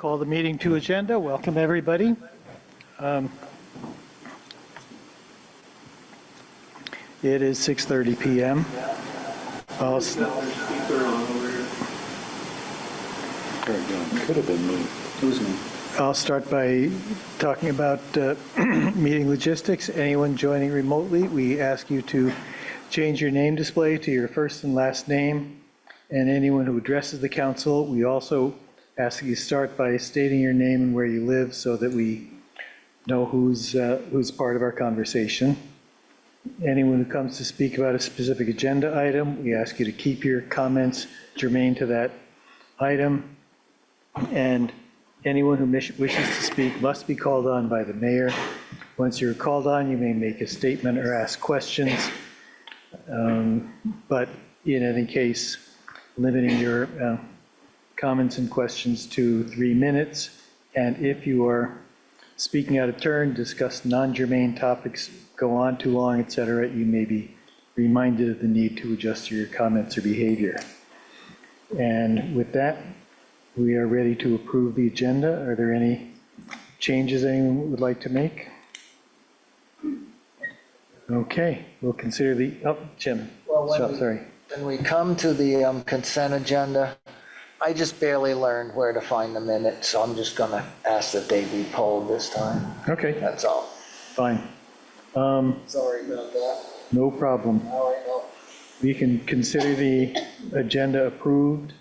Call the meeting to agenda. Welcome, everybody. It is 6:30 p.m. Could have been me. It was me. I'll start by talking about meeting logistics. Anyone joining remotely, we ask you to change your name display to your first and last name. And anyone who addresses the council, we also ask you to start by stating your name and where you live so that we know who's part of our conversation. Anyone who comes to speak about a specific agenda item, we ask you to keep your comments germane to that item. And anyone who wishes to speak must be called on by the mayor. Once you're called on, you may make a statement or ask questions. But in any case, limiting your comments and questions to 3 minutes. And if you are speaking out of turn, discuss non-germane topics, go on too long, etc., you may be reminded of the need to adjust your comments or behavior. And with that, we are ready to approve the agenda. Are there any changes anyone would like to make? Okay, we'll consider the, Jim, sorry. When we come to the consent agenda, I just barely learned where to find the minutes, so I'm just gonna ask that they be polled this time. Okay, That's all. fine. Sorry about that. No problem. Now I know. We can consider the agenda approved.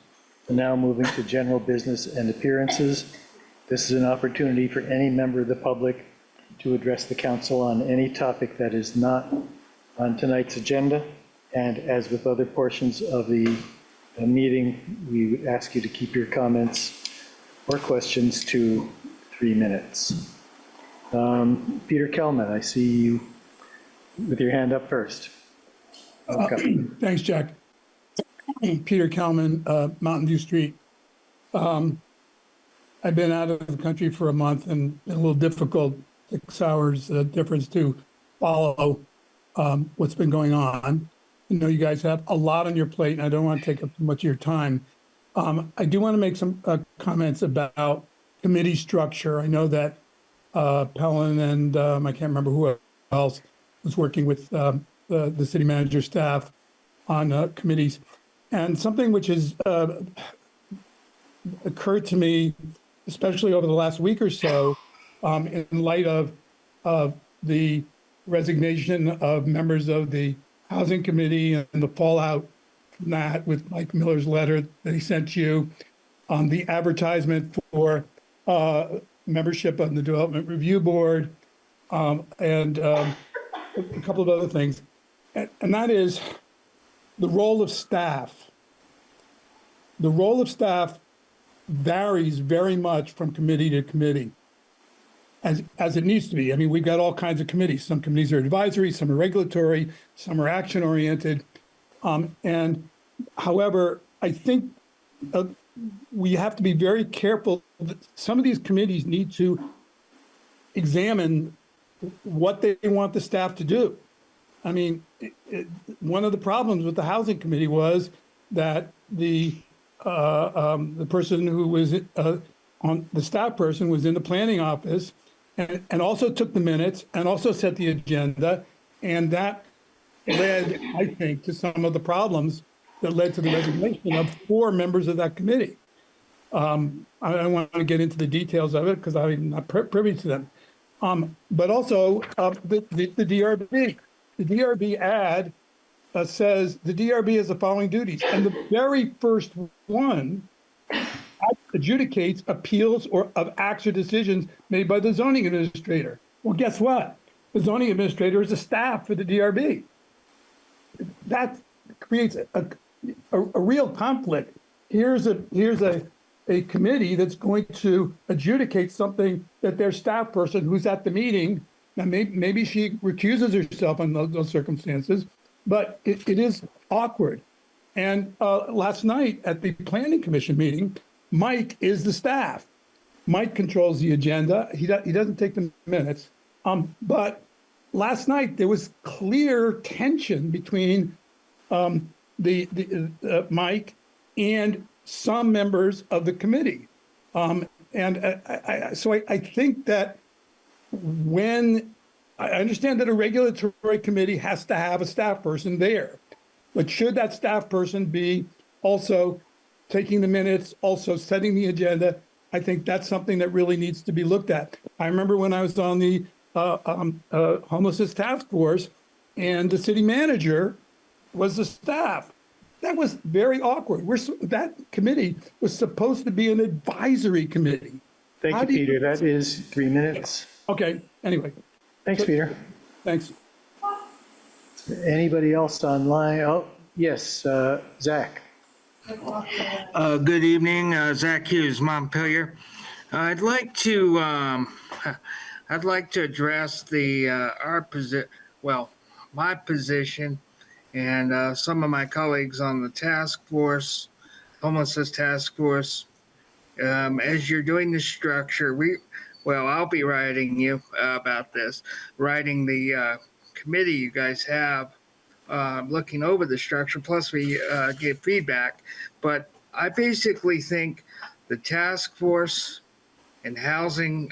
Now moving to general business and appearances. This is an opportunity for any member of the public to address the council on any topic that is not on tonight's agenda. And as with other portions of the meeting, we would ask you to keep your comments or questions to 3 minutes. Peter Kelman, I see you with your hand up first. Okay. Thanks, Jack. Peter Kelman, Mountain View Street. I've been out of the country for a month and been a little difficult, 6 hours difference to follow what's been going on. I know you guys have a lot on your plate, and I don't want to take up too much of your time. I do want to make some comments about committee structure. I know that Pellin and I can't remember who else was working with the city manager staff on committees. And something which has occurred to me, especially over the last week or so, in light of the resignation of members of the Housing Committee and the fallout from that with Mike Miller's letter that he sent you, the advertisement for membership on the Development Review Board, and a couple of other things. And that is the role of staff. The role of staff varies very much from committee to committee, as it needs to be. I mean, we've got all kinds of committees. Some committees are advisory, some are regulatory, some are action-oriented. And however, I think we have to be very careful that some of these committees need to examine what they want the staff to do. I mean, one of the problems with the Housing Committee was that the person who was on the staff person was in the planning office and also took the minutes and also set the agenda, and that led, I think, to some of the problems that led to the resignation of 4 members of that committee. I don't want to get into the details of it because I'm not privy to them. But also the DRB. The DRB ad says the DRB has the following duties, and the very first one adjudicates appeals or of acts or decisions made by the zoning administrator. Well, guess what? The zoning administrator is a staff for the DRB. That creates a real conflict. Here's a committee that's going to adjudicate something that their staff person who's at the meeting. Now, maybe she recuses herself in those circumstances, but it is awkward. And last night at the Planning Commission meeting, Mike is the staff. Mike controls the agenda. He doesn't take the minutes. But last night there was clear tension between Mike and some members of the committee. So I think that when, I understand that a regulatory committee has to have a staff person there, but should that staff person be also taking the minutes, also setting the agenda? I think that's something that really needs to be looked at. I remember when I was on the homelessness task force, and the city manager was the staff. That was very awkward. That committee was supposed to be an advisory committee. Thank How you, do Peter. That is 3 minutes. Okay, anyway, Thanks, Peter. thanks. Anybody else online? Oh, yes, Zach. Good evening, Zach Hughes, Montpelier. I'd like to address my position, and some of my colleagues on the task force, homelessness task force. As you're doing the structure, I'll be writing you about this, writing the committee you guys have. Looking over the structure, plus we give feedback. But I basically think the task force and housing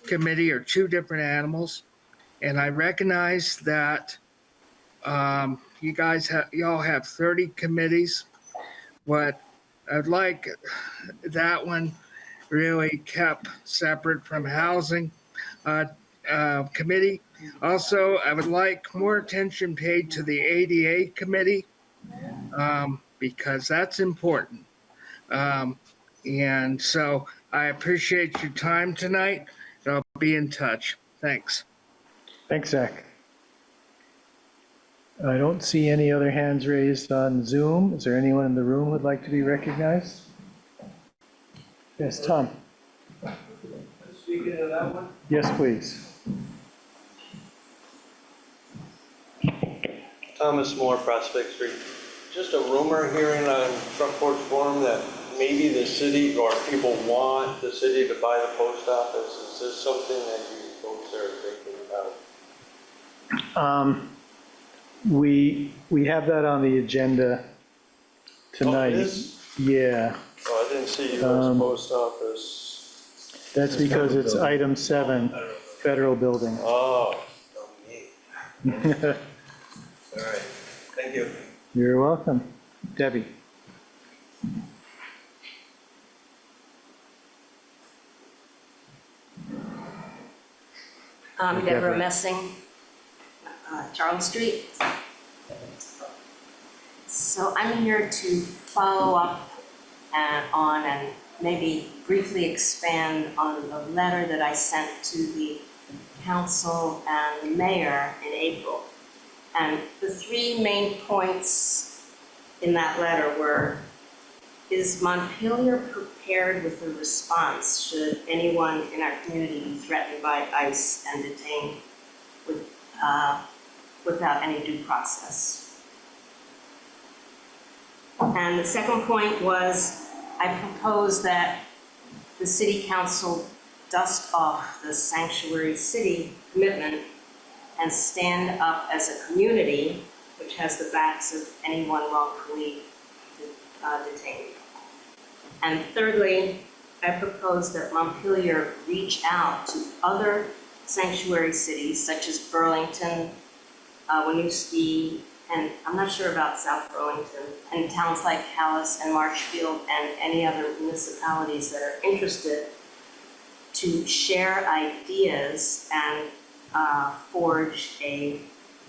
committee are two different animals. And I recognize that y'all have 30 committees, but I'd like that one really kept separate from housing committee. Also, I would like more attention paid to the ADA committee because that's important. And so I appreciate your time tonight. I'll be in touch. Thanks. Thanks, Zach. I don't see any other hands raised on Zoom. Is there anyone in the room who would like to be recognized? Yes, Tom. Speaking of that one, Yes, please. Thomas Moore, Prospect Street. Just a rumor hearing on Front Porch Forum that maybe the city or people want the city to buy the post office. Is this something that you folks are thinking about? We have that on the agenda tonight. Oh, it is? Yeah, Oh, I didn't see U.S. Post Office. that's because it's item 7, federal building. Oh, me. All right, thank you. You're welcome. Debbie. Deborah Messing, Charles Street. So I'm here to follow up on and maybe briefly expand on the letter that I sent to the council and the mayor in April. And the 3 main points in that letter were, is Montpelier prepared with a response should anyone in our community be threatened by ICE and detained without any due process? And the second point was, I proposed that the city council dust off the sanctuary city commitment and stand up as a community which has the backs of anyone wrongfully detained. And thirdly, I propose that Montpelier reach out to other sanctuary cities such as Burlington, Winooski, and I'm not sure about South Burlington, and towns like Calais and Marshfield and any other municipalities that are interested to share ideas and forge a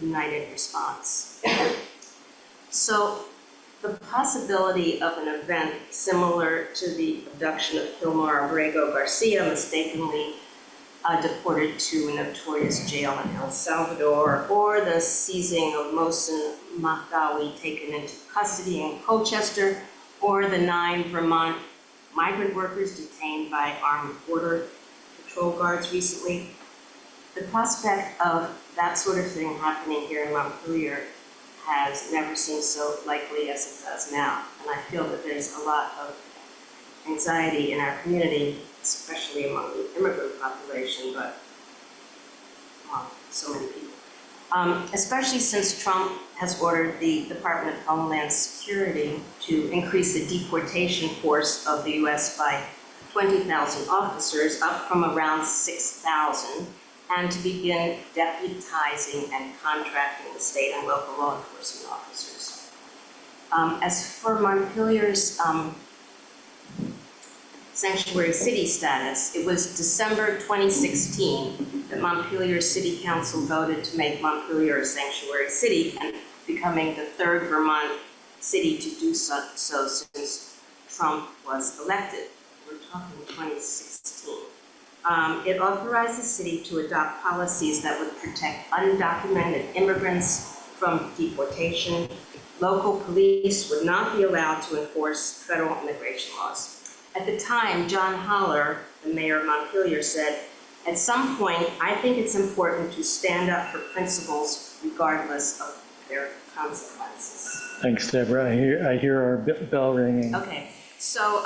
united response. So the possibility of an event similar to the abduction of Gilmar Abrego Garcia, mistakenly deported to a notorious jail in El Salvador, or the seizing of Mohsen Mahdawi taken into custody in Colchester, or the 9 Vermont migrant workers detained by armed border patrol guards recently. The prospect of that sort of thing happening here in Montpelier has never seemed so likely as it does now. And I feel that there's a lot of anxiety in our community, especially among the immigrant population, but so many people. Especially since Trump has ordered the Department of Homeland Security to increase the deportation force of the US by 20,000 officers, up from around 6,000, and to begin deputizing and contracting the state and local law enforcement officers. As for Montpelier's sanctuary city status, it was December 2016 that Montpelier City Council voted to make Montpelier a sanctuary city, and becoming the third Vermont city to do so since Trump was elected. We're talking 2016. It authorized the city to adopt policies that would protect undocumented immigrants from deportation. Local police would not be allowed to enforce federal immigration laws. At the time, John Holler, the mayor of Montpelier, said, "At some point, I think it's important to stand up for principles regardless of their consequences." Thanks, Deborah. I hear our bell ringing. Okay, so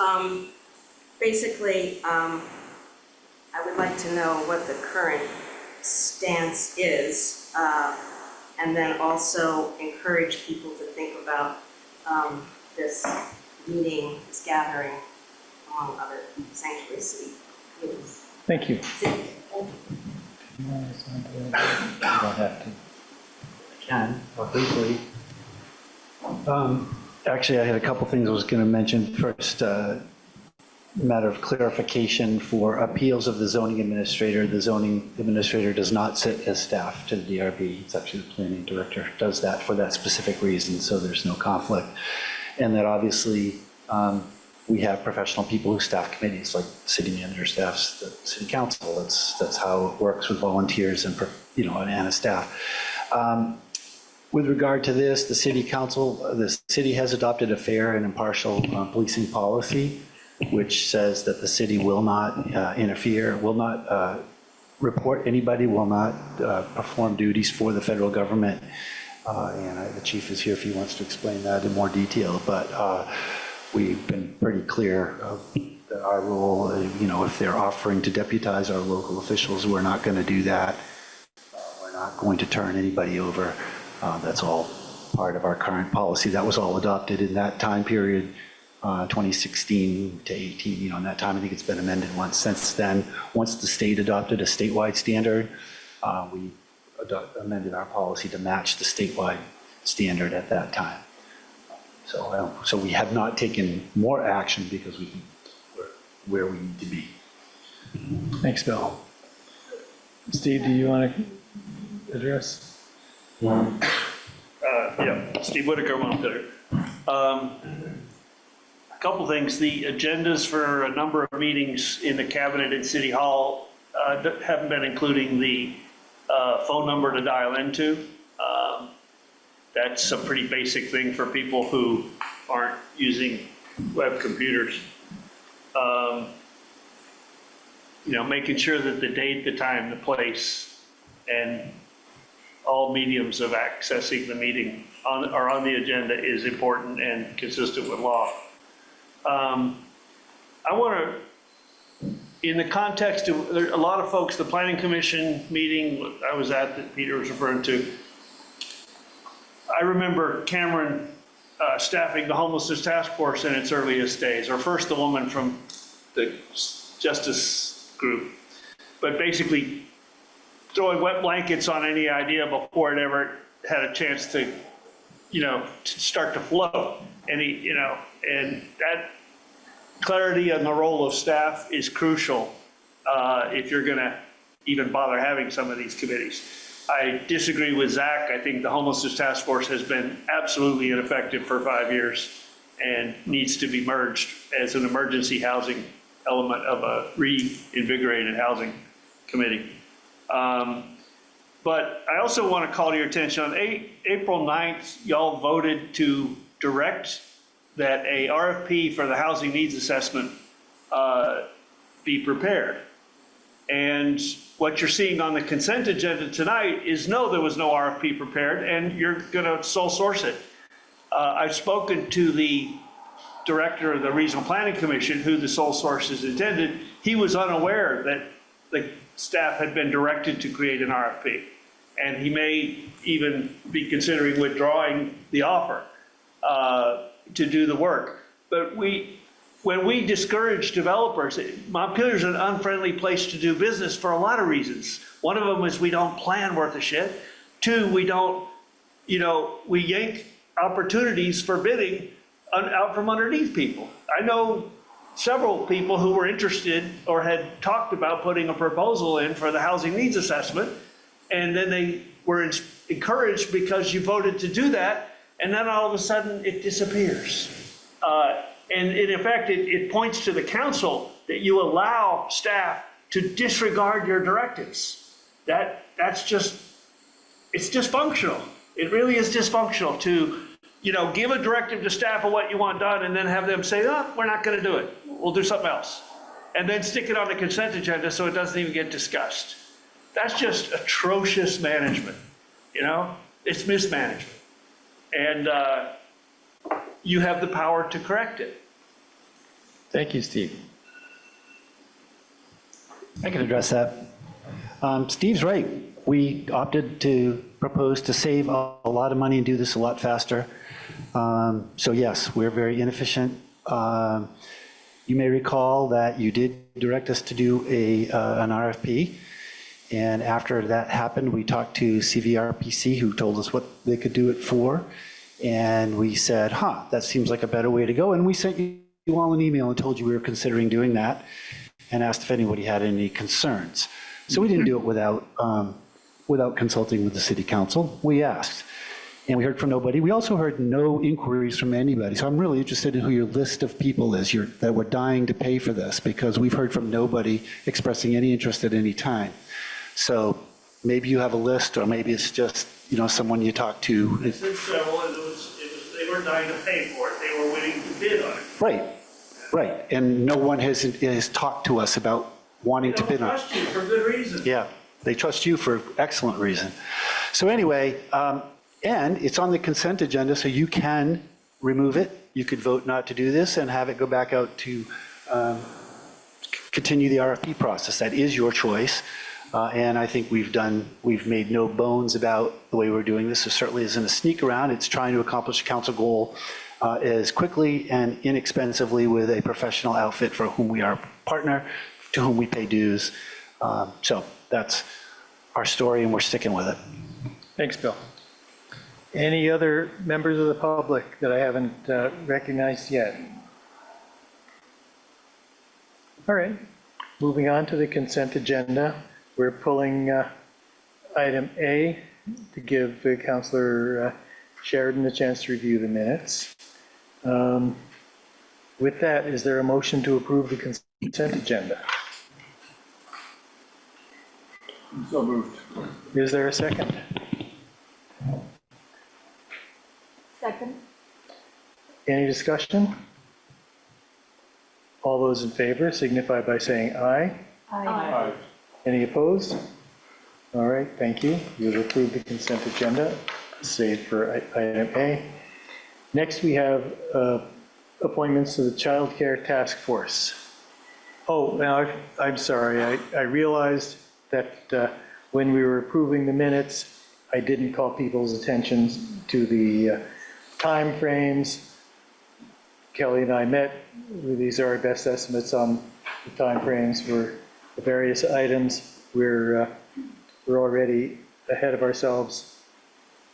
basically, I would like to know what the current stance is, and then also encourage people to think about this meeting, this gathering, among other sanctuary city committees. Thank you. You don't have to. I can, or briefly. Actually, I had a couple things I was going to mention. First, matter of clarification for appeals of the zoning administrator. The zoning administrator does not sit as staff to the DRB. It's actually the planning director does that for that specific reason, so there's no conflict. And that obviously we have professional people who staff committees, like city manager staffs, the city council. That's how it works with volunteers and and a staff. With regard to this, the city council, the city has adopted a fair and impartial policing policy, which says that the city will not interfere, will not report anybody, will not perform duties for the federal government. And the chief is here if he wants to explain that in more detail, but we've been pretty clear that our role, if they're offering to deputize our local officials, we're not going to do that. We're not going to turn anybody over. That's all part of our current policy. That was all adopted in that time period, 2016 to 18. In that time, I think it's been amended once since then. Once the state adopted a statewide standard, we amended our policy to match the statewide standard at that time. So we have not taken more action because we're where we need to be. Thanks, Bill. Steve, do you want to address? Yeah, Steve Whitaker, Montpelier. A couple things. The agendas for a number of meetings in the cabinet at City Hall haven't been including the phone number to dial into. That's a pretty basic thing for people who aren't using web computers. Making sure that the date, the time, the place, and all mediums of accessing the meeting are on the agenda is important and consistent with law. I want to, in the context of, there are a lot of folks, the Planning Commission meeting I was at that Peter was referring to, I remember Cameron staffing the homelessness task force in its earliest days, or first the woman from the justice group, but basically throwing wet blankets on any idea before it ever had a chance to, to start to flow. And and that clarity on the role of staff is crucial if you're going to even bother having some of these committees. I disagree with Zach. I think the homelessness task force has been absolutely ineffective for 5 years and needs to be merged as an emergency housing element of a reinvigorated housing committee. But I also want to call to your attention, on April 9th, y'all voted to direct that a RFP for the housing needs assessment be prepared. And what you're seeing on the consent agenda tonight is no, there was no RFP prepared, and you're going to sole source it. I've spoken to the director of the Regional Planning Commission, who the sole source is intended. He was unaware that the staff had been directed to create an RFP, and he may even be considering withdrawing the offer to do the work. But when we discourage developers, Montpelier is an unfriendly place to do business for a lot of reasons. One of them is we don't plan worth a shit. Two, we don't, we yank opportunities for bidding out from underneath people. I know several people who were interested or had talked about putting a proposal in for the housing needs assessment, and then they were encouraged because you voted to do that, and then all of a sudden it disappears. And in effect, it points to the council that you allow staff to disregard your directives. It's dysfunctional. It really is dysfunctional to, give a directive to staff of what you want done and then have them say, oh, we're not going to do it. We'll do something else. And then stick it on the consent agenda so it doesn't even get discussed. That's just atrocious management, It's mismanagement. And you have the power to correct it. Thank you, Steve. I can address that. Steve's right. We opted to propose to save a lot of money and do this a lot faster. So yes, we're very inefficient. You may recall that you did direct us to do an RFP. And after that happened, we talked to CVRPC, who told us what they could do it for. And we said, that seems like a better way to go. And we sent you all an email and told you we were considering doing that and asked if anybody had any concerns. So we didn't do it without consulting with the city council. We asked, and we heard from nobody. We also heard no inquiries from anybody. So I'm really interested in who your list of people is that were dying to pay for this, because we've heard from nobody expressing any interest at any time. So maybe you have a list, or maybe it's just, someone you talk to. They were dying to pay for it. They were willing to bid on it. Right. And no one has talked to us about wanting to bid on it. They trust you for good reason. Yeah, they trust you for excellent reason. So anyway, and it's on the consent agenda, so you can remove it. You could vote not to do this and have it go back out to continue the RFP process. That is your choice. And I think we've made no bones about the way we're doing this. So certainly isn't a sneak around. It's trying to accomplish a council goal as quickly and inexpensively with a professional outfit for whom we are a partner, to whom we pay dues. So that's our story, and we're sticking with it. Thanks, Bill. Any other members of the public that I haven't recognized yet? All right, moving on to the consent agenda. We're pulling item A to give Councillor Sheridan a chance to review the minutes. With that, is there a motion to approve the consent agenda? So moved. Is there a second? Second. Any discussion? All those in favor signify by saying aye. Aye. Any opposed? All right, thank you. You've approved the consent agenda, save for item A. Next, we have appointments to the Child Care Task Force. Oh, now I'm sorry. I realized that when we were approving the minutes, I didn't call people's attentions to the time frames. Kelly and I met. These are our best estimates on the time frames for the various items. We're already ahead of ourselves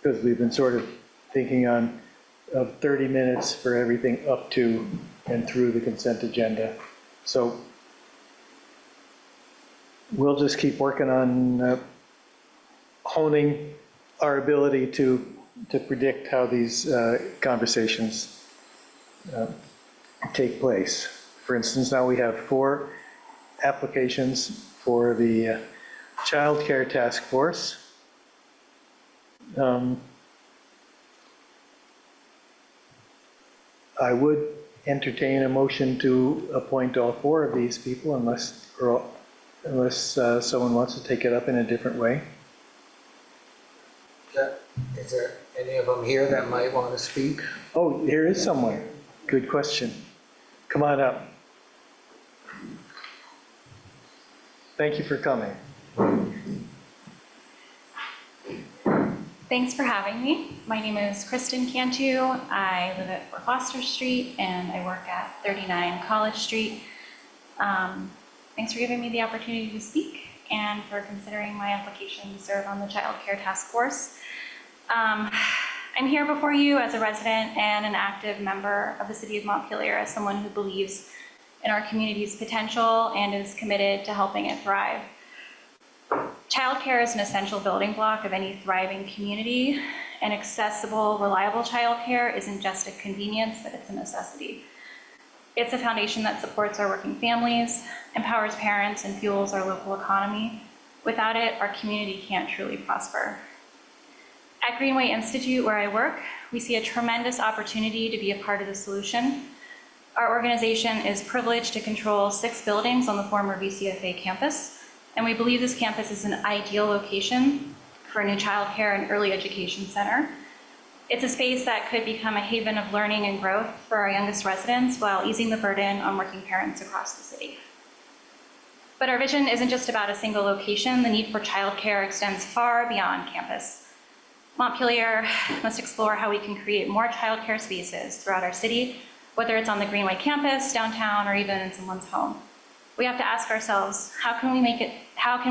because we've been sort of thinking of 30 minutes for everything up to and through the consent agenda. So we'll just keep working on honing our ability to predict how these conversations take place. For instance, now we have 4 applications for the Child Care Task Force. I would entertain a motion to appoint all 4 of these people unless someone wants to take it up in a different way. Is there any of them here that might want to speak? Oh, here is someone. Good question. Come on up. Thank you for coming. Thanks for having me. My name is Kristen Cantu. I live at 4 Foster Street and I work at 39 College Street. Thanks for giving me the opportunity to speak and for considering my application to serve on the Child Care Task Force. I'm here before you as a resident and an active member of the City of Montpelier, as someone who believes in our community's potential and is committed to helping it thrive. Childcare is an essential building block of any thriving community, and accessible, reliable childcare isn't just a convenience, but it's a necessity. It's a foundation that supports our working families, empowers parents, and fuels our local economy. Without it, our community can't truly prosper. At Greenway Institute, where I work, we see a tremendous opportunity to be a part of the solution. Our organization is privileged to control 6 buildings on the former VCFA campus, and we believe this campus is an ideal location for a new childcare and early education center. It's a space that could become a haven of learning and growth for our youngest residents while easing the burden on working parents across the city. But our vision isn't just about a single location. The need for childcare extends far beyond campus. Montpelier must explore how we can create more childcare spaces throughout our city, whether it's on the Greenway campus, downtown, or even in someone's home. We have to ask ourselves, how can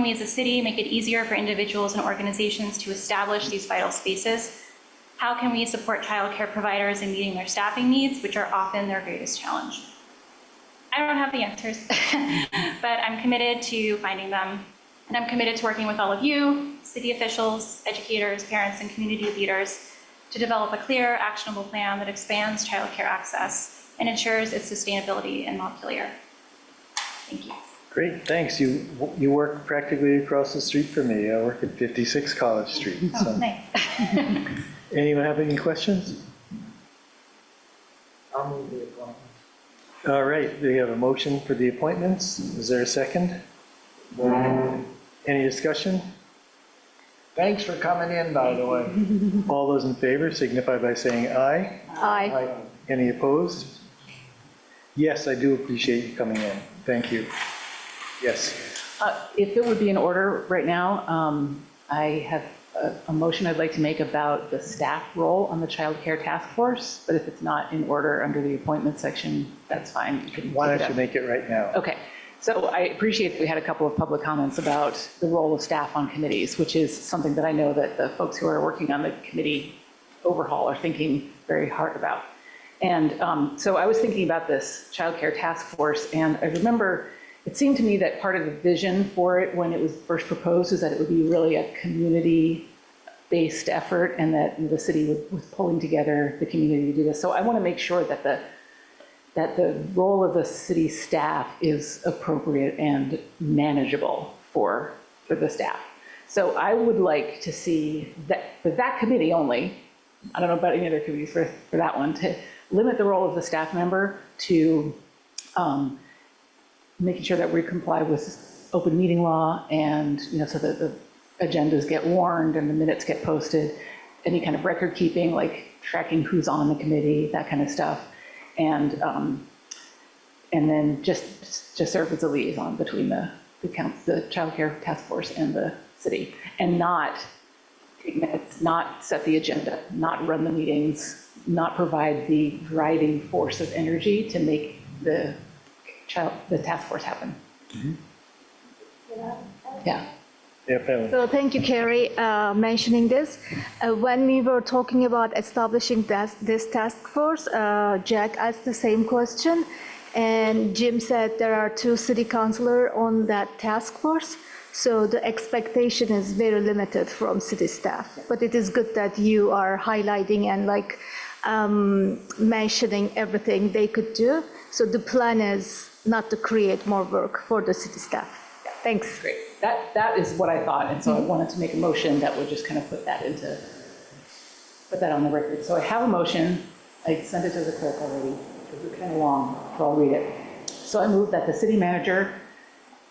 we as a city make it easier for individuals and organizations to establish these vital spaces? How can we support childcare providers in meeting their staffing needs, which are often their greatest challenge? I don't have the answers, but I'm committed to finding them. And I'm committed to working with all of you, city officials, educators, parents, and community leaders to develop a clear, actionable plan that expands childcare access and ensures its sustainability in Montpelier. Thank you. Great, thanks. You work practically across the street from me. I work at 56 College Street. Oh, nice. Anyone have any questions? I'll move the appointment. All right, we have a motion for the appointments. Is there a second? Any discussion? Thanks for coming in, by the way. All those in favor signify by saying aye. Aye. Any opposed? Yes, I do appreciate you coming in. Thank you. Yes. If it would be in order right now, I have a motion I'd like to make about the staff role on the Child Care Task Force, but if it's not in order under the appointment section, that's fine. You can Why take it don't up. you make it right now? Okay, so I appreciate that we had a couple of public comments about the role of staff on committees, which is something that I know that the folks who are working on the committee overhaul are thinking very hard about. And so I was thinking about this Child Care Task Force, and I remember it seemed to me that part of the vision for it when it was first proposed is that it would be really a community-based effort and that the city was pulling together the community to do this. So I want to make sure that the role of the city staff is appropriate and manageable for the staff. So I would like to see that for that committee only, I don't know about any other committees for that one, to limit the role of the staff member to making sure that we comply with open meeting law and, so that the agendas get warned and the minutes get posted, any kind of record keeping, like tracking who's on the committee, that kind of stuff. And then just serve as a liaison between the Child Care Task Force and the city, and not take minutes, not set the agenda, not run the meetings, not provide the driving force of energy to make the task force happen. Mm-hmm. Yeah. So thank you, Carrie, mentioning this. When we were talking about establishing this task force, Jack asked the same question, and Jim said there are 2 city councilors on that task force. So the expectation is very limited from city staff. But it is good that you are highlighting and mentioning everything they could do. So the plan is not to create more work for the city staff. Thanks. Great. That is what I thought, and so I wanted to make a motion that would just kind of put that on the record. So I have a motion. I sent it to the clerk already, because it's kind of long, so I'll read it. So I move that the city manager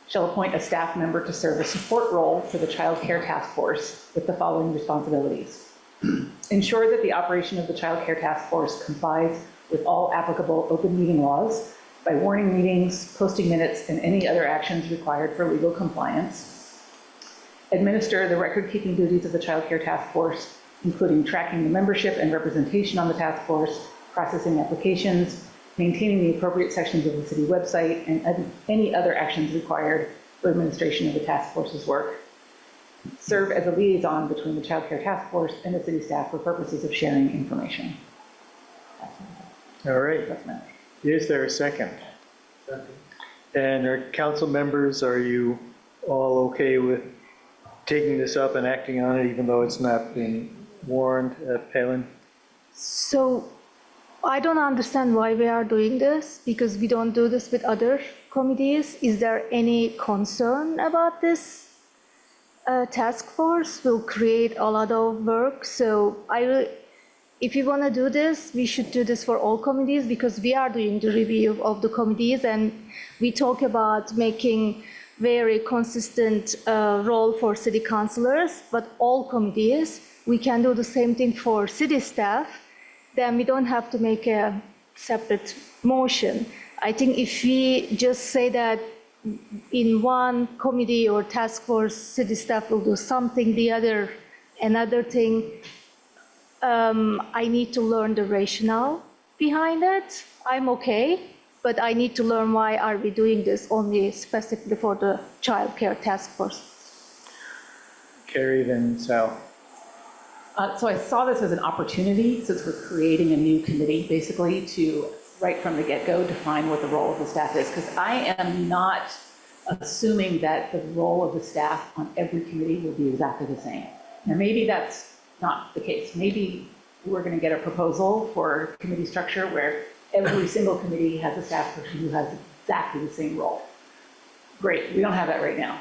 shall appoint a staff member to serve a support role for the Child Care Task Force with the following responsibilities. Ensure that the operation of the Child Care Task Force complies with all applicable open meeting laws by warning meetings, posting minutes, and any other actions required for legal compliance. Administer the record-keeping duties of the Child Care Task Force including tracking the membership and representation on the task force, processing applications, maintaining the appropriate sections of the city website, and any other actions required for administration of the task force's work. Serve as a liaison between the Child Care Task Force and the city staff for purposes of sharing information. All right. That's my- Is there a second? And our council members, are you all okay with taking this up and acting on it, even though it's not been warned, Palin? So I don't understand why we are doing this, because we don't do this with other committees. Is there any concern about this? Task force will create a lot of work. So if you want to do this, we should do this for all committees, because we are doing the review of the committees, and we talk about making very consistent role for city councilors, but all committees, we can do the same thing for city staff. Then we don't have to make a separate motion. I think if we just say that in one committee or task force, city staff will do something, another thing, I need to learn the rationale behind it. I'm okay, but I need to learn why are we doing this only specifically for the child care task force. Carrie, then Sal. So I saw this as an opportunity, since we're creating a new committee, basically, to, right from the get-go, define what the role of the staff is, because I am not assuming that the role of the staff on every committee will be exactly the same. Now, maybe that's not the case. Maybe we're going to get a proposal for committee structure where every single committee has a staff person who has exactly the same role. Great, we don't have that right now.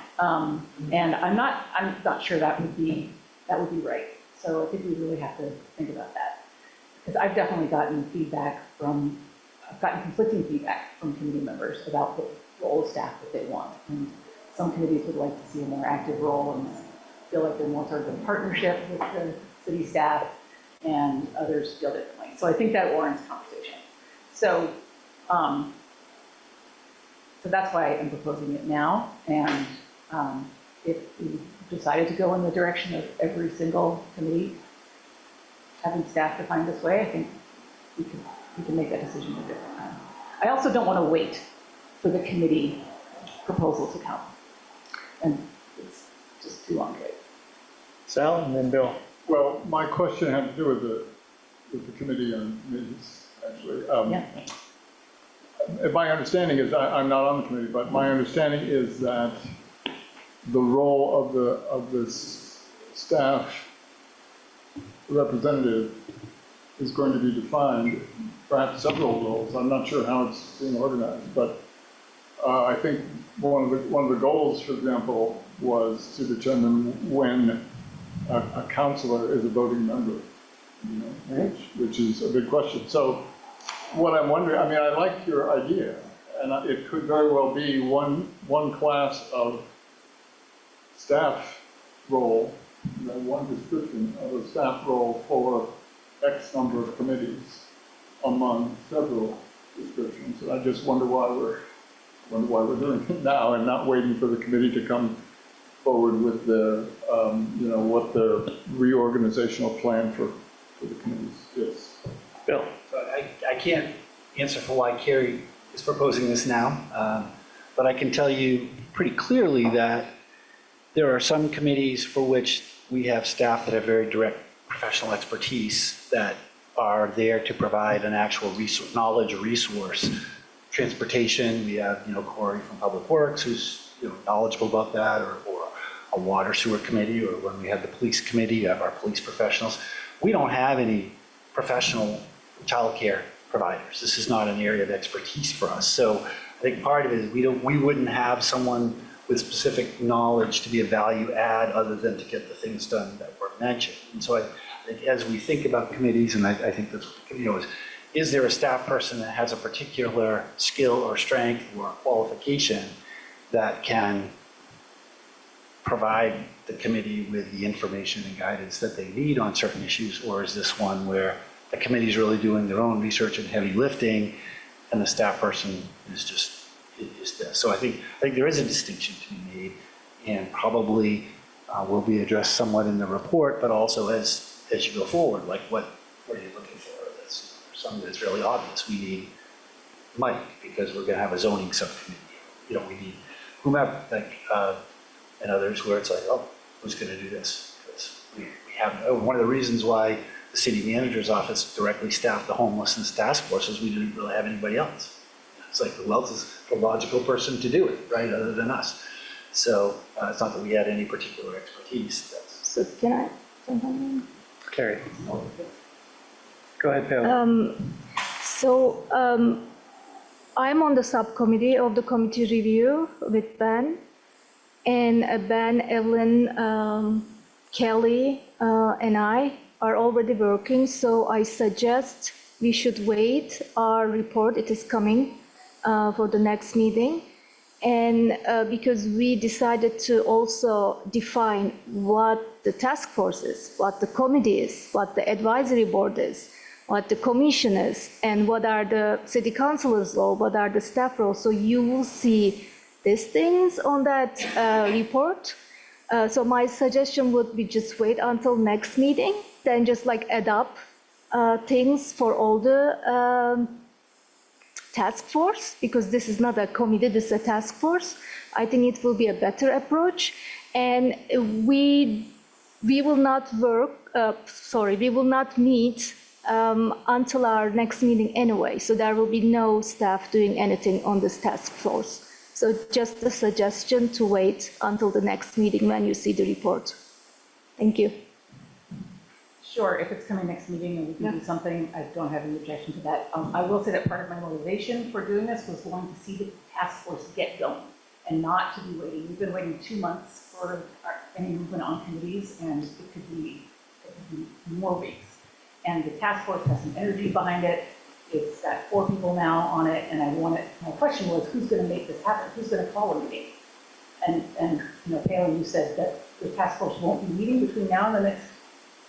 And I'm not sure that would be right. So I think we really have to think about that. Because I've definitely gotten conflicting feedback from committee members about the role of staff that they want. And some committees would like to see a more active role and feel like they're more sort of in partnership with the city staff, and others feel differently. So I think that warrants conversation. So, so that's why I'm proposing it now. And if we decided to go in the direction of every single committee having staff defined this way, I think we can make that decision at a different time. I also don't want to wait for the committee proposal to come. And it's just too long to wait. Sal, and then Bill. Well, my question had to do with the committee on committees, actually. Yeah. My understanding is, I'm not on the committee, but my understanding is that the role of the staff representative is going to be defined, perhaps several roles. I'm not sure how it's being organized, but I think one of the goals, for example, was to determine when a councilor is a voting member, you know, which is a big question. So what I'm wondering, I mean, I like your idea, and it could very well be one class of staff role, you know, one description of a staff role for X number of committees among several descriptions. And I just wonder why we're doing it now and not waiting for the committee to come forward with the, you know, what the reorganizational plan for the committees is. Bill. So I can't answer for why Carrie is proposing this now, but I can tell you pretty clearly that there are some committees for which we have staff that have very direct professional expertise that are there to provide an actual knowledge resource. Transportation, we have, you know, Corey from Public Works who's, you know, knowledgeable about that, or a water sewer committee, or when we have the police committee, you have our police professionals. We don't have any professional childcare providers. This is not an area of expertise for us. So I think part of it is we wouldn't have someone with specific knowledge to be a value add other than to get the things done that were mentioned. And so I think as we think about committees, and I think that's what the committee is there a staff person that has a particular skill or strength or qualification that can provide the committee with the information and guidance that they need on certain issues, or is this one where the committee is really doing their own research and heavy lifting, and the staff person is this? So I think there is a distinction to be made, and probably will be addressed somewhat in the report, but also as as you go forward, like what are you looking for? That's something that's really obvious. We need Mike, because we're gonna have a zoning subcommittee. You know, we need whomever, like, and others where it's like, oh, who's gonna do this? Because we have, one of the reasons why the city manager's office directly staffed the homelessness task force is we didn't really have anybody else. It's like, who else is the logical person to do it, right, other than us? So it's not that we had any particular expertise. So can I? say something? Carrie. Go ahead, Pam. So I'm on the subcommittee of the committee review with Ben. And Ben, Evelyn, Kelly, and I are already working. So I suggest we should wait our report. It is coming for the next meeting. And because we decided to also define what the task force is, what the committee is, what the advisory board is, what the commission is, and what are the city councilors' role, what are the staff roles. So you will see these things on that report. So my suggestion would be just wait until next meeting, then just like add up things for all the task force, because this is not a committee, this is a task force. I think it will be a better approach. And we will not we will not meet until our next meeting anyway. So there will be no staff doing anything on this task force. So just a suggestion to wait until the next meeting when you see the report. Thank you. Sure, if it's coming next meeting and we can do something, I don't have any objection to that. I will say that part of my motivation for doing this was wanting to see the task force get going and not to be waiting. We've been waiting 2 months for any movement on committees, and it could be more weeks. And the task force has some energy behind it. It's got 4 people now on it, and my question was, who's going to make this happen? Who's going to call a meeting? And you know, Palin, you said that the task force won't be meeting between now and the next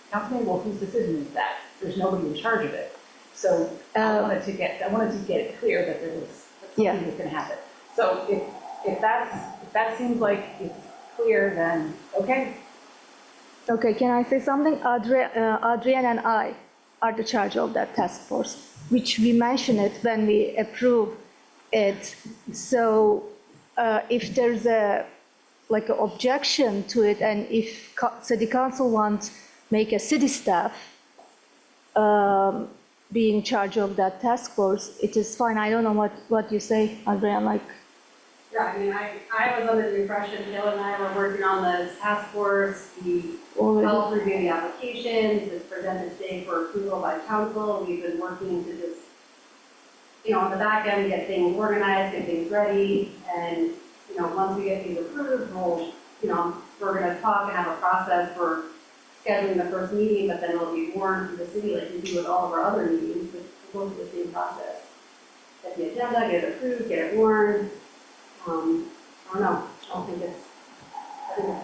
council. Well, whose decision is that? There's nobody in charge of it. So I wanted to get it clear that there was something that's going to happen. So if that seems like it's clear, then okay. Okay, can I say something? Adrian and I are the charge of that task force, which we mentioned it when we approve it. So if there's an objection to it, and if city council wants make a city staff be in charge of that task force, it is fine. I don't know what you say, Adrian, like. Yeah, I mean, I was under the impression Jill and I were working on the task force, the help review the applications, it's presented today for approval by council. We've been working to just, you know, on the back end, get things organized, get things ready, and, you know, once we get these approved, we'll, you know, we're gonna talk and have a process for scheduling the first meeting, but then it'll be warned to the city like we do with all of our other meetings. We'll go through the same process. Get the agenda, get it approved, get it warned. I don't know. I think it's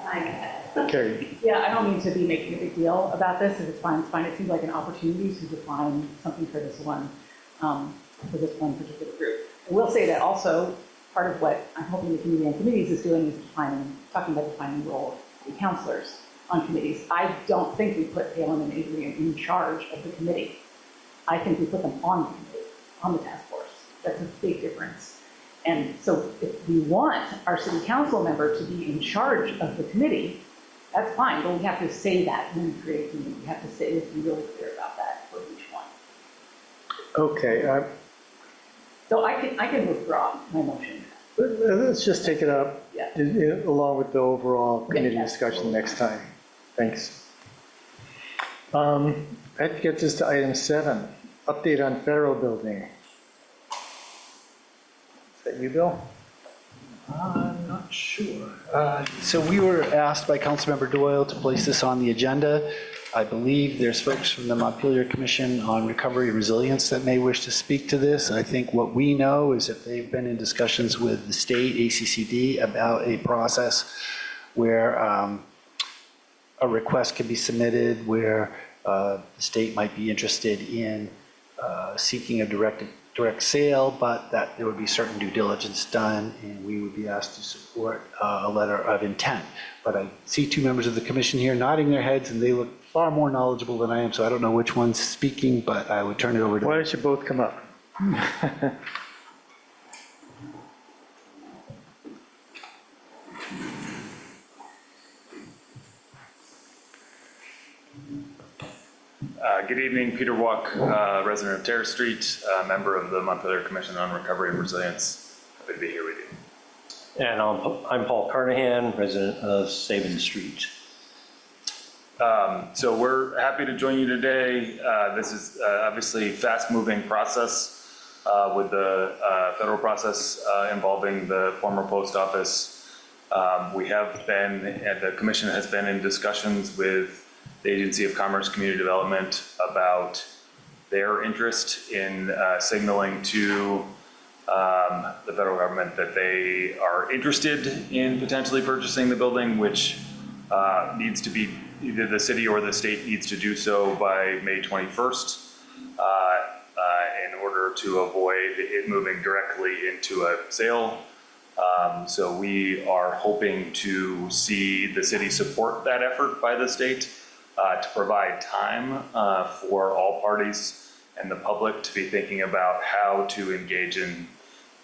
fine. Carrie. Yeah, I don't mean to be making a big deal about this. If it's fine, it's fine. It seems like an opportunity to define something for this one particular group. I will say that also part of what I'm hoping the committee and committees is doing is talking about defining the role of the counselors on committees. I don't think we put Palin and Adrian in charge of the committee. I think we put them on the committee, on the task force. That's a big difference. And so if we want our city council member to be in charge of the committee, that's fine, but we have to say that when we create a committee. We have to be really clear about that for each one. Okay. So I can withdraw my motion. Let's just take it up Yeah. along with the overall committee Yeah. discussion next time. Thanks. That gets us to item 7, update on federal building. Is that you, Bill? I'm not sure. So we were asked by Councilmember Doyle to place this on the agenda. I believe there's folks from the Montpelier Commission on Recovery and Resilience that may wish to speak to this. I think what we know is that they've been in discussions with the state, ACCD, about a process where a request can be submitted where the state might be interested in seeking a directed direct sale, but that there would be certain due diligence done, and we would be asked to support a letter of intent. But I see two members of the commission here nodding their heads, and they look far more knowledgeable than I am, so I don't know which one's speaking, but I would turn it over to Why them. don't you both come up? Good evening, Peter Walk, resident of Terrace Street, member of the Montpelier Commission on Recovery and Resilience. Happy to be here with you. And I'm Paul Carnahan, resident of Sabin Street. So we're happy to join you today. This is obviously a fast-moving process with the federal process involving the former post office. We have been, and the commission has been in discussions with the Agency of Commerce Community Development about their interest in signaling to the federal government that they are interested in potentially purchasing the building, which needs to be, either the city or the state needs to do so by May 21st in order to avoid it moving directly into a sale. So we are hoping to see the city support that effort by the state to provide time for all parties and the public to be thinking about how to engage in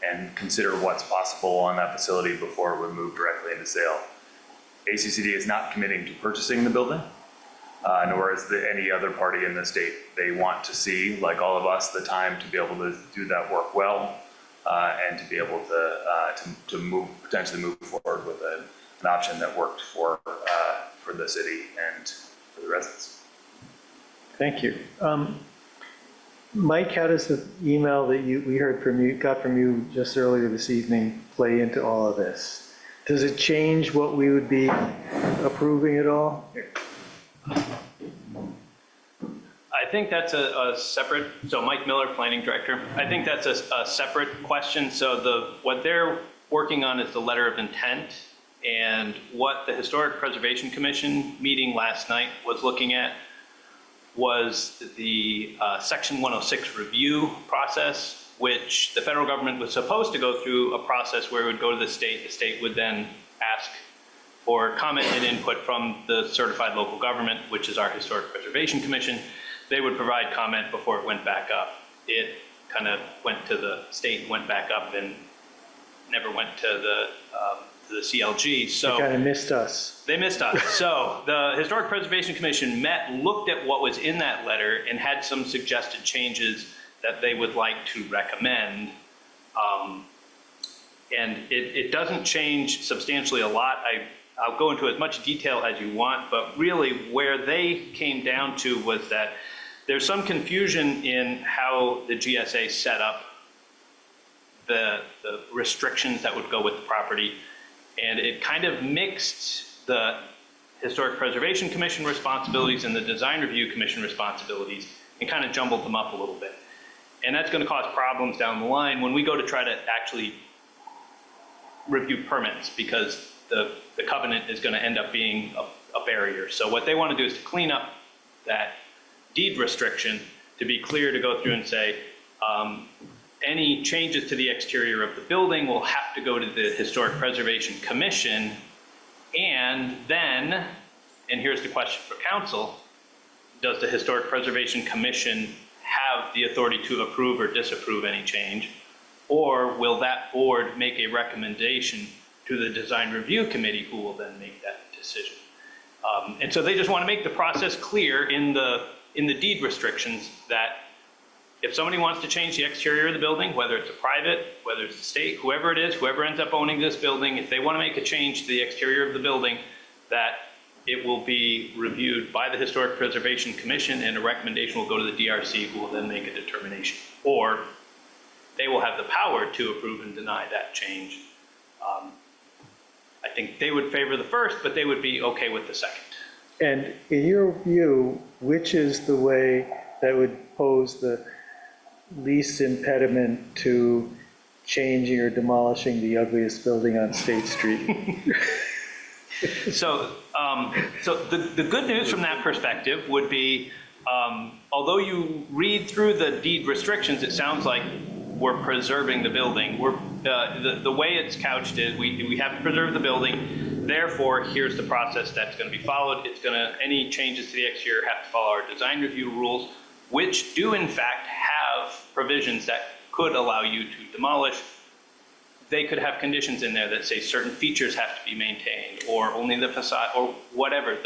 and consider what's possible on that facility before it would move directly into sale. ACCD is not committing to purchasing the building, nor is any other party in the state. They want to see, like all of us, the time to be able to do that work well and to be able to potentially move forward with an option that worked for the city and for the residents. Thank you. Mike, how does the email that we got from you just earlier this evening play into all of this? Does it change what we would be approving at all? I think that's a separate, so Mike Miller, Planning Director, I think that's a separate question. So what they're working on is the letter of intent, and what the Historic Preservation Commission meeting last night was looking at was the Section 106 review process, which the federal government was supposed to go through a process where it would go to the state would then ask for comment and input from the certified local government, which is our Historic Preservation Commission. They would provide comment before it went back up. It kind of went to the state, went back up, and never went to the CLG. So They kind of missed us. they missed us. So the Historic Preservation Commission met, looked at what was in that letter, and had some suggested changes that they would like to recommend. And it doesn't change substantially a lot. I'll go into as much detail as you want, but really where they came down to was that there's some confusion in how the GSA set up the restrictions that would go with the property. And it kind of mixed the Historic Preservation Commission responsibilities and the Design Review Commission responsibilities and kind of jumbled them up a little bit. And that's going to cause problems down the line when we go to try to actually review permits, because the covenant is going to end up being a barrier. So what they want to do is to clean up that deed restriction to be clear, to go through and say, any changes to the exterior of the building will have to go to the Historic Preservation Commission. And then, and here's the question for council, does the Historic Preservation Commission have the authority to approve or disapprove any change? Or will that board make a recommendation to the Design Review Committee, who will then make that decision? And so they just want to make the process clear in the deed restrictions that if somebody wants to change the exterior of the building, whether it's a private, whether it's the state, whoever it is, whoever ends up owning this building, if they want to make a change to the exterior of the building, that it will be reviewed by the Historic Preservation Commission, and a recommendation will go to the DRC, who will then make a determination. Or they will have the power to approve and deny that change. I think they would favor the first, but they would be okay with the second. And in your view, which is the way that would pose the least impediment to changing or demolishing the ugliest building on State Street? So the good news from that perspective would be, although you read through the deed restrictions, it sounds like we're preserving the building. The way it's couched is we have to preserve the building. Therefore, here's the process that's going to be followed. Any changes to the exterior have to follow our design review rules, which do in fact have provisions that could allow you to demolish. They could have conditions in there that say certain features have to be maintained, or only the facade, or whatever.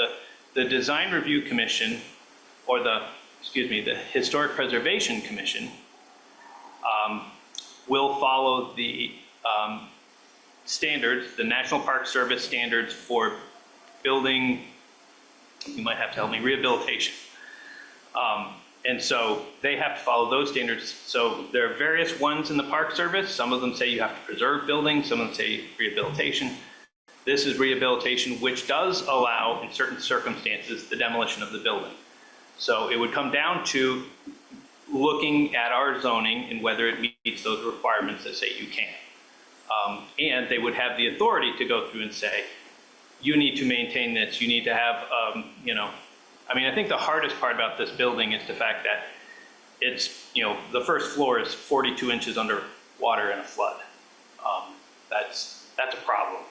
The Design Review Commission, or the Historic Preservation Commission, will follow the standards, the National Park Service standards for building, you might have to help me, rehabilitation. And so they have to follow those standards. So there are various ones in the Park Service. Some of them say you have to preserve buildings, some of them say rehabilitation. This is rehabilitation, which does allow, in certain circumstances, the demolition of the building. So it would come down to looking at our zoning and whether it meets those requirements that say you can. And they would have the authority to go through and say, you need to maintain this, you need to have, I think the hardest part about this building is the fact that it's, the first floor is 42 inches under water in a flood. That's a problem.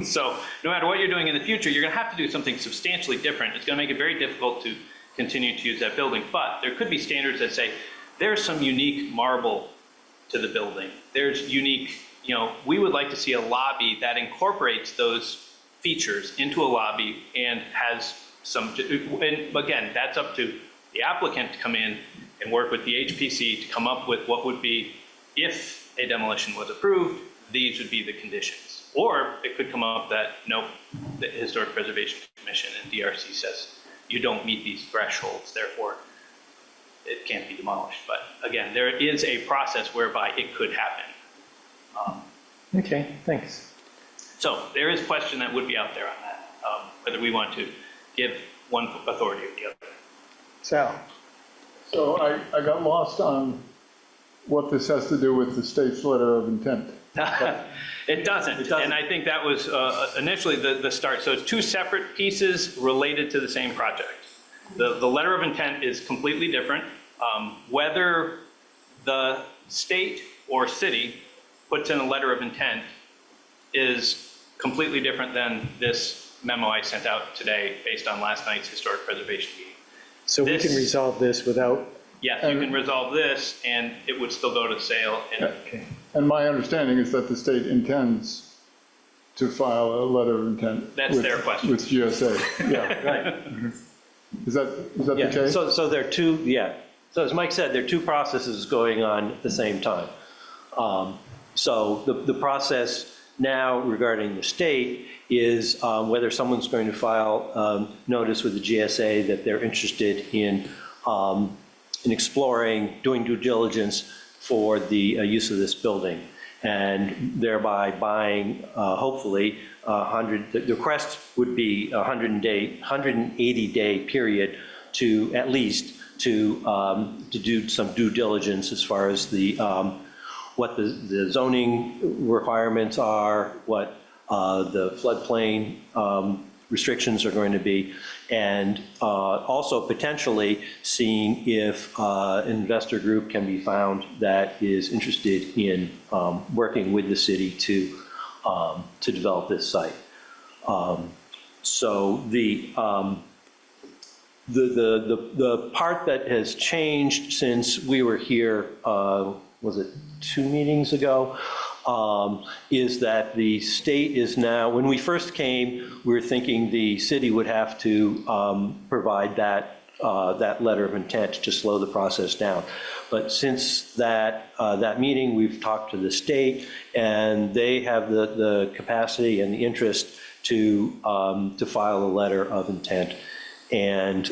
So no matter what you're doing in the future, you're gonna have to do something substantially different. It's gonna make it very difficult to continue to use that building. But there could be standards that say, there's some unique marble to the building. There's unique, we would like to see a lobby that incorporates those features into a lobby and has some, and again, that's up to the applicant to come in and work with the HPC to come up with what would be, if a demolition was approved, these would be the conditions. Or it could come up that, nope, the Historic Preservation Commission and DRC says, you don't meet these thresholds, therefore it can't be demolished. But again, there is a process whereby it could happen. Okay, thanks. So there is a question that would be out there on that, whether we want to give one authority or the other. Sal? So I got lost on what this has to do with the state's letter of intent. It doesn't, and I think that was initially the start. So it's two separate pieces related to the same project. The letter of intent is completely different. Whether the state or city puts in a letter of intent is completely different than this memo I sent out today based on last night's historic preservation meeting. So we can resolve this without... Yes, you can resolve this and it would still go to sale. And my understanding is that the state intends to file a letter of intent. That's their question. With GSA, yeah. Right. Is that the case? So there are two, So as Mike said, there are two processes going on at the same time. So the process now regarding the state is whether someone's going to file notice with the GSA that they're interested in exploring, doing due diligence for the use of this building, and thereby buying, hopefully, the request would be a 180-day period to at least to do some due diligence as far as the what the zoning requirements are, what the floodplain restrictions are going to be, and also potentially seeing if an investor group can be found that is interested in working with the city to develop this site. So the part that has changed since we were here, was it 2 meetings ago, is that the state is now, when we first came, we were thinking the city would have to provide that letter of intent to slow the process down. But since that meeting, we've talked to the state, and they have the capacity and the interest to file a letter of intent. And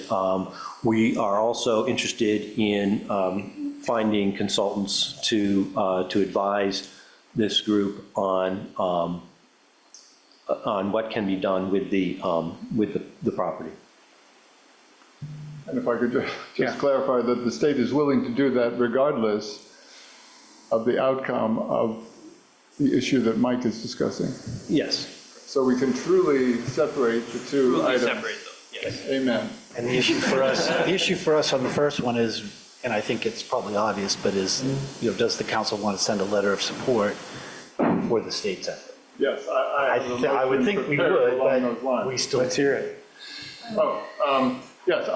we are also interested in finding consultants to advise this group on what can be done with the property. And if I could just clarify that the state is willing to do that regardless of the outcome of the issue that Mike is discussing. Yes. So we can truly separate the two items. Separate them, yes. Amen. And the issue for us on the first one is and I think it's probably obvious, but does the council want to send a letter of support for the state's effort? Yes, I have a motion I would think we prepared would, along but those lines. we still. Let's hear it. Yes,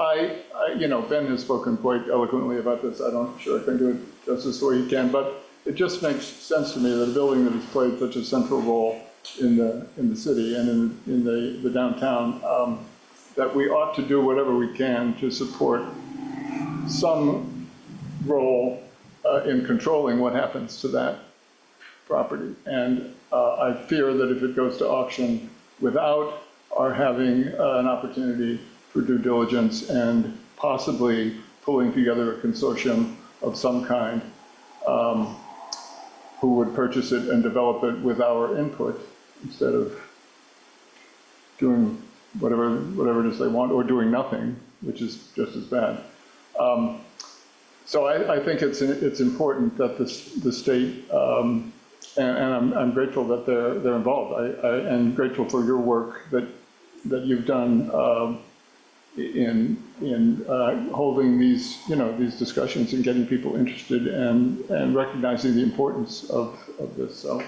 Ben has spoken quite eloquently about this. I'm sure I can do it justice the way he can, but it just makes sense to me that a building that has played such a central role in the city and in the downtown, that we ought to do whatever we can to support some role in controlling what happens to that property. And I fear that if it goes to auction without our having an opportunity for due diligence and possibly pulling together a consortium of some kind who would purchase it and develop it with our input instead of doing whatever it is they want or doing nothing, which is just as bad. So I think it's important that the state, and I'm grateful that they're involved. I'm grateful for your work that you've done in holding these discussions and getting people interested and recognizing the importance of this. So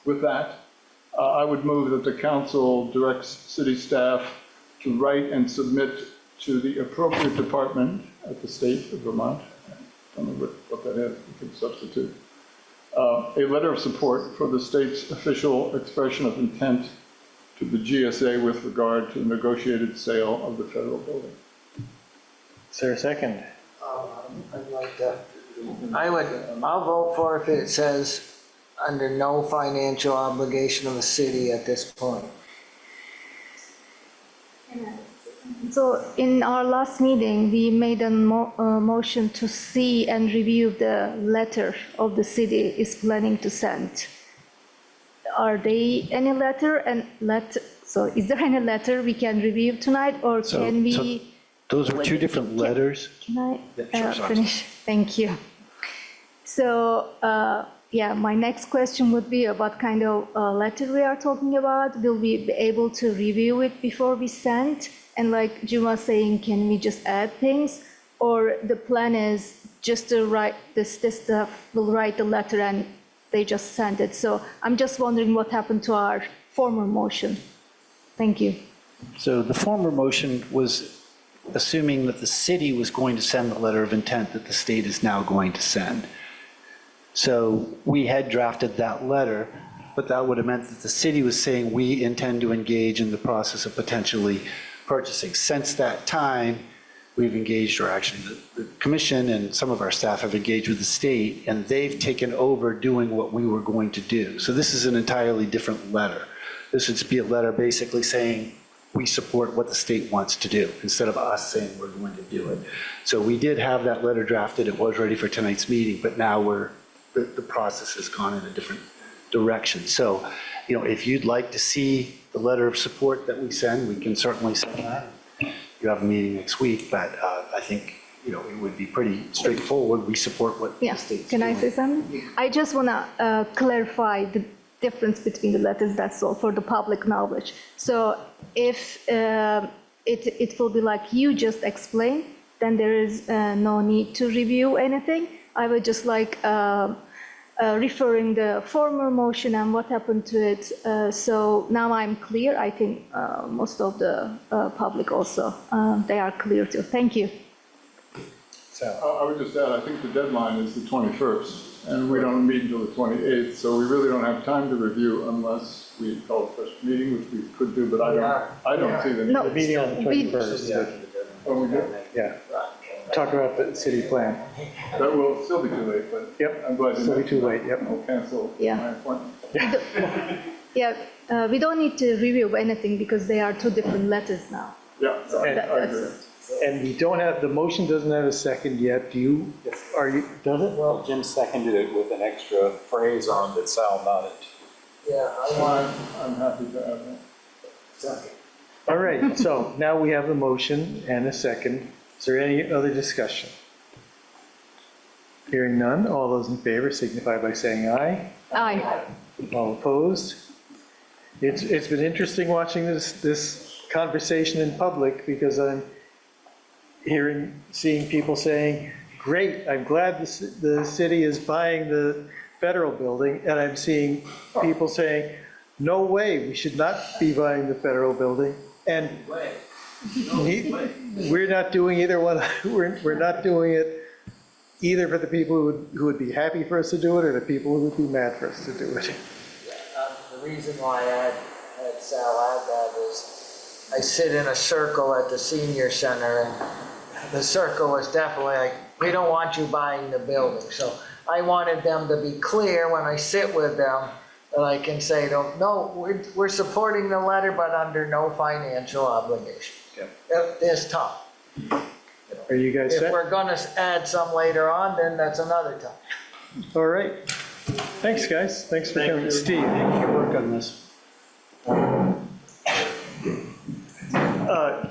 with that, I would move that the council directs city staff to write and submit to the appropriate department at the state of Vermont. I don't know what that is, we can substitute. A letter of support for the state's official expression of intent to the GSA with regard to the negotiated sale of the federal building. Is there a second? I'd like to, I'll vote for if it says under no financial obligation of the city at this point. So in our last meeting, we made a motion to see and review the letter of the city is planning to send. Are they any letter so is there any letter we can review tonight, or can we? Those are two different letters. Can I Yeah, sure, finish? Thank you. So, my next question would be what kind of letter we are talking about. Will we be able to review it before we send? And like Jim was saying, can we just add things? Or the plan is just to write this stuff, we'll write the letter and they just send it. So I'm just wondering what happened to our former motion. Thank you. So the former motion was assuming that the city was going to send the letter of intent that the state is now going to send. So we had drafted that letter, but that would have meant that the city was saying we intend to engage in the process of potentially purchasing. Since that time, we've engaged, or actually the commission and some of our staff have engaged with the state, and they've taken over doing what we were going to do. So this is an entirely different letter. This would be a letter basically saying we support what the state wants to do, instead of us saying we're going to do it. So we did have that letter drafted. It was ready for tonight's meeting, but now the process has gone in a different direction. So, if you'd like to see the letter of support that we send, we can certainly send that. You have a meeting next week, but I think, it would be pretty straightforward. We support what the state's doing. Can I say something? I just want to clarify the difference between the letters, that's all, for the public knowledge. So if it will be like you just explained, then there is no need to review anything. I would just like referring the former motion and what happened to it. So now I'm clear. I think most of the public also, they are clear too. Thank you. So I would just add, I think the deadline is the 21st, and we don't meet until the 28th, so we really don't have time to review unless we call a special meeting, which we could do, but I don't see the need. No, the meeting on the 21st. Oh, we do? Yeah. Talk about the city plan. That will still be too late, but Yep. I'm glad you Still be mentioned too late, that. yep. I'll cancel Yeah. my appointment. We don't need to review anything because they are two different letters now. Yeah, I That's agree. And we don't have, the motion doesn't have a second yet. Does it? Well, Jim seconded it with an extra phrase on that Sal nodded. Yeah, I'm happy to have that. All right, so now we have a motion and a second. Is there any other discussion? Hearing none, all those in favor signify by saying aye. Aye. All opposed? It's been interesting watching this conversation in public because seeing people saying, great, I'm glad the city is buying the federal building, and I'm seeing people saying, no way, we should not be buying the federal building. And we're not doing either one, we're not doing it either for the people who would be happy for us to do it, or the people who would be mad for us to do it. The reason why I had Sal add that is I sit in a circle at the senior center, and the circle was definitely like, we don't want you buying the building. So I wanted them to be clear when I sit with them, that I can say to them, no, we're supporting the letter, but under no financial obligation. It's tough. Are you guys set? If we're gonna add some later on, then that's another time. All right. Thanks, guys. Thanks for coming. Steve. Thank you for your work on this.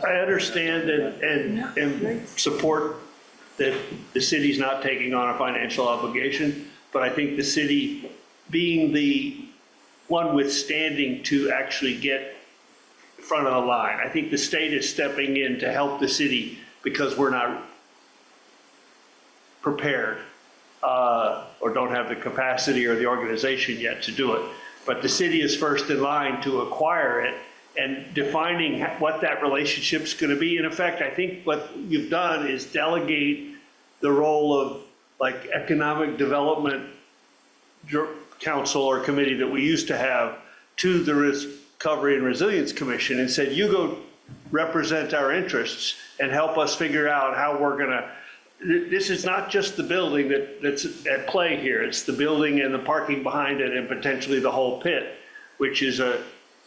I understand and support that the city's not taking on a financial obligation, but I think the city, being the one withstanding to actually get front of the line, I think the state is stepping in to help the city because we're not prepared or don't have the capacity or the organization yet to do it. But the city is first in line to acquire it, and defining what that relationship's going to be. In effect, I think what you've done is delegate the role of like economic development council or committee that we used to have to the Recovery and Resilience Commission, and said, you go represent our interests and help us figure out how we're going to. This is not just the building that's at play here. It's the building and the parking behind it and potentially the whole pit, which is a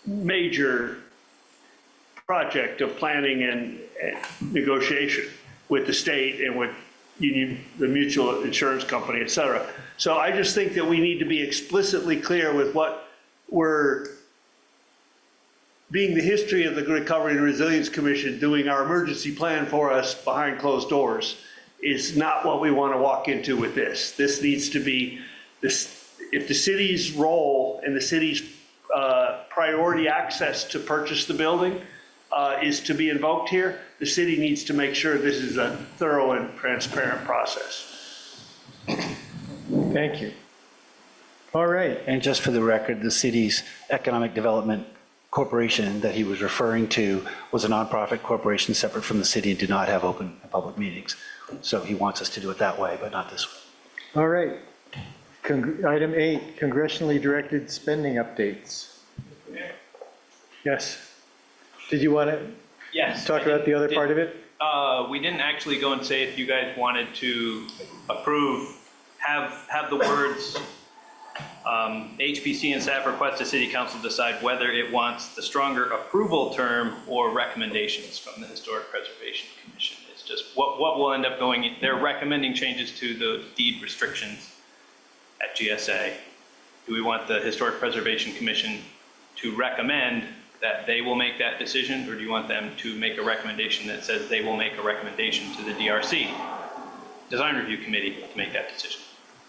major project of planning and negotiation with the state and with the mutual insurance company, et cetera. So I just think that we need to be explicitly clear with what we're, being the history of the Recovery and Resilience Commission doing our emergency plan for us behind closed doors is not what we want to walk into with this. This needs to be, if the city's role and the city's priority access to purchase the building is to be invoked here, the city needs to make sure this is a thorough and transparent process. Thank you. All right. And just for the record, the city's economic development corporation that he was referring to was a nonprofit corporation separate from the city and did not have open public meetings. So he wants us to do it that way, but not this way. All right. Item 8, congressionally directed spending updates. Yes. Did you want to talk about the other part of it? We didn't actually go and say if you guys wanted to approve, have the words HPC and staff request the city council decide whether it wants the stronger approval term or recommendations from the Historic Preservation Commission. It's just what will end up going. They're recommending changes to the deed restrictions at GSA. Do we want the Historic Preservation Commission to recommend that they will make that decision, or do you want them to make a recommendation that says they will make a recommendation to the DRC, Design Review Committee, to make that decision?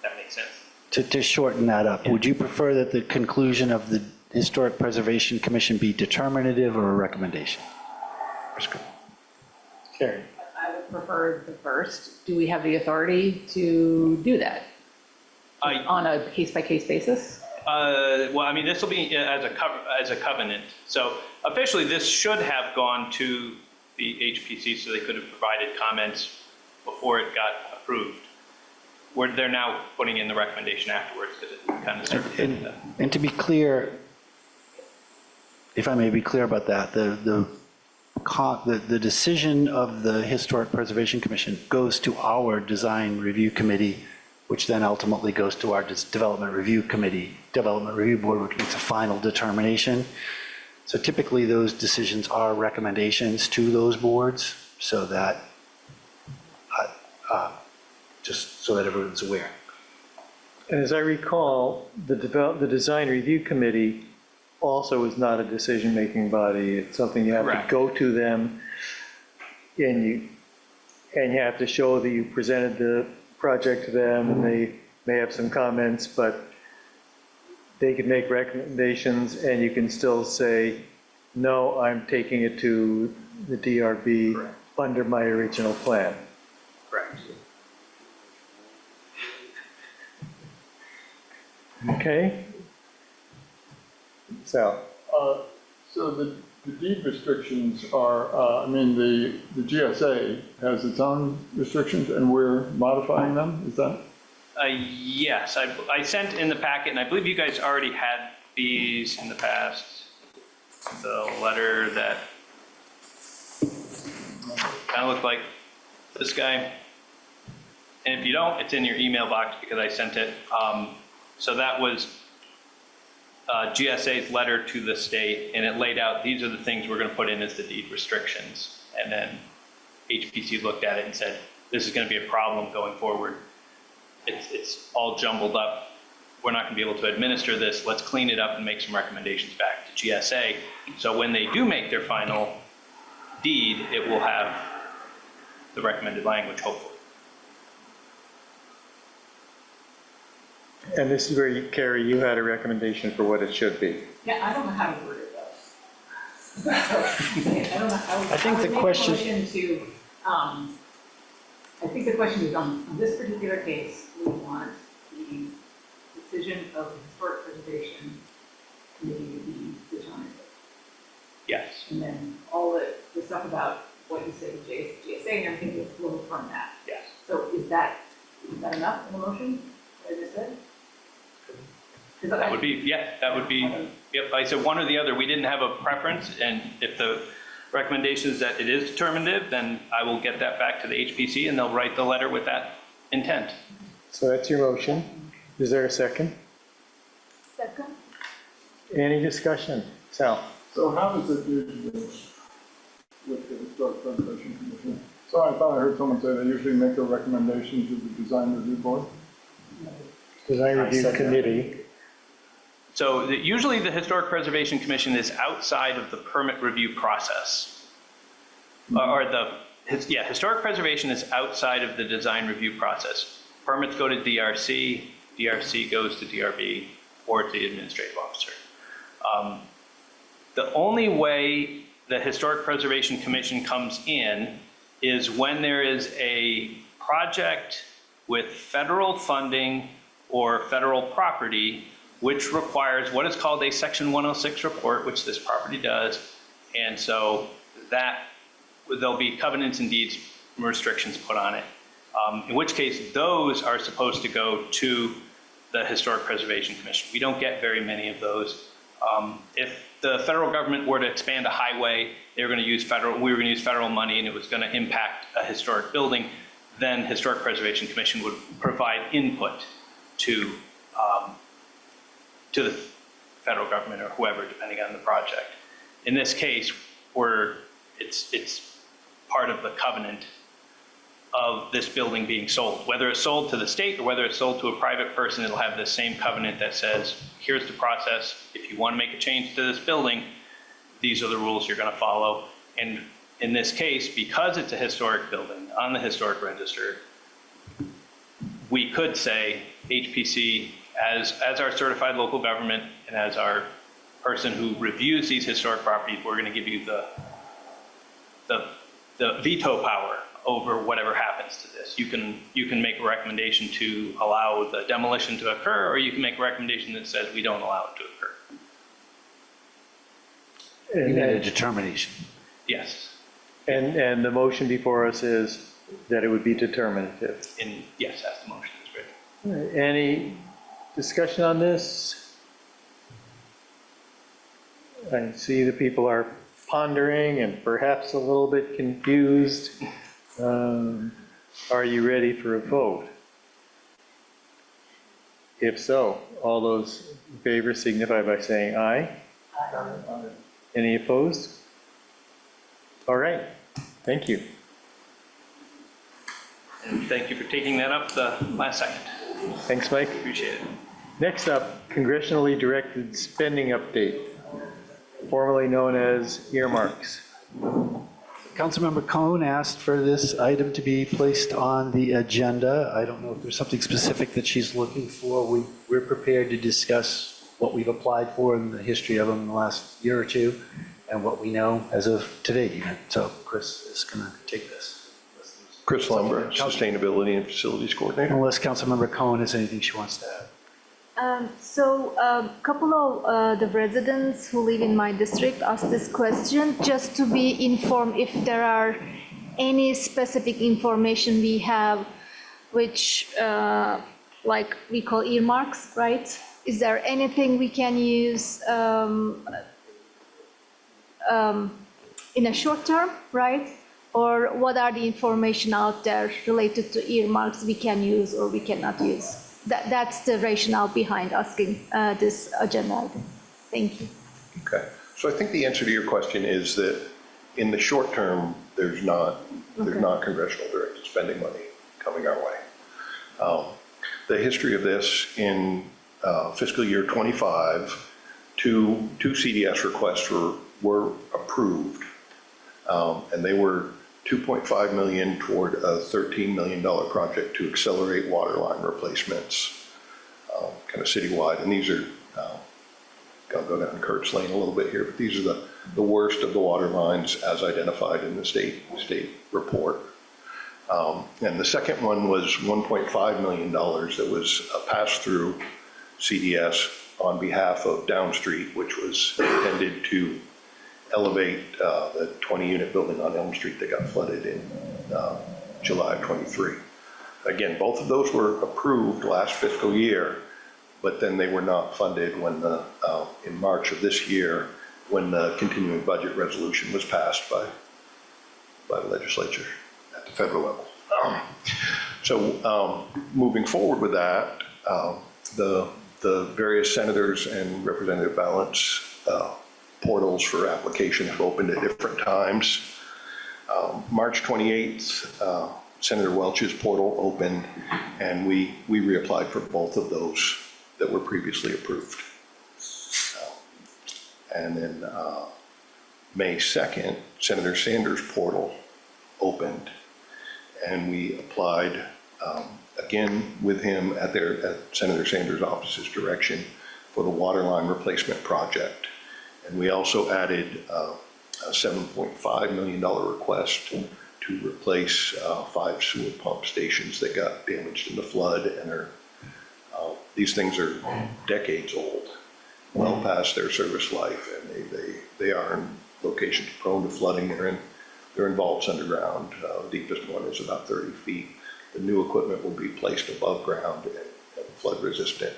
That makes sense. To shorten that up, would you prefer that the conclusion of the Historic Preservation Commission be determinative or a recommendation? Carrie. I would prefer the first. Do we have the authority to do that on a case-by-case basis? Well, I mean, this will be as a covenant. So officially, this should have gone to the HPC so they could have provided comments before it got approved. They're now putting in the recommendation afterwards because it kind of served. And to be clear, if I may be clear about that, the decision of the Historic Preservation Commission goes to our Design Review Committee, which then ultimately goes to our Development Review Board, which makes a final determination. So typically those decisions are recommendations to those boards, so that just so that everyone's aware. And as I recall, the Design Review Committee also is not a decision-making body. It's something you have to go to them, and you have to show that you presented the project to them, and they may have some comments, but they can make recommendations, and you can still say, no, I'm taking it to the DRB under my original plan. Correct. Okay? So, So the deed restrictions are, I mean, the GSA has its own restrictions and we're modifying them, is that? Yes, I sent in the packet, and I believe you guys already had these in the past. The letter that kind of looked like this guy. And if you don't, it's in your email box because I sent it. So that was GSA's letter to the state, and it laid out, these are the things we're going to put in as the deed restrictions. And then HPC looked at it and said, this is going to be a problem going forward. It's all jumbled up. We're not going to be able to administer this. Let's clean it up and make some recommendations back to GSA. So when they do make their final deed, it will have the recommended language, hopefully. and this is where, Carrie, you had a recommendation for what it should be. Yeah, I don't know how to word it though. I don't know how. I think the question- I think the question is on this particular case, we want the decision of the Historic Preservation Committee to be determinative. Yes. And then all the stuff about what you said with GSA and everything will flow from that. Yes. So is that enough in the motion, what I just said? That would be, yeah, that would be, yep, I said one or the other. We didn't have a preference, and if the recommendation is that it is determinative, then I will get that back to the HPC and they'll write the letter with that intent. So that's your motion. Is there a second? Second. Any discussion? Sal? So how does it do with the Historic Preservation Commission? So I thought I heard someone say they usually make a recommendation to the Design Review Board. Design Review Committee. So usually the Historic Preservation Commission is outside of the permit review process. Historic Preservation is outside of the design review process. Permits go to DRC, DRC goes to DRB, or to the administrative officer. The only way the Historic Preservation Commission comes in is when there is a project with federal funding or federal property which requires what is called a Section 106 report, which this property does. And so that there'll be covenants and deeds restrictions put on it. In which case, those are supposed to go to the Historic Preservation Commission. We don't get very many of those. If the federal government were to expand a highway, we were going to use federal money, and it was going to impact a historic building, then Historic Preservation Commission would provide input to the federal government or whoever, depending on the project. In this case, it's part of the covenant of this building being sold. Whether it's sold to the state or whether it's sold to a private person, it'll have the same covenant that says, here's the process. If you want to make a change to this building, these are the rules you're going to follow. And in this case, because it's a historic building on the historic register, we could say HPC, as our certified local government and as our person who reviews these historic properties, we're going to give you the veto power over whatever happens to this. You can make a recommendation to allow the demolition to occur, or you can make a recommendation that says we don't allow it to occur. You made a determination. Yes. And the motion before us is that it would be determinative. Yes, that's the motion. That's great. Any discussion on this? I see the people are pondering and perhaps a little bit confused. Are you ready for a vote? If so, all those in favor signify by saying aye. Aye. Any opposed? All right, thank you. And thank you for taking that up the last second. Thanks, Mike. Appreciate it. Next up, congressionally directed spending update, formerly known as earmarks. Councilmember Cohn asked for this item to be placed on the agenda. I don't know if there's something specific that she's looking for. We're prepared to discuss what we've applied for and the history of them in the last year or two. and what we know as of today even. So Chris is going to take this. Chris Lumber, Sustainability and Facilities Coordinator. Unless Councilmember Cohen has anything she wants to add. So a couple of the residents who live in my district asked this question just to be informed if there are any specific information we have which like we call earmarks, right? Is there anything we can use in a short term, right? Or what are the information out there related to earmarks we can use or we cannot use? That's the rationale behind asking this agenda item. Thank you. Okay. So I think the answer to your question is that in the short term, there's not congressional directed spending money coming our way. The history of this in fiscal year 25, two CDS requests were approved, and they were $2.5 million toward a $13 million project to accelerate water line replacements, kind of citywide. And these are, I'll go down Kurt's Lane a little bit here, but these are the worst of the water lines as identified in the state report. And the second one was $1.5 million that was a pass-through CDS on behalf of Down Street, which was intended to elevate the 20-unit building on Elm Street that got flooded in July of 23. Again, both of those were approved last fiscal year, but then they were not funded when in March of this year, when the continuing budget resolution was passed by the legislature at the federal level. So moving forward with that, the various senators and Representative Balance portals for application have opened at different times. March 28th, Senator Welch's portal opened, and we reapplied for both of those that were previously approved. And then May 2nd, Senator Sanders' portal opened, and we applied again with him at Senator Sanders' office's direction for the water line replacement project. And we also added a $7.5 million request to replace 5 sewer pump stations that got damaged in the flood and are, these things are decades old, well past their service life, and they are in locations prone to flooding. They're in vaults underground. The deepest one is about 30 feet. The new equipment will be placed above ground and flood resistant.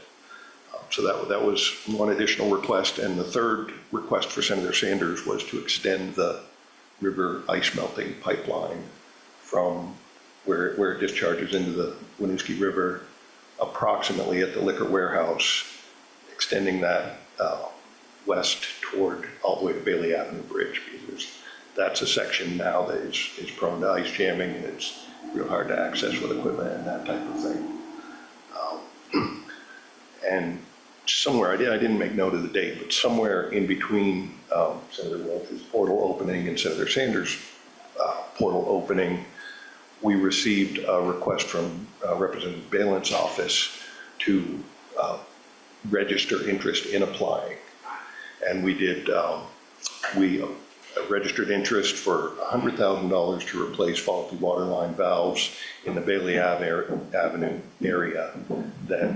So that was one additional request. And the third request for Senator Sanders was to extend the river ice melting pipeline from where it discharges into the Winooski River, approximately at the liquor warehouse, extending that west toward all the way to Bailey Avenue Bridge, because that's a section now that is prone to ice jamming, and it's real hard to access with equipment and that type of thing. And somewhere, I didn't make note of the date, but somewhere in between Senator Welch's portal opening and Senator Sanders' portal opening, we received a request from Representative Balin's office to register interest in applying. And we did, we registered interest for $100,000 to replace faulty water line valves in the Bailey Avenue area that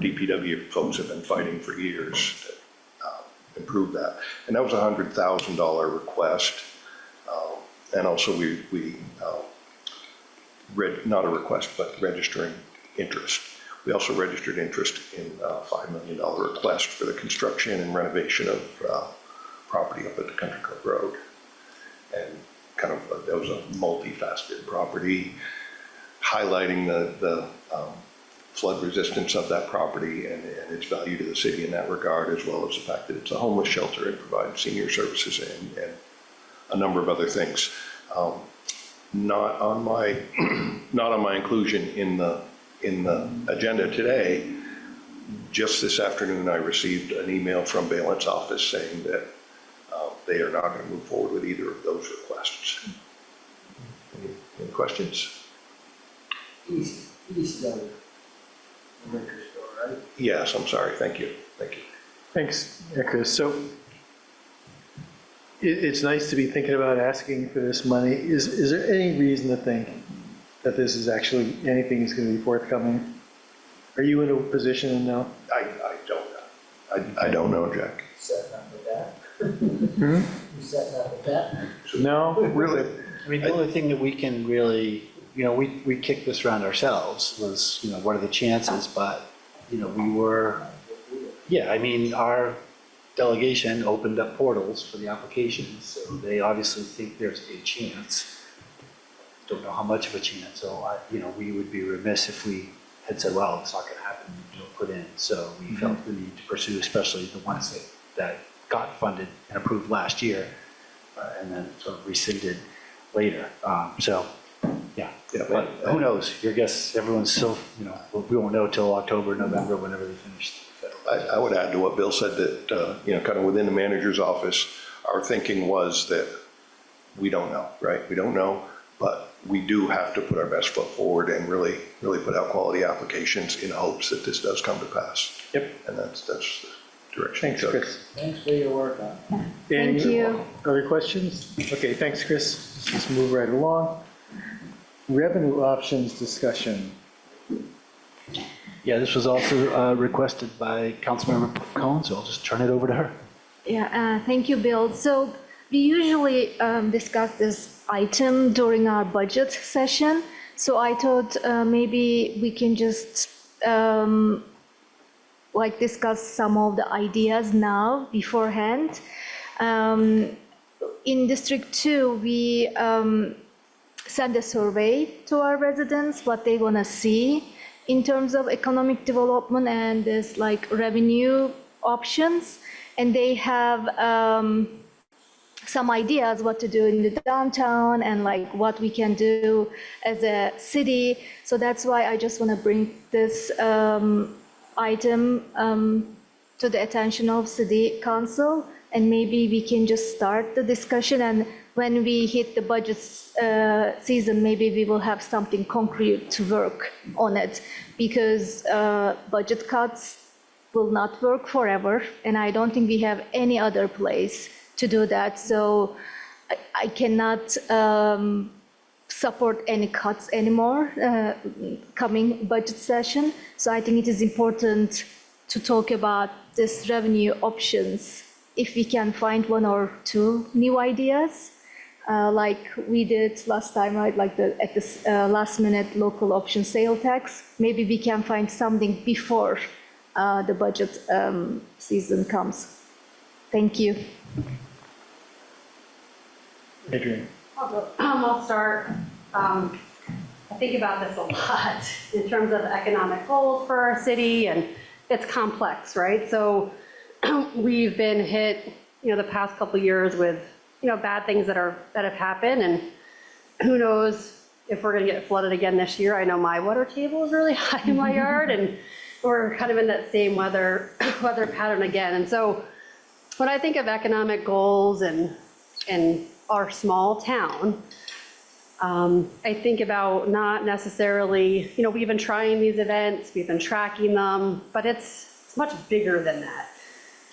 DPW folks have been fighting for years to improve that. And that was a $100,000 request. And also not a request, but registering interest. We also registered interest in a $5 million request for the construction and renovation of property up at the Country Club Road. And kind of, that was a multifaceted property, highlighting the flood resistance of that property and its value to the city in that regard, as well as the fact that it's a homeless shelter and provides senior services and a number of other things. Not on my inclusion in the agenda today. Just this afternoon, I received an email from Balin's office saying that they are not going to move forward with either of those requests. Any questions? East of the liquor store, right? Yes, I'm sorry. Thank you. Thanks, Chris. So it's nice to be thinking about asking for this money. Is there any reason to think that this is actually, anything is going to be forthcoming? Are you in a position to know? I don't know. I don't know, Jack. Setting up with that? Hmm? You setting up with that? No? Really? I mean, the only thing that we can really, we kicked this around ourselves was, what are the chances? But, we were, I mean, our delegation opened up portals for the applications, so they obviously think there's a chance. Don't know how much of a chance, so we would be remiss if we had said, well, it's not gonna happen, don't put in. So we felt the need to pursue, especially the ones that got funded and approved last year, and then sort of rescinded later. But who knows? I guess everyone's still, we won't know till October, November, whenever they finish. I would add to what Bill said that, kind of within the manager's office, our thinking was that we don't know, right? We don't know, but we do have to put our best foot forward and really put out quality applications in hopes that this does come to pass. Yep. And that's the direction. Thanks, Chris. Thanks for your work on it. Thank you. Other questions? Okay, thanks, Chris. Let's move right along. Revenue options discussion. Yeah, this was also requested by Councilmember Cohen, so I'll just turn it over to her. Yeah, thank you, Bill. So we usually discuss this item during our budget session. So I thought maybe we can just discuss some of the ideas now beforehand. In District 2, we send a survey to our residents, what they want to see in terms of economic development and this revenue options. And they have some ideas what to do in the downtown and what we can do as a city. So that's why I just want to bring this item to the attention of City Council, and maybe we can just start the discussion, and when we hit the budget season, maybe we will have something concrete to work on it, because budget cuts will not work forever, and I don't think we have any other place to do that. So I cannot support any cuts anymore coming budget session. So I think it is important to talk about this revenue options, if we can find one or two new ideas, like we did last time, right? At this last minute local option sale tax. Maybe we can find something before the budget season comes. Thank you. Adrian. I'll start. I think about this a lot in terms of economic goals for our city, and it's complex, right? So we've been hit, the past couple of years with, bad things that have happened, and who knows if we're going to get flooded again this year. I know my water table is really high in my yard, and we're kind of in that same weather pattern again. And so when I think of economic goals and our small town, I think about not necessarily, we've been trying these events, we've been tracking them, but it's much bigger than that.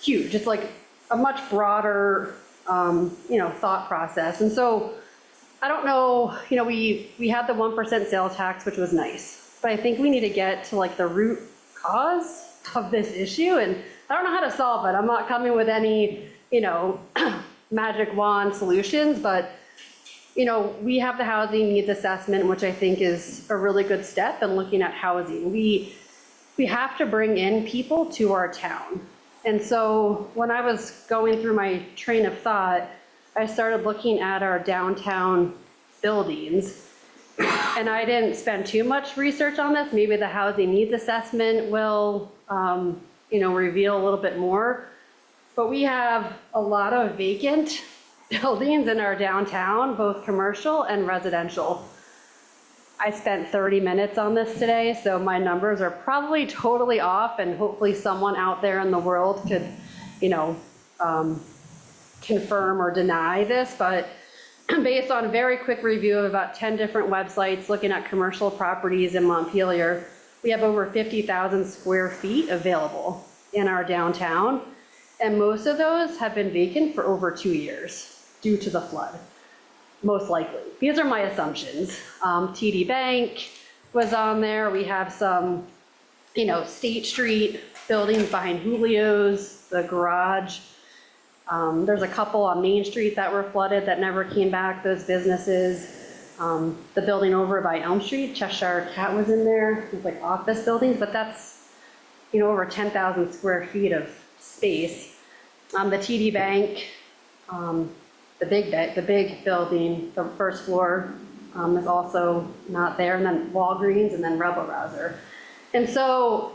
Huge. It's like a much broader, thought process. And so I don't know, we had the 1% sales tax, which was nice, but I think we need to get to the root cause of this issue. And I don't know how to solve it. I'm not coming with any, magic wand solutions, but we have the housing needs assessment, which I think is a really good step in looking at housing. We have to bring in people to our town. And so when I was going through my train of thought, I started looking at our downtown buildings, and I didn't spend too much research on this. Maybe the housing needs assessment will, reveal a little bit more. But we have a lot of vacant buildings in our downtown, both commercial and residential. I spent 30 minutes on this today, so my numbers are probably totally off, and hopefully someone out there in the world could, confirm or deny this. But based on a very quick review of about 10 different websites looking at commercial properties in Montpelier, we have over 50,000 square feet available in our downtown. And most of those have been vacant for over 2 years. due to the flood, most likely. These are my assumptions. TD Bank was on there. We have some, State Street buildings behind Julio's, the garage. There's a couple on Main Street that were flooded that never came back, those businesses. The building over by Elm Street, Cheshire Cat was in there. It's like office buildings, but that's, over 10,000 square feet of space. The TD Bank, the big building, the first floor is also not there, and then Walgreens, and then Rebel Rouser. And so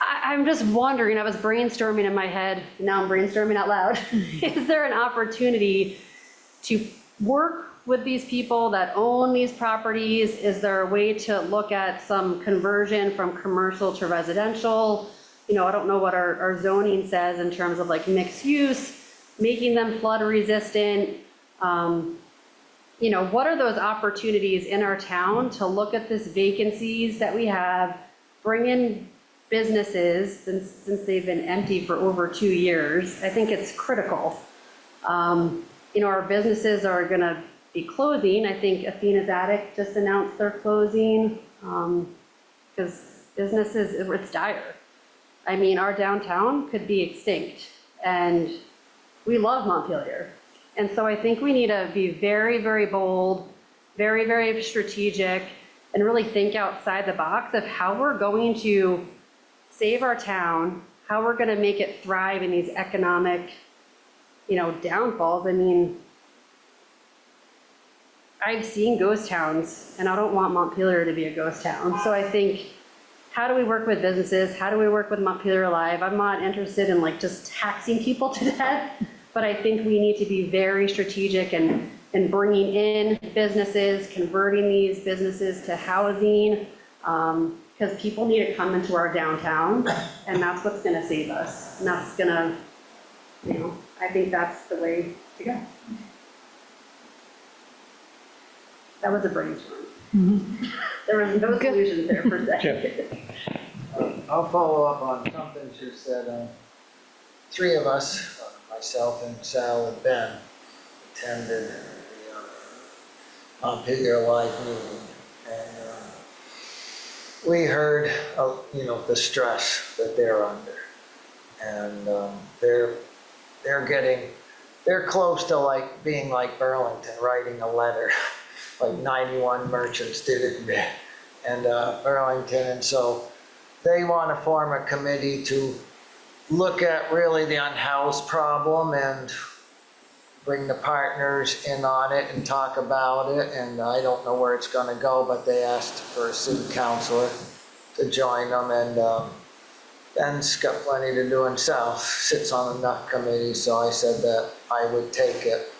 I'm just wondering, I was brainstorming in my head, now I'm brainstorming out loud. Is there an opportunity to work with these people that own these properties? Is there a way to look at some conversion from commercial to residential? I don't know what our zoning says in terms of like mixed use, making them flood resistant. What are those opportunities in our town to look at this vacancies that we have, bring in businesses since they've been empty for over 2 years? I think it's critical. Our businesses are gonna be closing. I think Athena's Attic just announced they're closing because businesses, it's dire. I mean, our downtown could be extinct, and we love Montpelier. And so I think we need to be very, very bold, very, very strategic, and really think outside the box of how we're going to save our town, how we're going to make it thrive in these economic, downfalls. I mean, I've seen ghost towns, and I don't want Montpelier to be a ghost town. So I think, how do we work with businesses? How do we work with Montpelier Alive? I'm not interested in like just taxing people to death, but I think we need to be very strategic and bringing in businesses, converting these businesses to housing, because people need to come into our downtown, and that's what's going to save us. And that's going to, I think that's the way to go. That was a brainstorm. There was no solutions there per se. I'll follow up on something she said. 3 of us, myself and Sal and Ben, attended the Montpelier Live meeting, and we heard, the stress that they're under, and they're close to like being like Burlington, writing a letter, like 91 merchants did it in Burlington, and so they want to form a committee to look at really the unhoused problem and bring the partners in on it and talk about it. And I don't know where it's going to go, but they asked for a city councilor to join them, and Ben's got plenty to do himself, sits on enough committee, so I said that I would take it.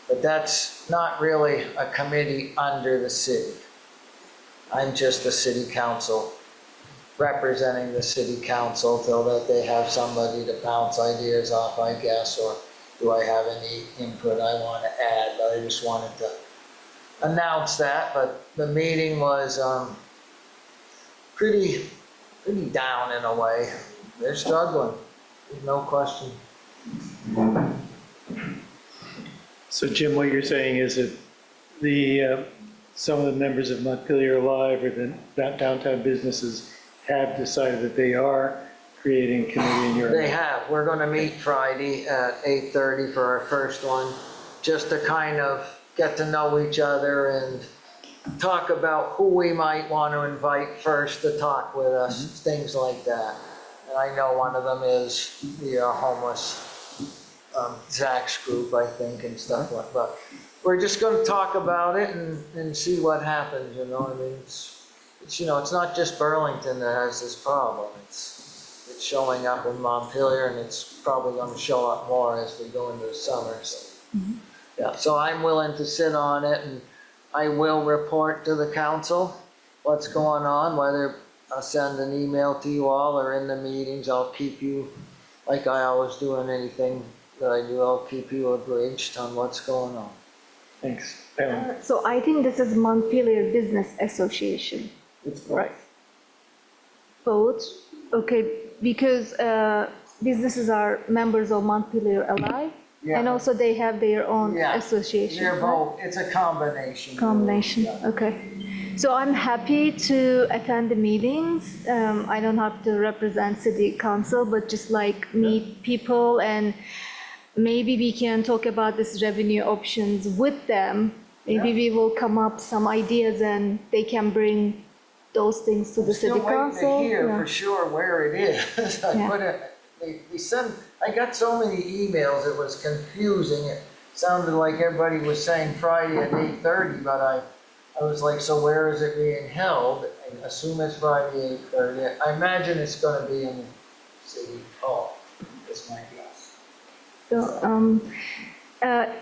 But that's not really a committee under the city. I'm just the city council, representing the city council so that they have somebody to bounce ideas off, I guess, or do I have any input I want to add? But I just wanted to announce that. But the meeting was pretty down in a way. They're struggling, there's no question. So Jim, what you're saying is that some of the members of Montpelier Alive or the downtown businesses have decided that they are creating a committee in your... They have. We're going to meet Friday at 8:30 for our first one, just to kind of get to know each other and talk about who we might want to invite first to talk with us, things like that. And I know one of them is the homeless Zach's group, I think, and stuff like that. But we're just going to talk about it and see what happens, I mean, it's not just Burlington that has this problem. It's showing up in Montpelier, and it's probably going to show up more as we go into the summer. So, yeah. So I'm willing to sit on it, and I will report to the council what's going on, whether I'll send an email to you all or in the meetings. I'll keep you, like I always do in anything that I do, I'll keep you abreast on what's going on. Thanks. So I think this is Montpelier Business Association. Right. Both? Okay, because businesses are members of Montpelier Alive? Yeah, And also they have their own Yeah, association. they're right? both, it's a combination. Combination, Yeah. okay. So I'm happy to attend the meetings. I don't have to represent city council, but just like meet people and maybe we can talk about this revenue options with them. Maybe we will come up some ideas and they can bring those things to the city Still waiting council. to hear Yeah. for sure where it is. Yeah. They sent, I got so many emails, it was confusing. It sounded like everybody was saying Friday at 8:30, but I was like, so where is it being held? I assume it's Friday 8:30. I imagine it's gonna be in City Hall, is my guess. So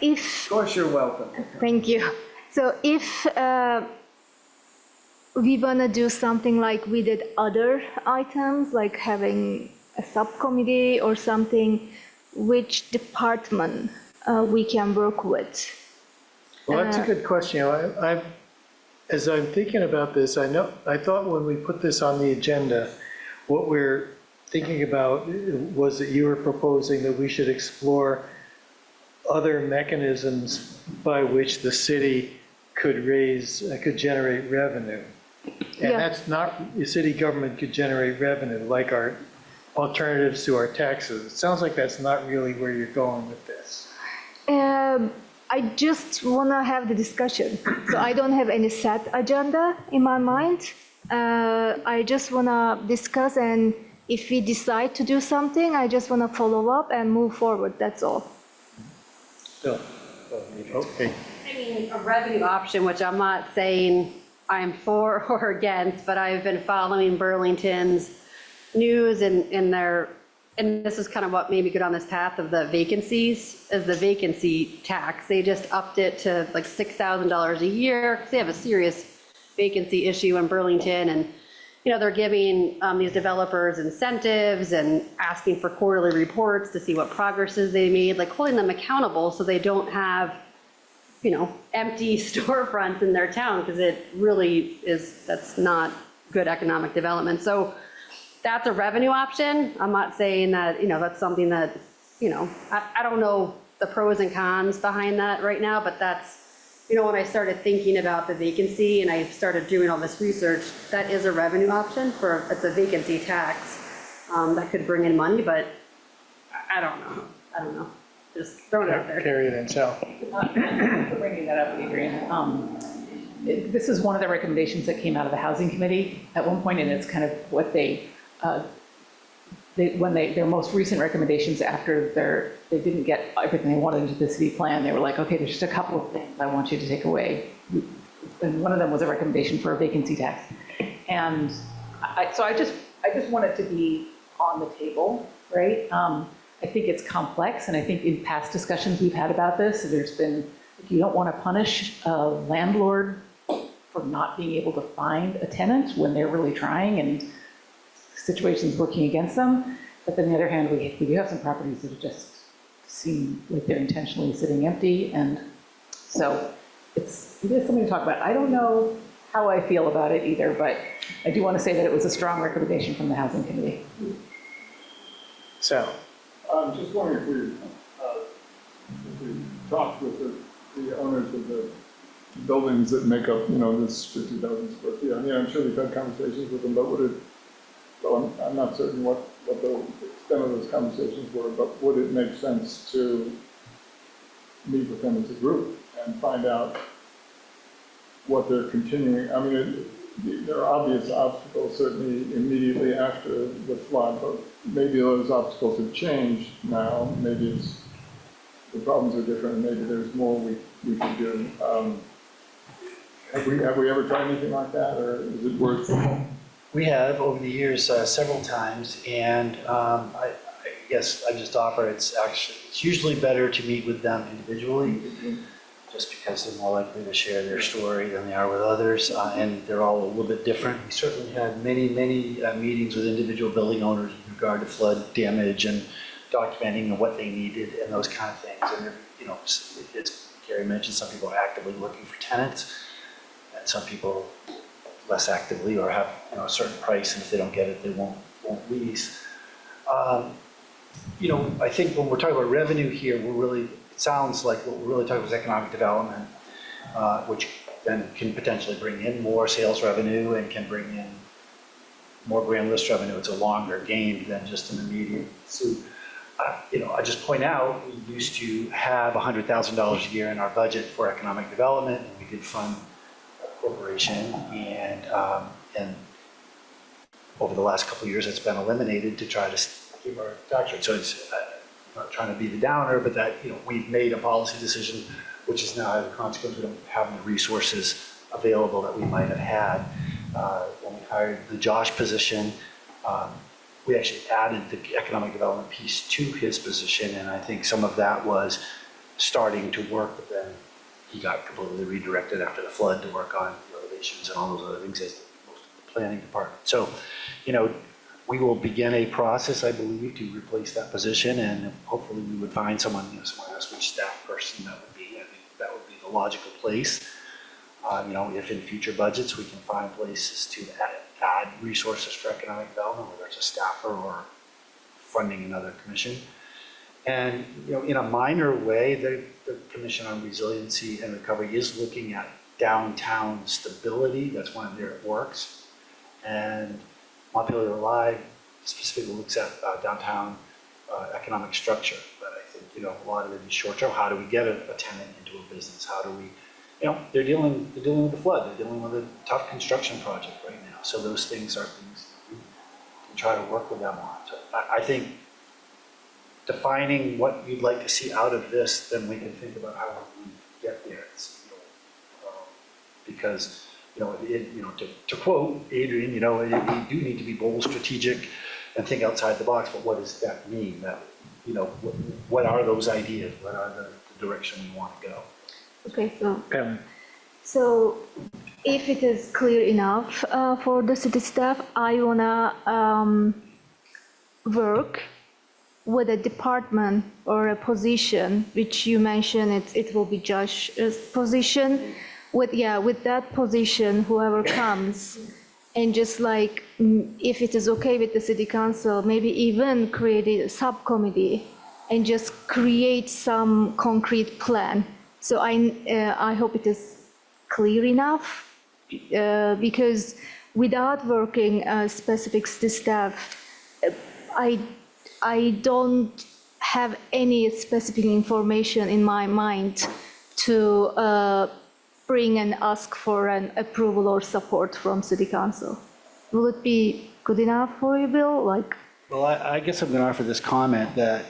if Of course, you're welcome. Thank you. So if we want to do something like we did other items, like having a subcommittee or something, which department we can work with? Well, that's a good question. You know, as I'm thinking about this, I thought when we put this on the agenda, what we're thinking about was that you were proposing that we should explore other mechanisms by which the city could generate revenue. And Yeah. that's not, the city government could generate revenue, like our alternatives to our taxes. It sounds like that's not really where you're going with this. I just want to have the discussion. So I don't have any set agenda in my mind. I just want to discuss, and if we decide to do something, I just want to follow up and move forward, that's all. So, okay. I mean, a revenue option, which I'm not saying I'm for or against, but I've been following Burlington's news and this is kind of what made me get on this path of the vacancies, is the vacancy tax. They just upped it to like $6,000 a year, because they have a serious vacancy issue in Burlington, and they're giving these developers incentives and asking for quarterly reports to see what progresses they made, like holding them accountable so they don't have, empty storefronts in their town, because it really is, that's not good economic development. So that's a revenue option. I'm not saying that, that's something that, I don't know the pros and cons behind that right now, but that's, when I started thinking about the vacancy and I started doing all this research, that is a revenue option it's a vacancy tax that could bring in money, but I don't know. Just throwing it out there. Carrie and Sal. For bringing that up, Adrian. This is one of the recommendations that came out of the Housing Committee at one point, and it's kind of what their most recent recommendations after they didn't get everything they wanted into the city plan, they were like, okay, there's just a couple of things I want you to take away. And one of them was a recommendation for a vacancy tax. And so I just want it to be on the table, right? I think it's complex, and I think in past discussions we've had about this, there's been, you don't want to punish a landlord for not being able to find a tenant when they're really trying and situations working against them. But then on the other hand, we do have some properties that just seem like they're intentionally sitting empty. And so it is something to talk about. I don't know how I feel about it either, but I do want to say that it was a strong recommendation from the Housing Committee. So. I'm just wondering if we talked with the owners of the buildings that make up, this 50,000 square feet. I'm sure we've had conversations with them, but I'm not certain what the extent of those conversations were, but would it make sense to meet with them as a group and find out what they're continuing? There are obvious obstacles certainly immediately after the flood, but maybe those obstacles have changed now. Maybe the problems are different, and maybe there's more we can do. Have we ever tried anything like that, or is it worth? We have over the years several times, and I guess I just offer it's usually better to meet with them individually, just because they're more likely to share their story than they are with others, and they're all a little bit different. We certainly had many meetings with individual building owners in regard to flood damage and documenting what they needed and those kind of things. And as Gary mentioned, some people are actively looking for tenants, and some people less actively or have a certain price, and if they don't get it, they won't lease. I think when we're talking about revenue here, it sounds like what we're really talking about is economic development, which then can potentially bring in more sales revenue and can bring in more grand list revenue. It's a longer game than just an immediate. So, I just point out, we used to have $100,000 a year in our budget for economic development, and we did fund a corporation, and over the last couple of years, it's been eliminated to try to keep our tax rate. So it's, I'm not trying to be the downer, but that, we've made a policy decision, which is now as a consequence, we don't have the resources available that we might have had. When we hired the Josh position, we actually added the economic development piece to his position, and I think some of that was starting to work, but then he got completely redirected after the flood to work on renovations and all those other things as most of the planning department. So, we will begin a process, I believe, to replace that position, and hopefully we would find someone, someone else, which staff person that would be. I think that would be the logical place. If in future budgets we can find places to add resources for economic development, whether it's a staffer or funding another commission. And, in a minor way, the Commission on Resiliency and Recovery is looking at downtown stability. That's one of their works. And Montpelier Alive specifically looks at downtown economic structure. But I think, a lot of it is short term. How do we get a tenant into a business? How do we, they're dealing with the flood. They're dealing with a tough construction project right now. So those things are things that we can try to work with them on. So I think defining what you'd like to see out of this, then we can think about how we get there. Because, to quote Adrian, you do need to be bold, strategic, and think outside the box. But what does that mean? That, what are those ideas? What are the direction we want to go? Okay, so if it is clear enough for the city staff, I wanna work with a department or a position, which you mentioned, it will be Josh's position. With that position, whoever comes, and just like, if it is okay with the city council, maybe even create a subcommittee and just create some concrete plan. So I hope it is clear enough, because without working specific city staff, I don't have any specific information in my mind to bring and ask for an approval or support from city council. Will it be good enough for you, Bill? Well, I guess I'm going to offer this comment that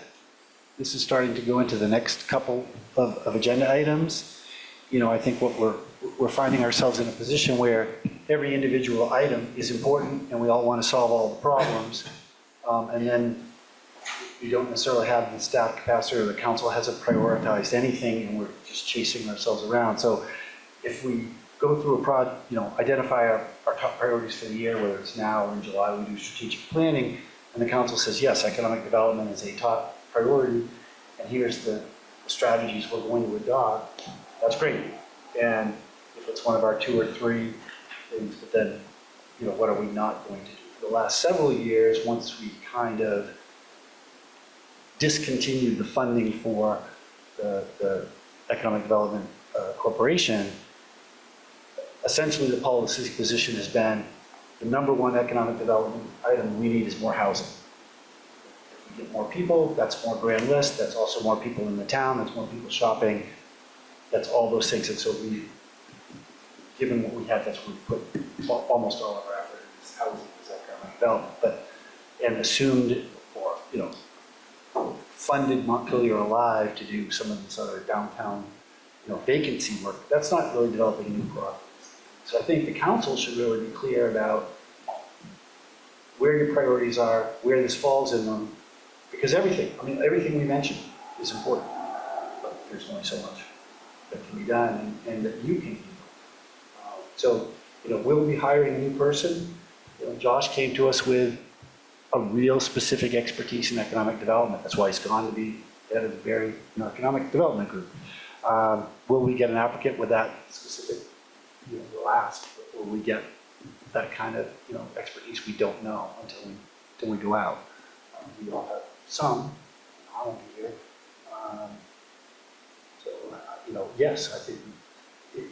this is starting to go into the next couple of agenda items. I think what we're finding ourselves in a position where every individual item is important and we all want to solve all the problems. And then we don't necessarily have the staff capacity, or the council hasn't prioritized anything, and we're just chasing ourselves around. So if we go through identify our top priorities for the year, whether it's now or in July, we do strategic planning, and the council says, yes, economic development is a top priority, and here's the strategies we're going to adopt, that's great. And if it's one of our 2 or 3 things, but then, what are we not going to do? For the last several years, once we kind of discontinued the funding for the Economic Development Corporation, essentially the policy position has been the #1 economic development item we need is more housing. If we get more people, that's more grand list, that's also more people in the town, that's more people shopping, that's all those things. And so given what we had, that's what we've put almost all of our effort into housing as economic development, and assumed, or, funded Montpelier Alive to do some of this other downtown, vacancy work. That's not really developing new properties. So I think the council should really be clear about where your priorities are, where this falls in them, because everything we mentioned is important, but there's only so much that can be done and that you can do. So, we'll be hiring a new person. Josh came to us with a real specific expertise in economic development. That's why he's gone to be head of the Barrie Economic Development Group. Will we get an applicant with that specific, we'll ask, will we get that kind of, expertise? We don't know until we go out. We all have some, I won't be here. So, yes, I think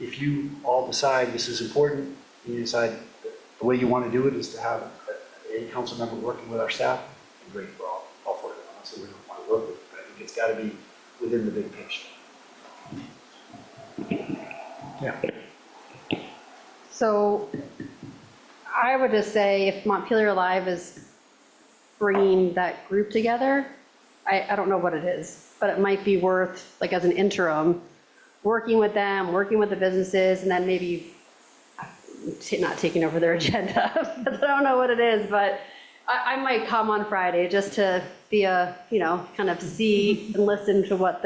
if you all decide this is important, you decide that the way you want to do it is to have a council member working with our staff, great, we're all for it. Honestly, we don't want to work with it, but I think it's got to be within the big picture. Yeah. So I would just say if Montpelier Alive is bringing that group together, I don't know what it is, but it might be worth, like as an interim, working with them, working with the businesses, and then maybe not taking over their agenda, because I don't know what it is, but I might come on Friday just to be kind of see and listen to where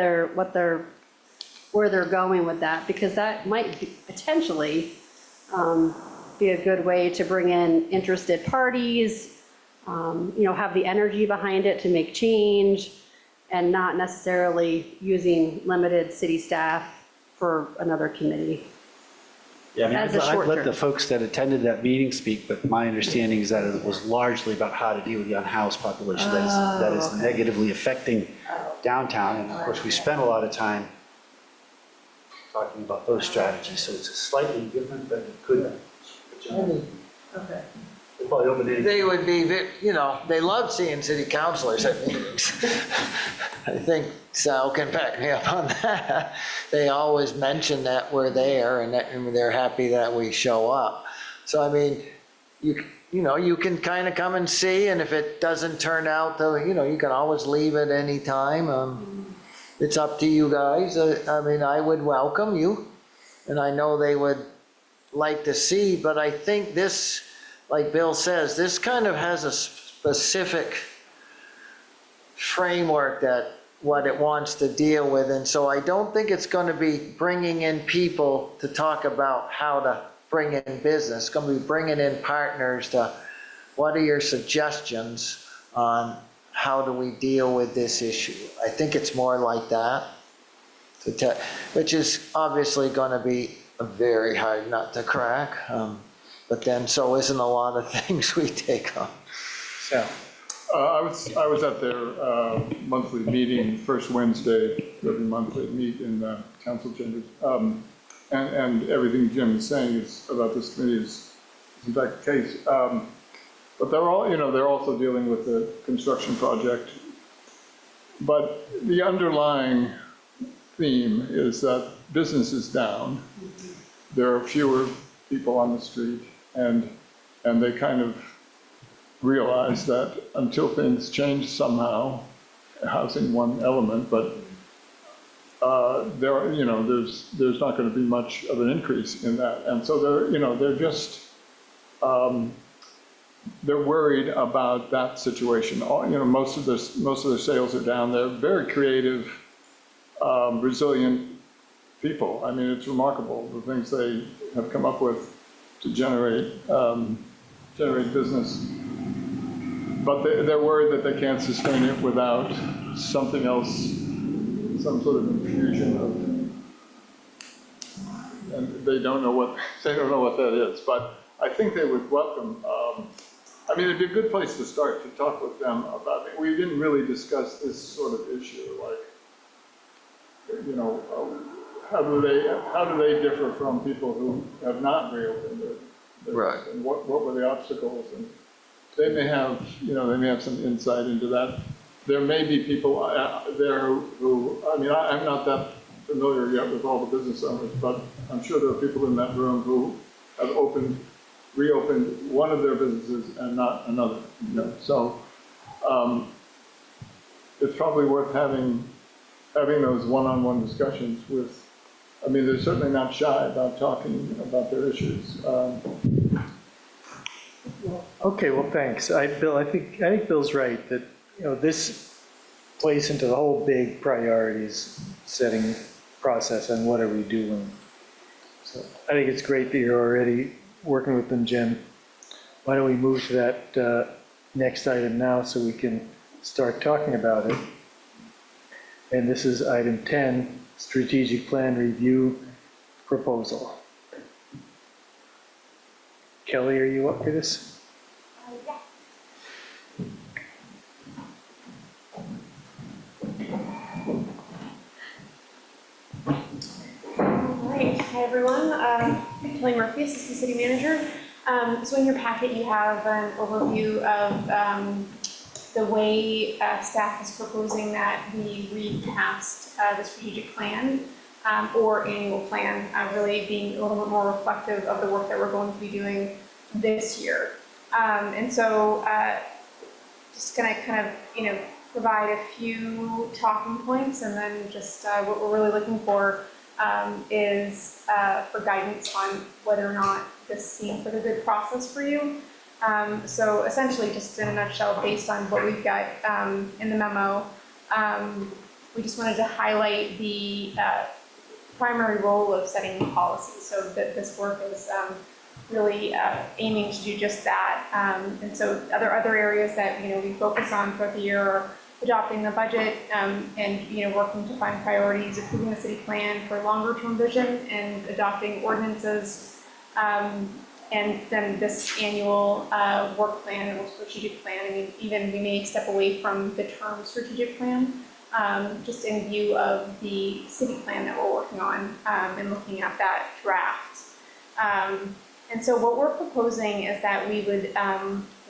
they're going with that, because that might potentially be a good way to bring in interested parties, have the energy behind it to make change, and not necessarily using limited city staff for another committee. Yeah, I mean, As a I'd short let term. the folks that attended that meeting speak, but my understanding is that it was largely about how to deal with the unhoused population that is negatively affecting downtown. And of course, we spent a lot of time talking about those strategies, so it's slightly different, but it could. Okay. They'll probably open it. They would be, they love seeing city councilors at meetings. I think Sal can back me up on that. They always mention that we're there and they're happy that we show up. So, I mean, you can kind of come and see, and if it doesn't turn out, though, you can always leave at any time. It's up to you guys. I mean, I would welcome you, and I know they would like to see, but I think this, like Bill says, this kind of has a specific framework that what it wants to deal with. And so I don't think it's going to be bringing in people to talk about how to bring in business. It's going to be bringing in partners to, what are your suggestions on how do we deal with this issue? I think it's more like that, which is obviously going to be a very hard nut to crack. But then so isn't a lot of things we take on. So. I was at their monthly meeting, first Wednesday, every month they meet in the council chambers. And everything Jim is saying is about this committee is in fact the case. But they're also dealing with the construction project. But the underlying theme is that business is down. There are fewer people on the street, and they kind of realize that until things change somehow, housing one element, but there's not going to be much of an increase in that, and so they're just they're worried about that situation. Most of their sales are down. They're very creative, resilient people. I mean, it's remarkable the things they have come up with to generate business. But they're worried that they can't sustain it without something else, some sort of infusion of, and they don't know what that is. But I think they would welcome. I mean, it'd be a good place to start to talk with them about it. We didn't really discuss this sort of issue, like, how do they differ from people who have not reopened their Right. and what were the obstacles, and they may have some insight into that. There may be people there who I mean, I'm not that familiar yet with all the business owners, but I'm sure there are people in that room who have reopened one of their businesses and not another. So it's probably worth having those one-on-one discussions with. I mean, they're certainly not shy about talking about their issues. Okay, well, thanks. Bill, I think Bill's right that, this plays into the whole big priorities setting process and what are we doing. So I think it's great that you're already working with them, Jim. Why don't we move to that next item now so we can start talking about it. And this is item 10, strategic plan review proposal. Kelly, are you up for this? Yeah. Hi, everyone. Kelly Murphy, Assistant City Manager. So in your packet, you have an overview of the way staff is proposing that we recast the strategic plan or annual plan, really being a little bit more reflective of the work that we're going to be doing this year. And so just going to kind of, provide a few talking points, and then just what we're really looking for is for guidance on whether or not this seems like a good process for you. So essentially, just in a nutshell, based on what we've got in the memo, we just wanted to highlight the primary role of setting policy. So that this work is really aiming to do just that. And so other areas that we focus on throughout the year are adopting the budget and working to find priorities, approving the city plan for longer term vision, and adopting ordinances, and then this annual work plan or strategic plan. I mean, even we may step away from the term strategic plan, just in view of the city plan that we're working on and looking at that draft. And so what we're proposing is that we would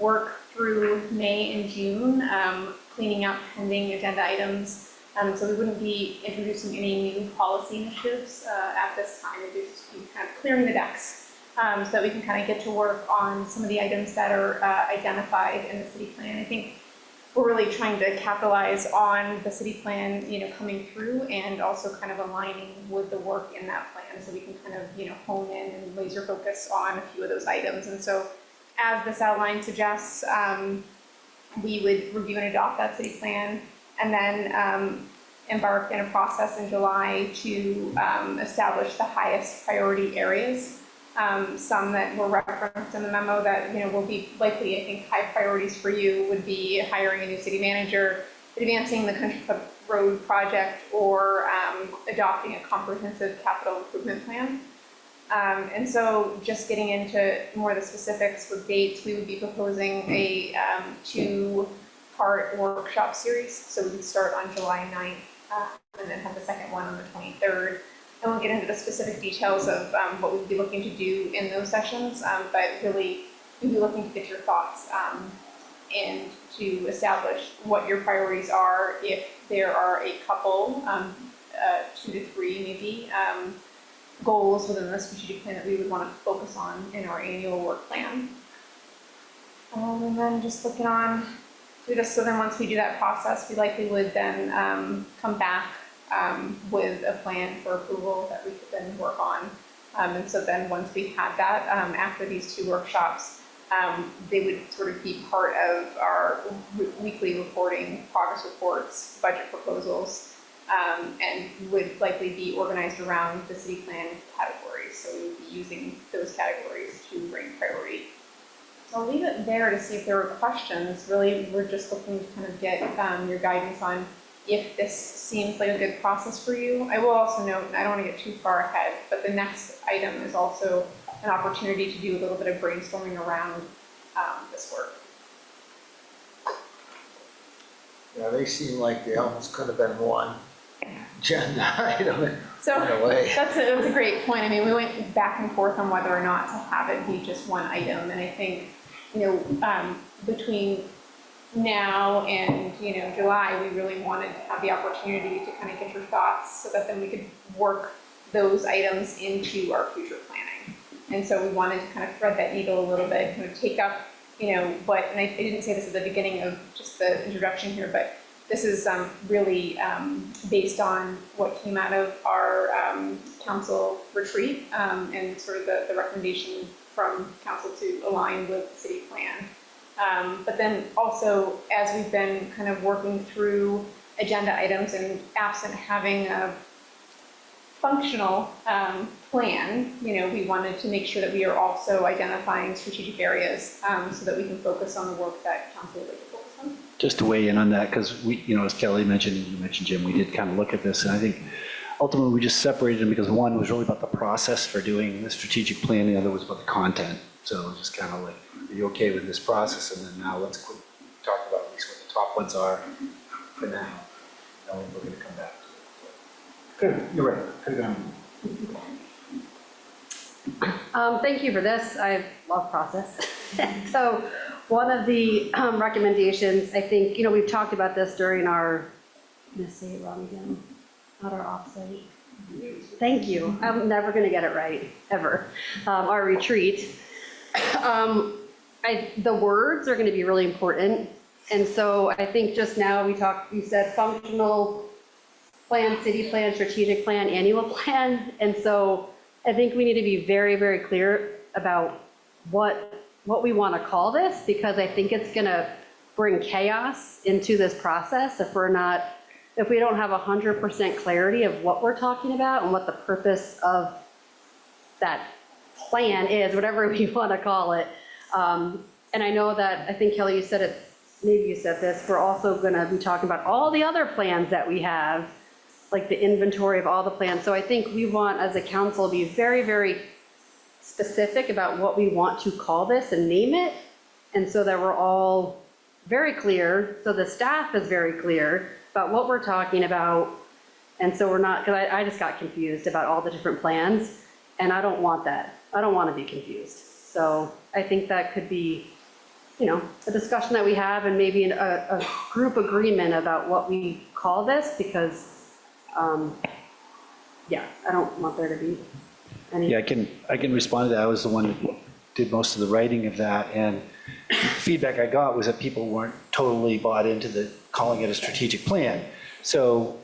work through May and June, cleaning up pending agenda items. So we wouldn't be introducing any new policy initiatives at this time. We'd just be kind of clearing the decks so that we can kind of get to work on some of the items that are identified in the city plan. I think we're really trying to capitalize on the city plan, coming through, and also kind of aligning with the work in that plan, so we can kind of, hone in and laser focus on a few of those items. And so, as this outline suggests, we would review and adopt that city plan, and then embark in a process in July to establish the highest priority areas. Some that were referenced in the memo that will be likely, I think, high priorities for you would be hiring a new city manager, advancing the Country Club Road project, or adopting a comprehensive capital improvement plan. And so, just getting into more of the specifics with dates, we would be proposing a 2-part workshop series. So we would start on July 9th and then have the second one on the 23rd. I won't get into the specific details of what we'd be looking to do in those sessions, but really we'd be looking to get your thoughts and to establish what your priorities are, if there are a couple, 2 to 3 maybe, goals within the strategic plan that we would want to focus on in our annual work plan. And then just looking on, so then once we do that process, we likely would then come back with a plan for approval that we could then work on. And so then once we had that, after these 2 workshops, they would sort of be part of our weekly reporting, progress reports, budget proposals, and would likely be organized around the city plan categories. So we would be using those categories to rank priority. So I'll leave it there to see if there are questions. Really, we're just looking to kind of get your guidance on if this seems like a good process for you. I will also note, and I don't want to get too far ahead, but the next item is also an opportunity to do a little bit of brainstorming around this work. Yeah, they seem like they almost could have been one agenda item. So in a way. that's a great point. I mean, we went back and forth on whether or not to have it be just one item, and I think, between now and July, we really wanted to have the opportunity to kind of get your thoughts, so that then we could work those items into our future planning. And so we wanted to kind of thread that needle a little bit, kind of take up, what, and I didn't say this at the beginning of just the introduction here, but this is really based on what came out of our council retreat and sort of the recommendation from council to align with the city plan. But then also, as we've been kind of working through agenda items and absent having a functional plan, we wanted to make sure that we are also identifying strategic areas so that we can focus on the work that council would like to focus on. Just to weigh in on that, because we, as Kelly mentioned, and you mentioned, Jim, we did kind of look at this, and I think ultimately we just separated them because one was really about the process for doing the strategic plan, the other was about the content. So just kind of like, are you okay with this process? And then now let's talk about at least what the top ones are for now. And then we're going to come back to it. Good, you're right. Could have gone. Thank you for this. I love process. So one of the recommendations, I think, we've talked about this during our, I'm gonna say it wrong again, not our offsite. Thank you. I'm never going to get it right, ever. Our retreat. The words are going to be really important. And so I think just now you said functional plan, city plan, strategic plan, annual plan. And so I think we need to be very, very clear about what we want to call this, because I think it's going to bring chaos into this process if we don't have 100% clarity of what we're talking about and what the purpose of that plan is, whatever we want to call it. And I know that, I think Kelly, you said it, maybe you said this, we're also going to be talking about all the other plans that we have, like the inventory of all the plans. So I think we want, as a council, to be very, very specific about what we want to call this and name it. And so that we're all very clear, so the staff is very clear about what we're talking about. And so we're not, because I just got confused about all the different plans, and I don't want that. I don't want to be confused. So I think that could be, a discussion that we have, and maybe a group agreement about what we call this, because, I don't want there to be any. Yeah, I can respond to that. I was the one that did most of the writing of that, and the feedback I got was that people weren't totally bought into calling it a strategic plan. So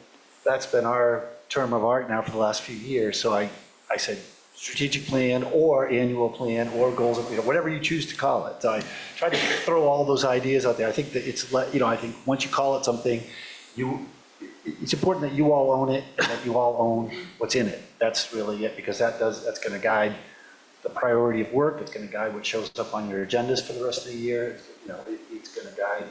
that's been our term of art now for the last few years. So I said strategic plan or annual plan or goals, whatever you choose to call it. So I tried to throw all those ideas out there. I think that I think once you call it something, it's important that you all own it and that you all own what's in it. That's really it, because that's going to guide the priority of work. It's going to guide what shows up on your agendas for the rest of the year. It's going to guide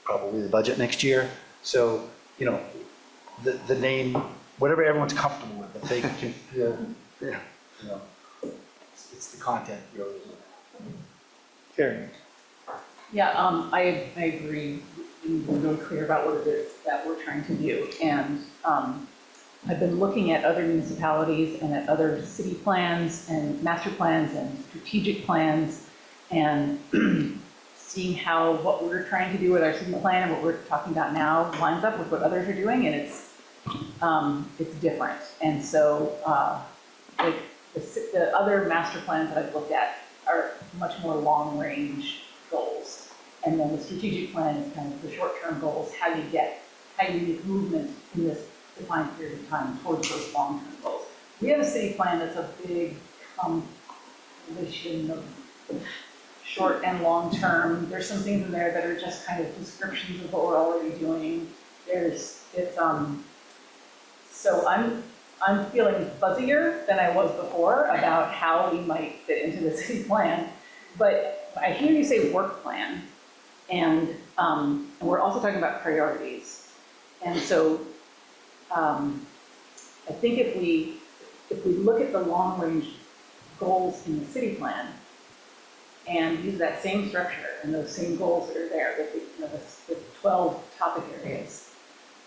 probably the budget next year. So, the name, whatever everyone's comfortable with, if they can feel, it's the content really. Karen. Yeah, I agree. We're really clear about what it is that we're trying to do. And I've been looking at other municipalities and at other city plans and master plans and strategic plans, and seeing how what we're trying to do with our city plan and what we're talking about now lines up with what others are doing, and it's different. And so like the other master plans that I've looked at are much more long-range goals. And then the strategic plan is kind of the short-term goals, how you make movement in this defined period of time towards those long-term goals. We have a city plan that's a big combination of short and long-term. There's some things in there that are just kind of descriptions of what we're already doing. So I'm feeling fuzzier than I was before about how we might fit into the city plan. But I hear you say work plan, and we're also talking about priorities. And so I think if we look at the long-range goals in the city plan and use that same structure and those same goals that are there, the 12 topic areas,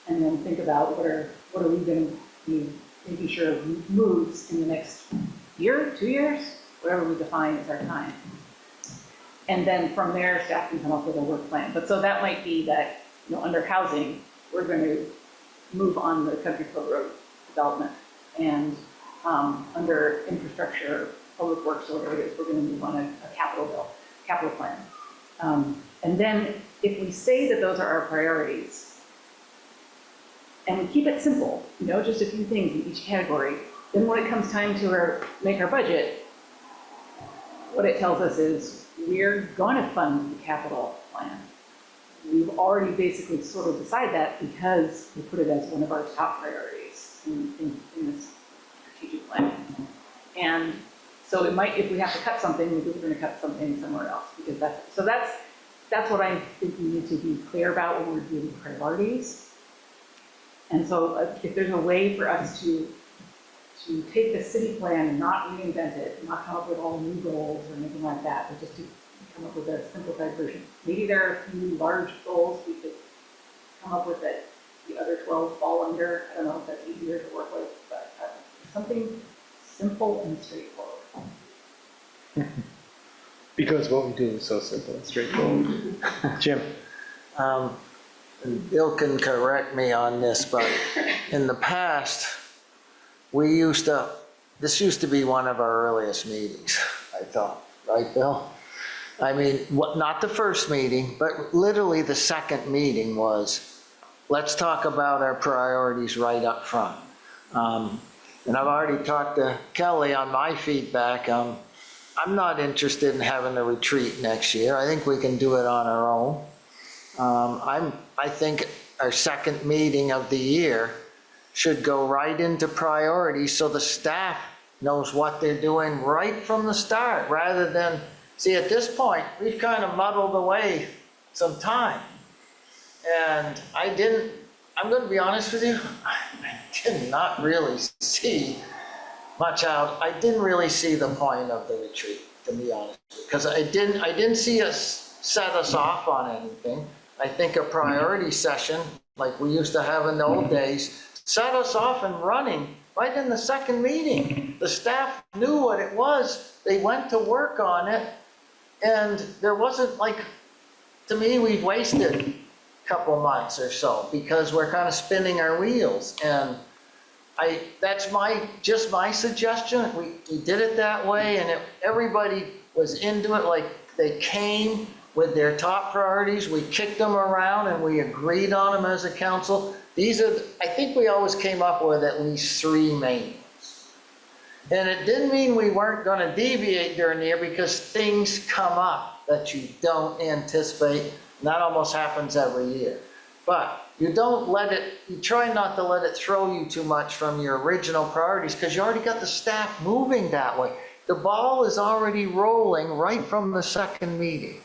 and then think about what are we going to be making sure moves in the next year, 2 years, whatever we define as our time. And then from there, staff can come up with a work plan. But so that might be that, under housing, we're going to move on the Country Club Road development. And under infrastructure, public works, or whatever it is, we're going to move on a capital plan. And then if we say that those are our priorities, and we keep it simple, just a few things in each category, then when it comes time to make our budget, what it tells us is we're going to fund the capital plan. We've already basically sort of decided that because we put it as one of our top priorities in this strategic plan. And so it might, if we have to cut something, we're going to cut something somewhere else, because that's what I think we need to be clear about when we're doing priorities. And so if there's a way for us to take the city plan and not reinvent it, not come up with all new goals or anything like that, but just to come up with a simplified version. Maybe there are a few large goals we could come up with that the other 12 fall under. I don't know if that's easier to work with, but something simple and straightforward. Because what we do is so simple and straightforward. Jim? And Bill can correct me on this, but in the past, this used to be one of our earliest meetings, I thought, right, Bill? I mean, not the first meeting, but literally the second meeting was, let's talk about our priorities right up front. And I've already talked to Kelly on my feedback. I'm not interested in having a retreat next year. I think we can do it on our own. I think our second meeting of the year should go right into priorities so the staff knows what they're doing right from the start, rather than, see, at this point, we've kind of muddled away some time. And I'm going to be honest with you, I did not really see much out. I didn't really see the point of the retreat, to be honest, because I didn't see us set us off on anything. I think a priority session, like we used to have in the old days, set us off and running right in the second meeting. The staff knew what it was. They went to work on it. And there wasn't, like, to me, we've wasted a couple of months or so because we're kind of spinning our wheels. And that's just my suggestion. We did it that way, and everybody was into it. Like, they came with their top priorities. We kicked them around and we agreed on them as a council. I think we always came up with at least 3 main ones. And it didn't mean we weren't going to deviate during the year, because things come up that you don't anticipate. And that almost happens every year. But you try not to let it throw you too much from your original priorities, because you already got the staff moving that way. The ball is already rolling right from the second meeting.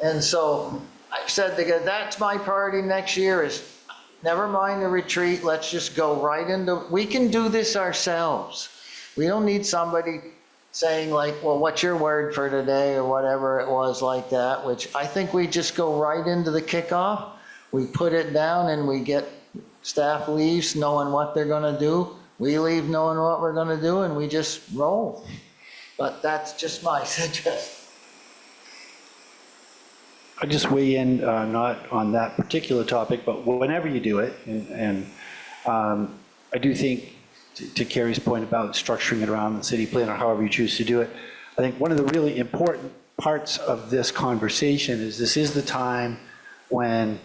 And so I've said that's my priority next year, is never mind the retreat. Let's just go right into, we can do this ourselves. We don't need somebody saying like, well, what's your word for today, or whatever it was like that, which I think we just go right into the kickoff. We put it down and we get staff leaves knowing what they're going to do. We leave knowing what we're going to do, and we just roll. But that's just my suggestion. I just weigh in, not on that particular topic, but whenever you do it, and I do think, to Carrie's point about structuring it around the city plan, or however you choose to do it, I think one of the really important parts of this conversation is this is the time when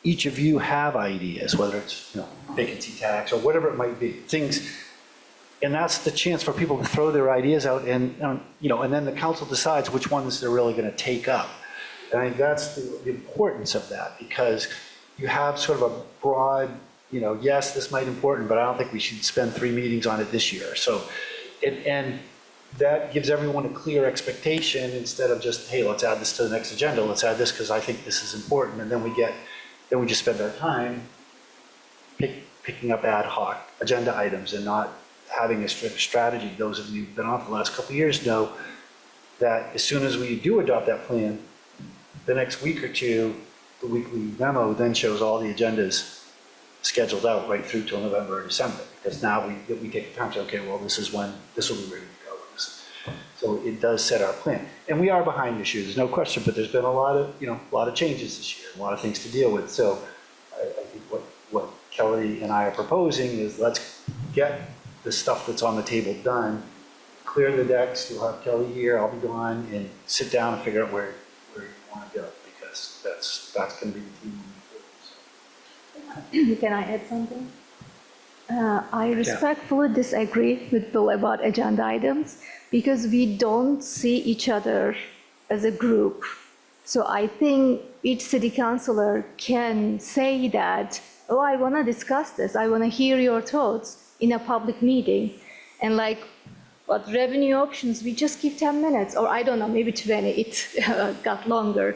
each of you have ideas, whether it's vacancy tax or whatever it might be, things, and that's the chance for people to throw their ideas out, and and then the council decides which ones they're really going to take up. And I think that's the importance of that, because you have sort of a broad, yes, this might be important, but I don't think we should spend 3 meetings on it this year. So, and that gives everyone a clear expectation, instead of just, hey, let's add this to the next agenda. Let's add this because I think this is important. And then we just spend our time picking up ad hoc agenda items and not having a strategy. Those of you who've been on for the last couple of years know that as soon as we do adopt that plan, the next week or two, the weekly memo then shows all the agendas scheduled out right through till November or December, because now we take the time to, okay, well, this is when this will be ready to go. So it does set our plan. And we are behind issues, there's no question, but there's been a lot of changes this year, a lot of things to deal with. So I think what Kelly and I are proposing is, let's get the stuff that's on the table done, clear the decks. You'll have Kelly here, I'll be gone, and sit down and figure out where you want to go, because that's going to be the theme. Can I add something? I respectfully disagree with Bill about agenda items, because we don't see each other as a group. So I think each city councilor can say that, oh, I want to discuss this. I want to hear your thoughts in a public meeting. And like, what revenue options, we just give 10 minutes, or I don't know, maybe 20, it got longer.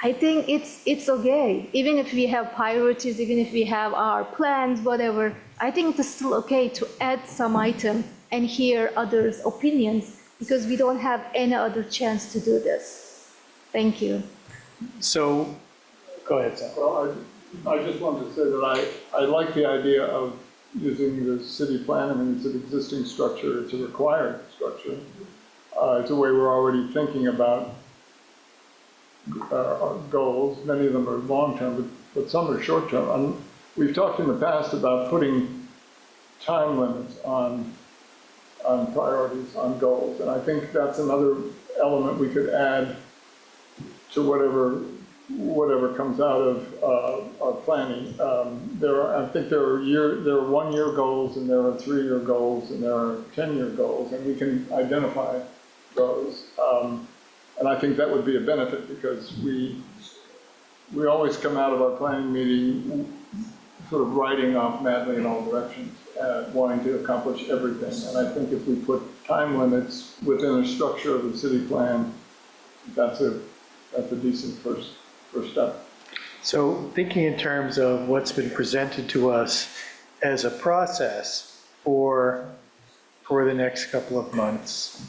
I think it's okay. Even if we have priorities, even if we have our plans, whatever, I think it's still okay to add some item and hear others' opinions, because we don't have any other chance to do this. Thank you. So, go ahead, Sam. Well, I just wanted to say that I like the idea of using the city plan. I mean, it's an existing structure, it's a required structure. It's a way we're already thinking about our goals. Many of them are long-term, but some are short-term. We've talked in the past about putting time limits on priorities, on goals, and I think that's another element we could add to whatever comes out of our planning. I think there are one-year goals, and there are 3-year goals, and there are 10-year goals, and we can identify those. And I think that would be a benefit, because we always come out of our planning meeting sort of riding off madly in all directions, wanting to accomplish everything. And I think if we put time limits within a structure of the city plan, that's a decent first step. So thinking in terms of what's been presented to us as a process for the next couple of months,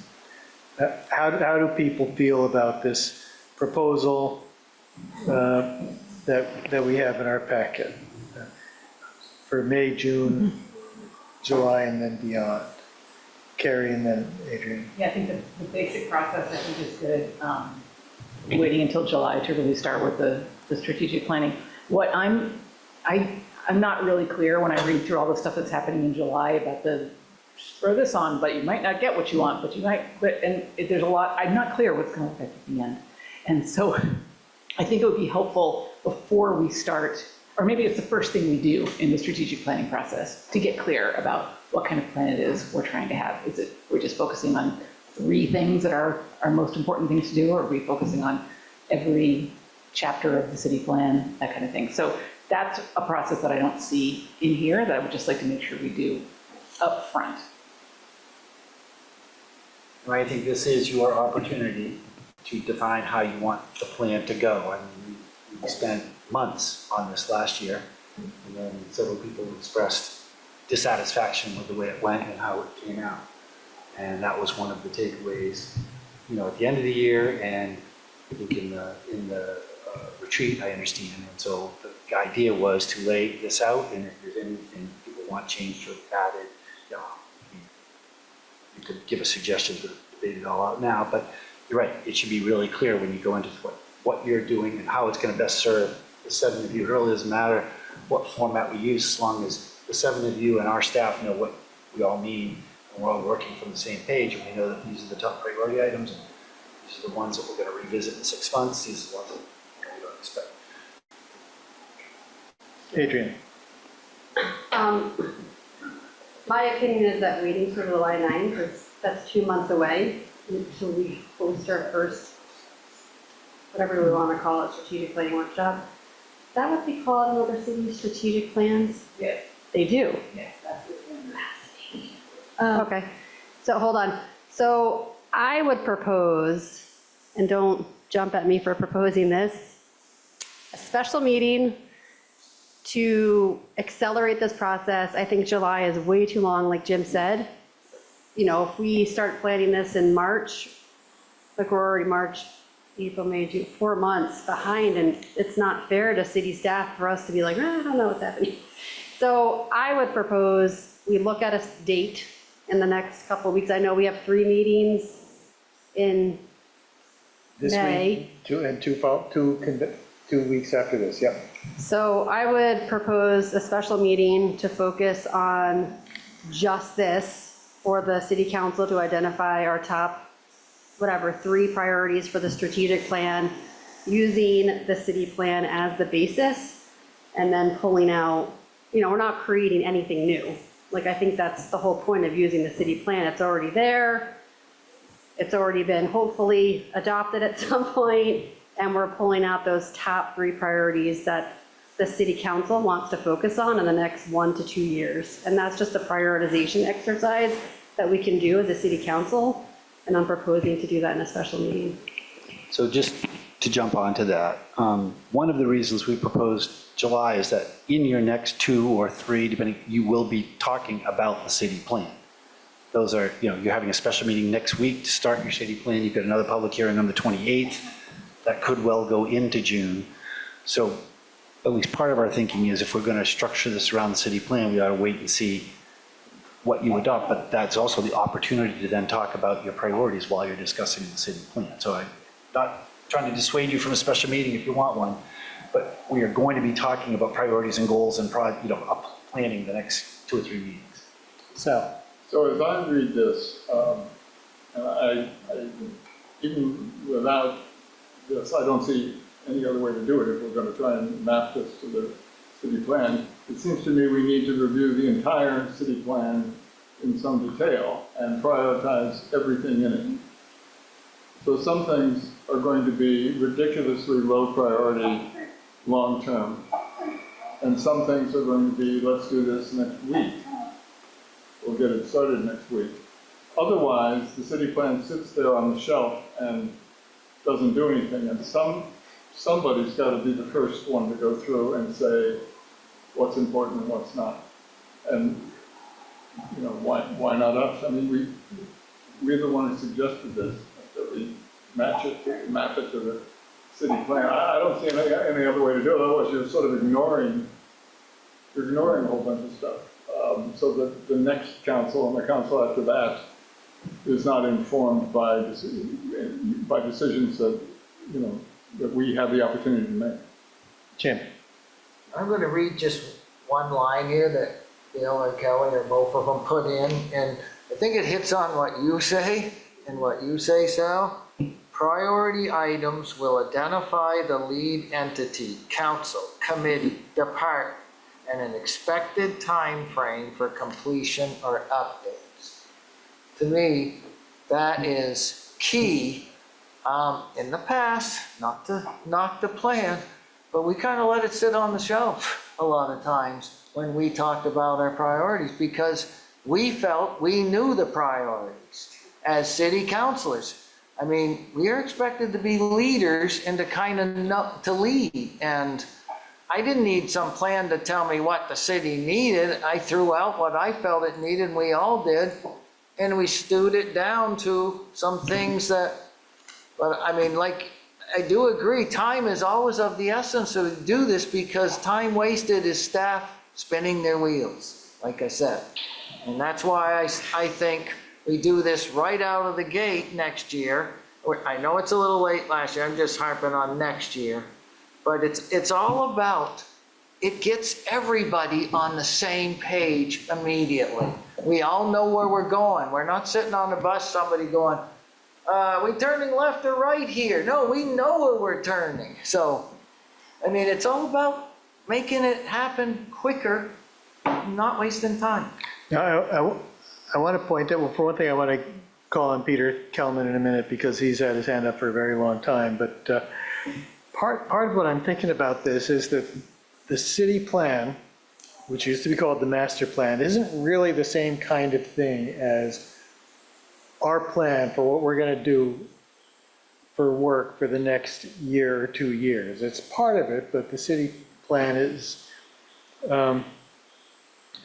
how do people feel about this proposal that we have in our packet for May, June, July, and then beyond? Carrie and then Adrian. Yeah, I think the basic process, I think, is good. Waiting until July to really start with the strategic planning. What I'm not really clear when I read through all the stuff that's happening in July about throw this on, but you might not get what you want, but you might, and there's a lot, I'm not clear what's going to affect at the end. And so I think it would be helpful before we start, or maybe it's the first thing we do in the strategic planning process, to get clear about what kind of plan it is we're trying to have. Is it, we're just focusing on 3 things that are our most important things to do, or are we focusing on every chapter of the city plan, that kind of thing? So that's a process that I don't see in here that I would just like to make sure we do up front. I think this is your opportunity to define how you want the plan to go. I mean, we spent months on this last year, and then several people expressed dissatisfaction with the way it went and how it came out. And that was one of the takeaways, at the end of the year, and I think in the retreat, I understand. And so the idea was to lay this out, and if there's anything people want changed or added, you could give us suggestions or debate it all out now. But you're right, it should be really clear when you go into what you're doing and how it's going to best serve the 7 of you. It really doesn't matter what format we use, as long as the 7 of you and our staff know what we all need, and we're all working from the same page, and we know that these are the top priority items, and these are the ones that we're going to revisit in 6 months, these are the ones that we don't expect. Adrian. My opinion is that waiting for July 9th, because that's 2 months away until we host our first, whatever we want to call it, strategic planning workshop. Is that what they call it in other cities, strategic plans? Yes. They do? Yes, that's it. Okay, so hold on. So I would propose, and don't jump at me for proposing this, a special meeting to accelerate this process. I think July is way too long, like Jim said. If we start planning this in March, like we're already March, April, May, June, 4 months behind, and it's not fair to city staff for us to be like, I don't know what's happening. So I would propose we look at a date in the next couple of weeks. I know we have 3 meetings in This May. week, and 2 weeks after this, yep. So I would propose a special meeting to focus on just this for the city council to identify our top, 3 priorities for the strategic plan, using the city plan as the basis, and then pulling out, we're not creating anything new. I think that's the whole point of using the city plan. It's already there. It's already been hopefully adopted at some point, and we're pulling out those top 3 priorities that the city council wants to focus on in the next 1 to 2 years. And that's just a prioritization exercise that we can do as a city council, and I'm proposing to do that in a special meeting. So just to jump onto that, one of the reasons we proposed July is that in your next 2 or 3, depending, you will be talking about the city plan. Those are, you're having a special meeting next week to start your city plan. You've got another public hearing on the 28th. That could well go into June. So at least part of our thinking is if we're going to structure this around the city plan, we ought to wait and see what you adopt, but that's also the opportunity to then talk about your priorities while you're discussing the city plan. So I'm not trying to dissuade you from a special meeting if you want one, but we are going to be talking about priorities and goals and planning the next 2 or 3 meetings. So as I read this, and I, even without this, I don't see any other way to do it if we're going to try and map this to the city plan. It seems to me we need to review the entire city plan in some detail and prioritize everything in it. So some things are going to be ridiculously low priority long-term, and some things are going to be, let's do this next week. We'll get it started next week. Otherwise, the city plan sits there on the shelf and doesn't do anything, and somebody's got to be the first one to go through and say what's important and what's not. And, why not us? I mean, we're the one who suggested this, that we map it to the city plan. I don't see any other way to do it, otherwise you're sort of ignoring a whole bunch of stuff. So that the next council and the council after that is not informed by decisions that, that we have the opportunity to make. Jim. I'm going to read just one line here that Bill and Kelly, or both of them, put in, and I think it hits on what you say and what you say, Sal. Priority items will identify the lead entity, council, committee, department, and an expected time frame for completion or updates. To me, that is key. In the past, not to knock the plan, but we kind of let it sit on the shelf a lot of times when we talked about our priorities, because we felt we knew the priorities as city councilors. I mean, we are expected to be leaders and to kind of know, to lead. And I didn't need some plan to tell me what the city needed. I threw out what I felt it needed, and we all did. And we stewed it down to some things that, but I mean, like, I do agree, time is always of the essence to do this, because time wasted is staff spinning their wheels, like I said. And that's why I think we do this right out of the gate next year. I know it's a little late last year, I'm just harping on next year. But it's all about, it gets everybody on the same page immediately. We all know where we're going. We're not sitting on the bus, somebody going, we turning left or right here? No, we know where we're turning. So, I mean, it's all about making it happen quicker, not wasting time. Now, I want to point out, well, for one thing, I want to call on Peter Kelman in a minute, because he's had his hand up for a very long time. But part of what I'm thinking about this is that the city plan, which used to be called the master plan, isn't really the same kind of thing as our plan for what we're going to do for work for the next year or 2 years. It's part of it, but the city plan is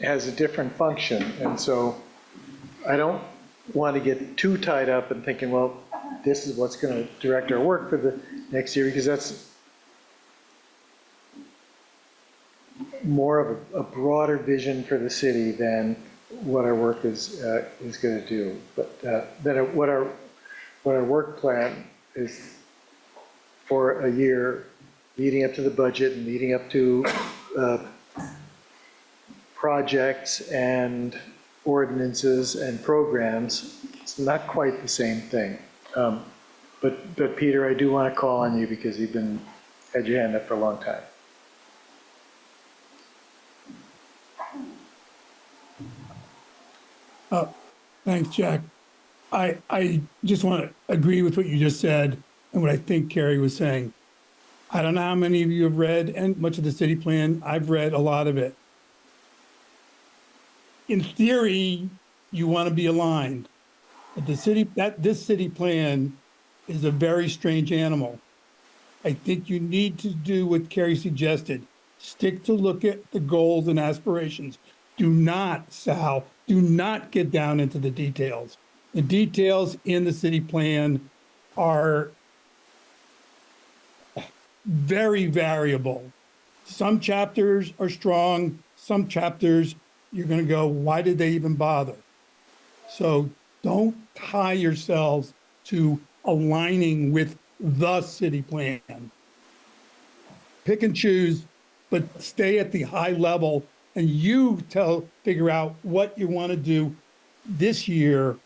has a different function. And so I don't want to get too tied up in thinking, well, this is what's going to direct our work for the next year, because that's more of a broader vision for the city than what our work is going to do. But then what our work plan is for a year, leading up to the budget and leading up to projects and ordinances and programs, it's not quite the same thing. But Peter, I do want to call on you, because you've had your hand up for a long time. Thanks, Jack. I just want to agree with what you just said and what I think Carrie was saying. I don't know how many of you have read and much of the city plan. I've read a lot of it. In theory, you want to be aligned. But this city plan is a very strange animal. I think you need to do what Carrie suggested. Stick to look at the goals and aspirations. Do not, Sal, do not get down into the details. The details in the city plan are very variable, to Some chapters are strong, some chapters you're going to go, why did they even bother? So don't tie yourselves to aligning with the city plan. Pick and choose, but stay at the high level and you figure out what you want to do this year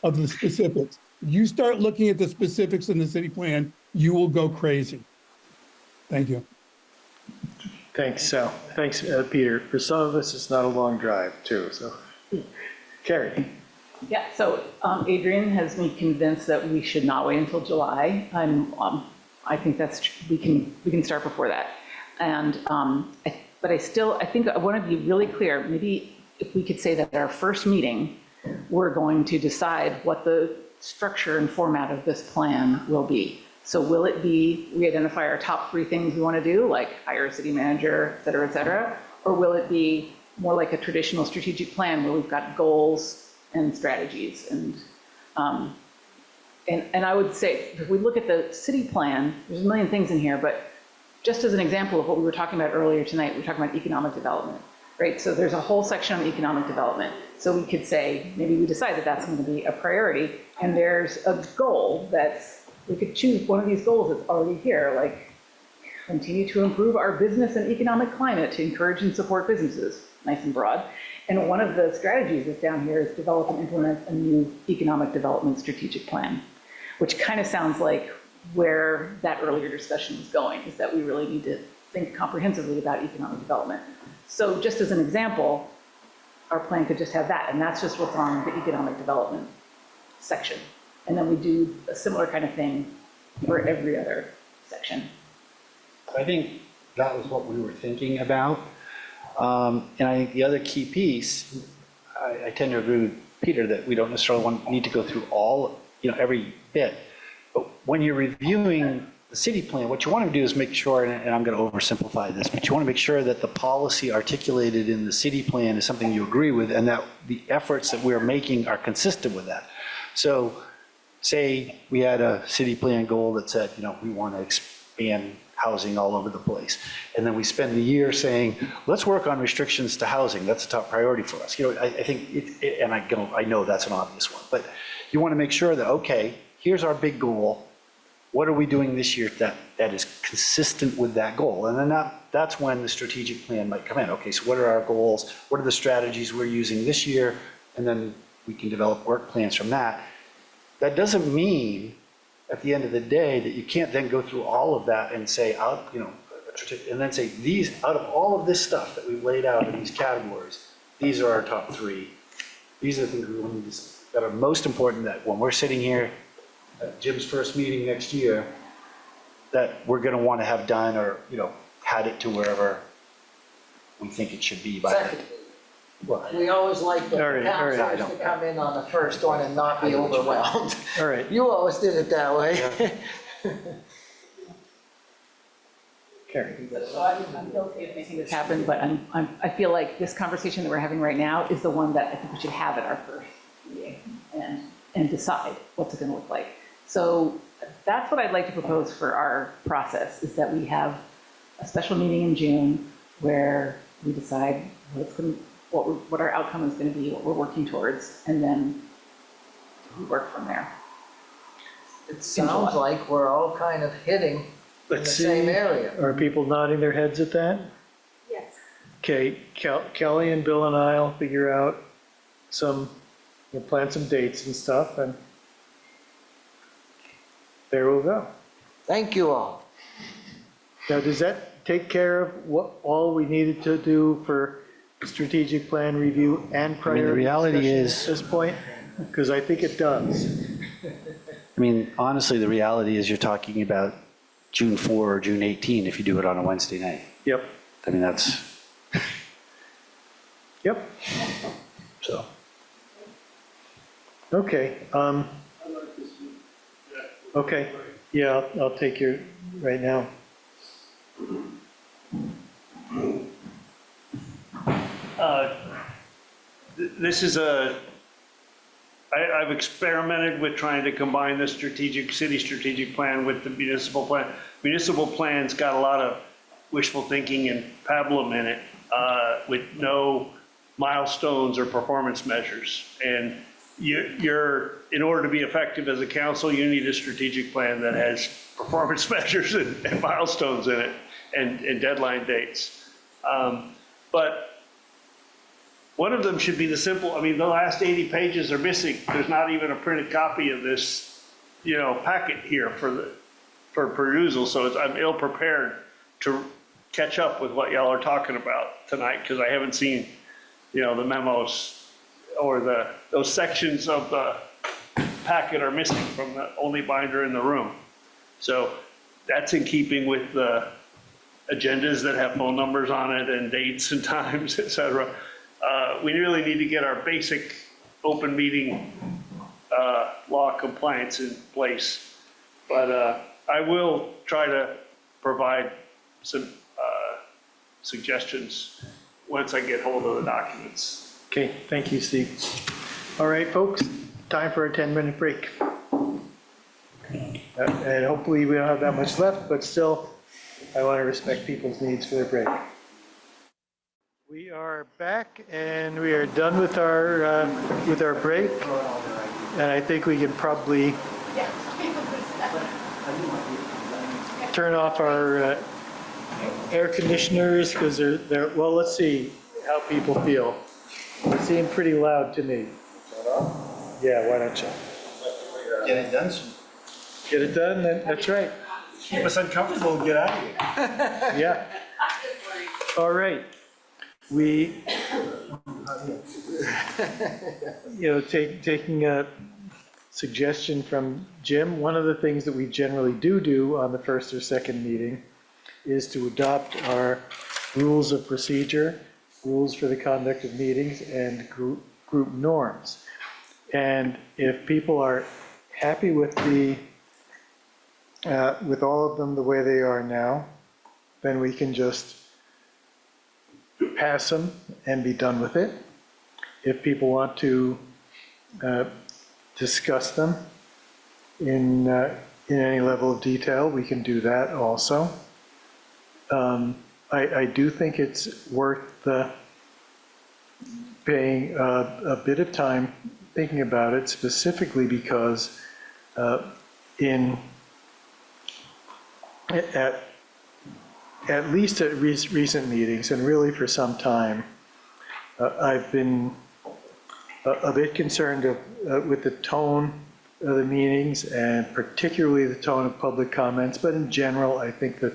of the specifics. You start looking at the specifics in the city plan, you will go crazy. Thank you. Thanks, Sal. Thanks, Peter. For some of us, it's not a long drive, too, so. Carrie? Yeah, so Adrian has me convinced that we should not wait until July. I think we can start before that. And, but I think I want to be really clear. Maybe if we could say that at our first meeting, we're going to decide what the structure and format of this plan will be. So will it be, we identify our top 3 things we want to do, like hire a city manager, et cetera, or will it be more like a traditional strategic plan where we've got goals and strategies? And I would say, if we look at the city plan, there's a million things in here, but just as an example of what we were talking about earlier tonight, we were talking about economic development, right? So there's a whole section on economic development. So we could say, maybe we decide that that's going to be a priority, and there's a goal we could choose one of these goals that's already here, like continue to improve our business and economic climate to encourage and support businesses, nice and broad. And one of the strategies that's down here is develop and implement a new economic development strategic plan, which kind of sounds like where that earlier discussion was going, is that we really need to think comprehensively about economic development. So just as an example, our plan could just have that, and that's just what's on the economic development section. And then we do a similar kind of thing for every other section. I think that was what we were thinking about. And I think the other key piece, I tend to agree with Peter that we don't necessarily need to go through all, every bit. But when you're reviewing the city plan, what you want to do is make sure, and I'm going to oversimplify this, but you want to make sure that the policy articulated in the city plan is something you agree with, and that the efforts that we're making are consistent with that. So say we had a city plan goal that said, we want to expand housing all over the place. And then we spend the year saying, let's work on restrictions to housing. That's a top priority for us. I think, and I know that's an obvious one, but you want to make sure that, okay, here's our big goal. What are we doing this year that is consistent with that goal? And then that's when the strategic plan might come in. Okay, so what are our goals? What are the strategies we're using this year? And then we can develop work plans from that. That doesn't mean at the end of the day that you can't then go through all of that and say, and then say, out of all of this stuff that we've laid out in these categories, these are our top 3. These are the things that are most important, that when we're sitting here at Jim's first meeting next year, that we're going to want to have done, or had it to wherever we think it should be by then. We always like the councilors to come in on the first one and not be overwhelmed. All right. You always did it that way. Carrie? I'm guilty of making this happen, but I feel like this conversation that we're having right now is the one that I think we should have at our first meeting and decide what's it going to look like. So that's what I'd like to propose for our process, is that we have a special meeting in June where we decide what our outcome is going to be, what we're working towards, and then we work from there. It sounds like we're all kind of hitting in the same area. Are people nodding their heads at that? Yes. Okay, Kelly and Bill and I'll figure out plan some dates and stuff, and there we'll go. Thank you all. Now, does that take care of what all we needed to do for strategic plan review and priority? The reality is, at this point? Because I think it does. Honestly, the reality is you're talking about June 4 or June 18 if you do it on a Wednesday night. Yep. That's... Yep. So. Okay. Okay. Yeah, I'll take your right now. This is I've experimented with trying to combine the city strategic plan with the municipal plan. Municipal plan's got a lot of wishful thinking and pablum in it, with no milestones or performance measures. And in order to be effective as a council, you need a strategic plan that has performance measures and milestones in it and deadline dates. But one of them should be the simple, I mean, the last 80 pages are missing. There's not even a printed copy of this, packet here for perusal. So I'm ill prepared to catch up with what y'all are talking about tonight, because I haven't seen, the memos or those sections of the packet are missing from the only binder in the room. So that's in keeping with the agendas that have phone numbers on it and dates and times, et cetera. We really need to get our basic open meeting law compliance in place. But I will try to provide some suggestions once I get hold of the documents. Okay, thank you, Steve. All right, folks, time for a 10-minute break. And hopefully we don't have that much left, but still, I want to respect people's needs for their break. We are back and we are done with our break. And I think we can probably turn off our air conditioners because they're, well, let's see how people feel. They seem pretty loud to me. Yeah, why don't you? Get it done. Get it done, that's right. Keep us uncomfortable and get out of here. Yeah. All right. We, taking a suggestion from Jim, one of the things that we generally do on the first or second meeting is to adopt our rules of procedure, rules for the conduct of meetings, and group norms. And if people are happy with with all of them the way they are now, then we can just pass them and be done with it. If people want to discuss them in any level of detail, we can do that also. I do think it's worth paying a bit of time thinking about it, specifically because at least at recent meetings, and really for some time, I've been a bit concerned with the tone of the meetings, and particularly the tone of public comments. But in general, I think that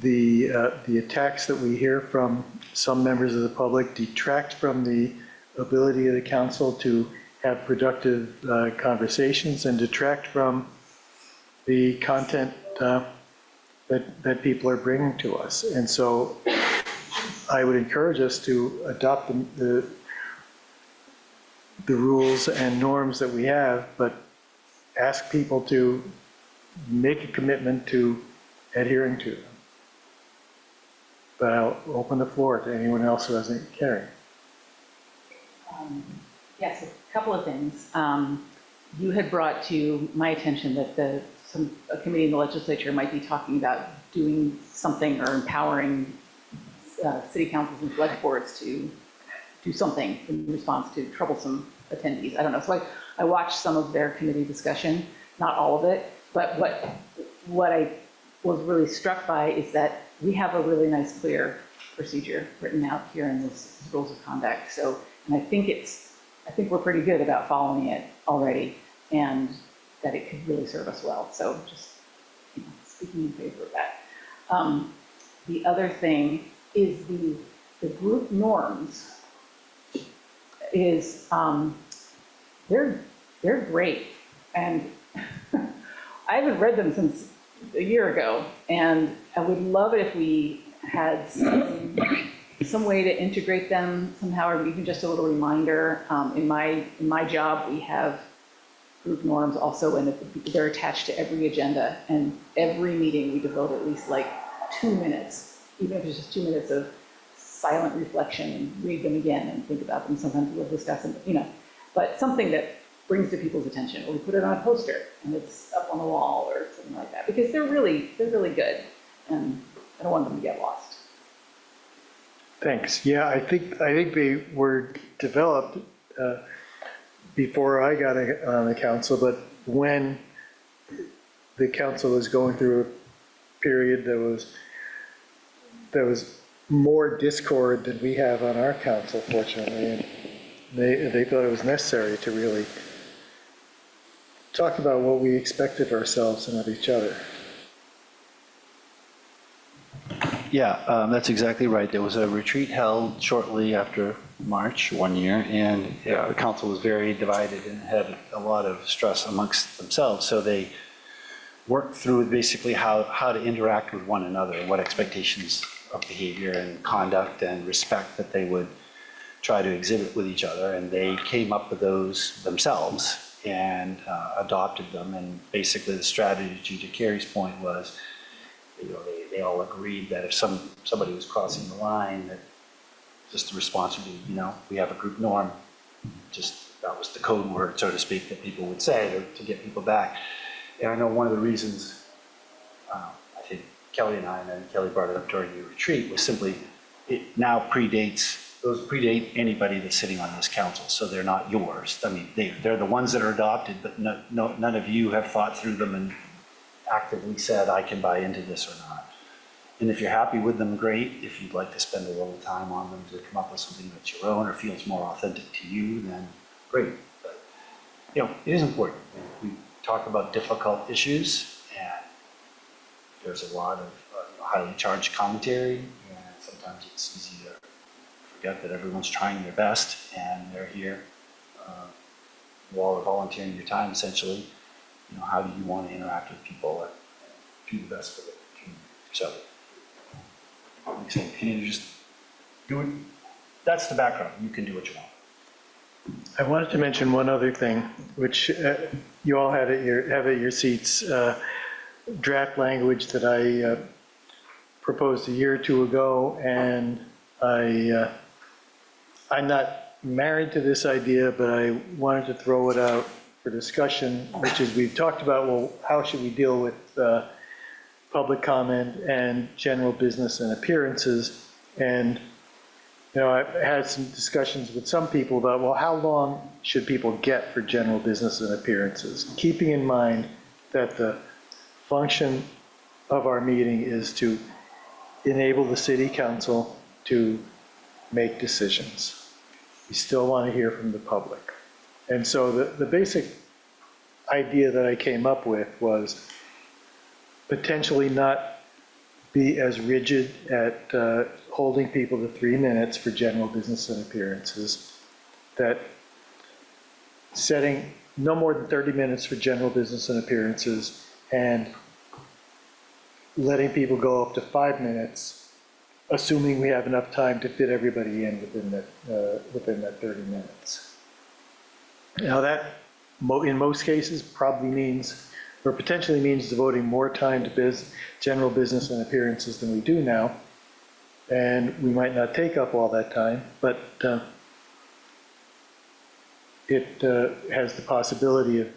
the attacks that we hear from some members of the public detract from the ability of the council to have productive conversations, and detract from the content that people are bringing to us. And so I would encourage us to adopt the rules and norms that we have, but ask people to make a commitment to adhering to them. But I'll open the floor to anyone else who hasn't carried. Yes, a couple of things. You had brought to my attention that a committee in the legislature might be talking about doing something or empowering city councils and select boards to do something in response to troublesome attendees. I don't know. So I watched some of their committee discussion, not all of it, but what I was really struck by is that we have a really nice, clear procedure written out here in this rules of conduct. So, and I think we're pretty good about following it already, and that it could really serve us well. So just speaking in favor of that. The other thing is the group norms is, they're great. And I haven't read them since a year ago, and I would love it if we had some way to integrate them somehow, or even just a little reminder. In my job, we have group norms also, and they're attached to every agenda, and every meeting we devote at least like 2 minutes, even if it's just 2 minutes of silent reflection, and read them again and think about them. Sometimes we'll discuss them, but something that brings to people's attention, or we put it on a poster and it's up on the wall or something like that, because they're really good. And I don't want them to get lost. Thanks. Yeah, I think they were developed before I got on the council, but when the council was going through a period that was more discord than we have on our council, fortunately, and they thought it was necessary to really talk about what we expected of ourselves and of each other. Yeah, that's exactly right. There was a retreat held shortly after March, 1 year, and the council was very divided and had a lot of stress amongst themselves. So they worked through basically how to interact with one another, what expectations of behavior and conduct and respect that they would try to exhibit with each other. And they came up with those themselves and adopted them. And basically the strategy, to Carrie's point, was, they all agreed that if somebody was crossing the line, that just the response would be, we have a group norm. Just that was the code word, so to speak, that people would say to get people back. And I know one of the reasons, I think Kelly and I, and then Kelly brought it up during your retreat, was simply it now predate anybody that's sitting on this council, so they're not yours. I mean, they're the ones that are adopted, but none of you have thought through them and actively said, I can buy into this or not. And if you're happy with them, great. If you'd like to spend a little time on them to come up with something that's your own or feels more authentic to you, then great. But, it is important. We talk about difficult issues, and there's a lot of highly charged commentary, and sometimes it's easy to forget that everyone's trying their best, and they're here. You all are volunteering your time, essentially. How do you want to interact with people and do the best for the community? So, like I said, can you just do it? That's the background. You can do what you want. I wanted to mention one other thing, which you all have at your seats, draft language that I proposed a year or two ago, and I'm not married to this idea, but I wanted to throw it out for discussion, which is, we've talked about, well, how should we deal with public comment and general business and appearances? And, I've had some discussions with some people about, well, how long should people get for general business and appearances? Keeping in mind that the function of our meeting is to enable the city council to make decisions. We still want to hear from the public. And so the basic idea that I came up with was potentially not be as rigid at holding people to 3 minutes for general business and appearances, that setting no more than 30 minutes for general business and appearances, and letting people go up to 5 minutes, assuming we have enough time to fit everybody in within that 30 minutes. Now that, in most cases, probably means, or potentially means, devoting more time to general business and appearances than we do now. And we might not take up all that time, but it has the possibility of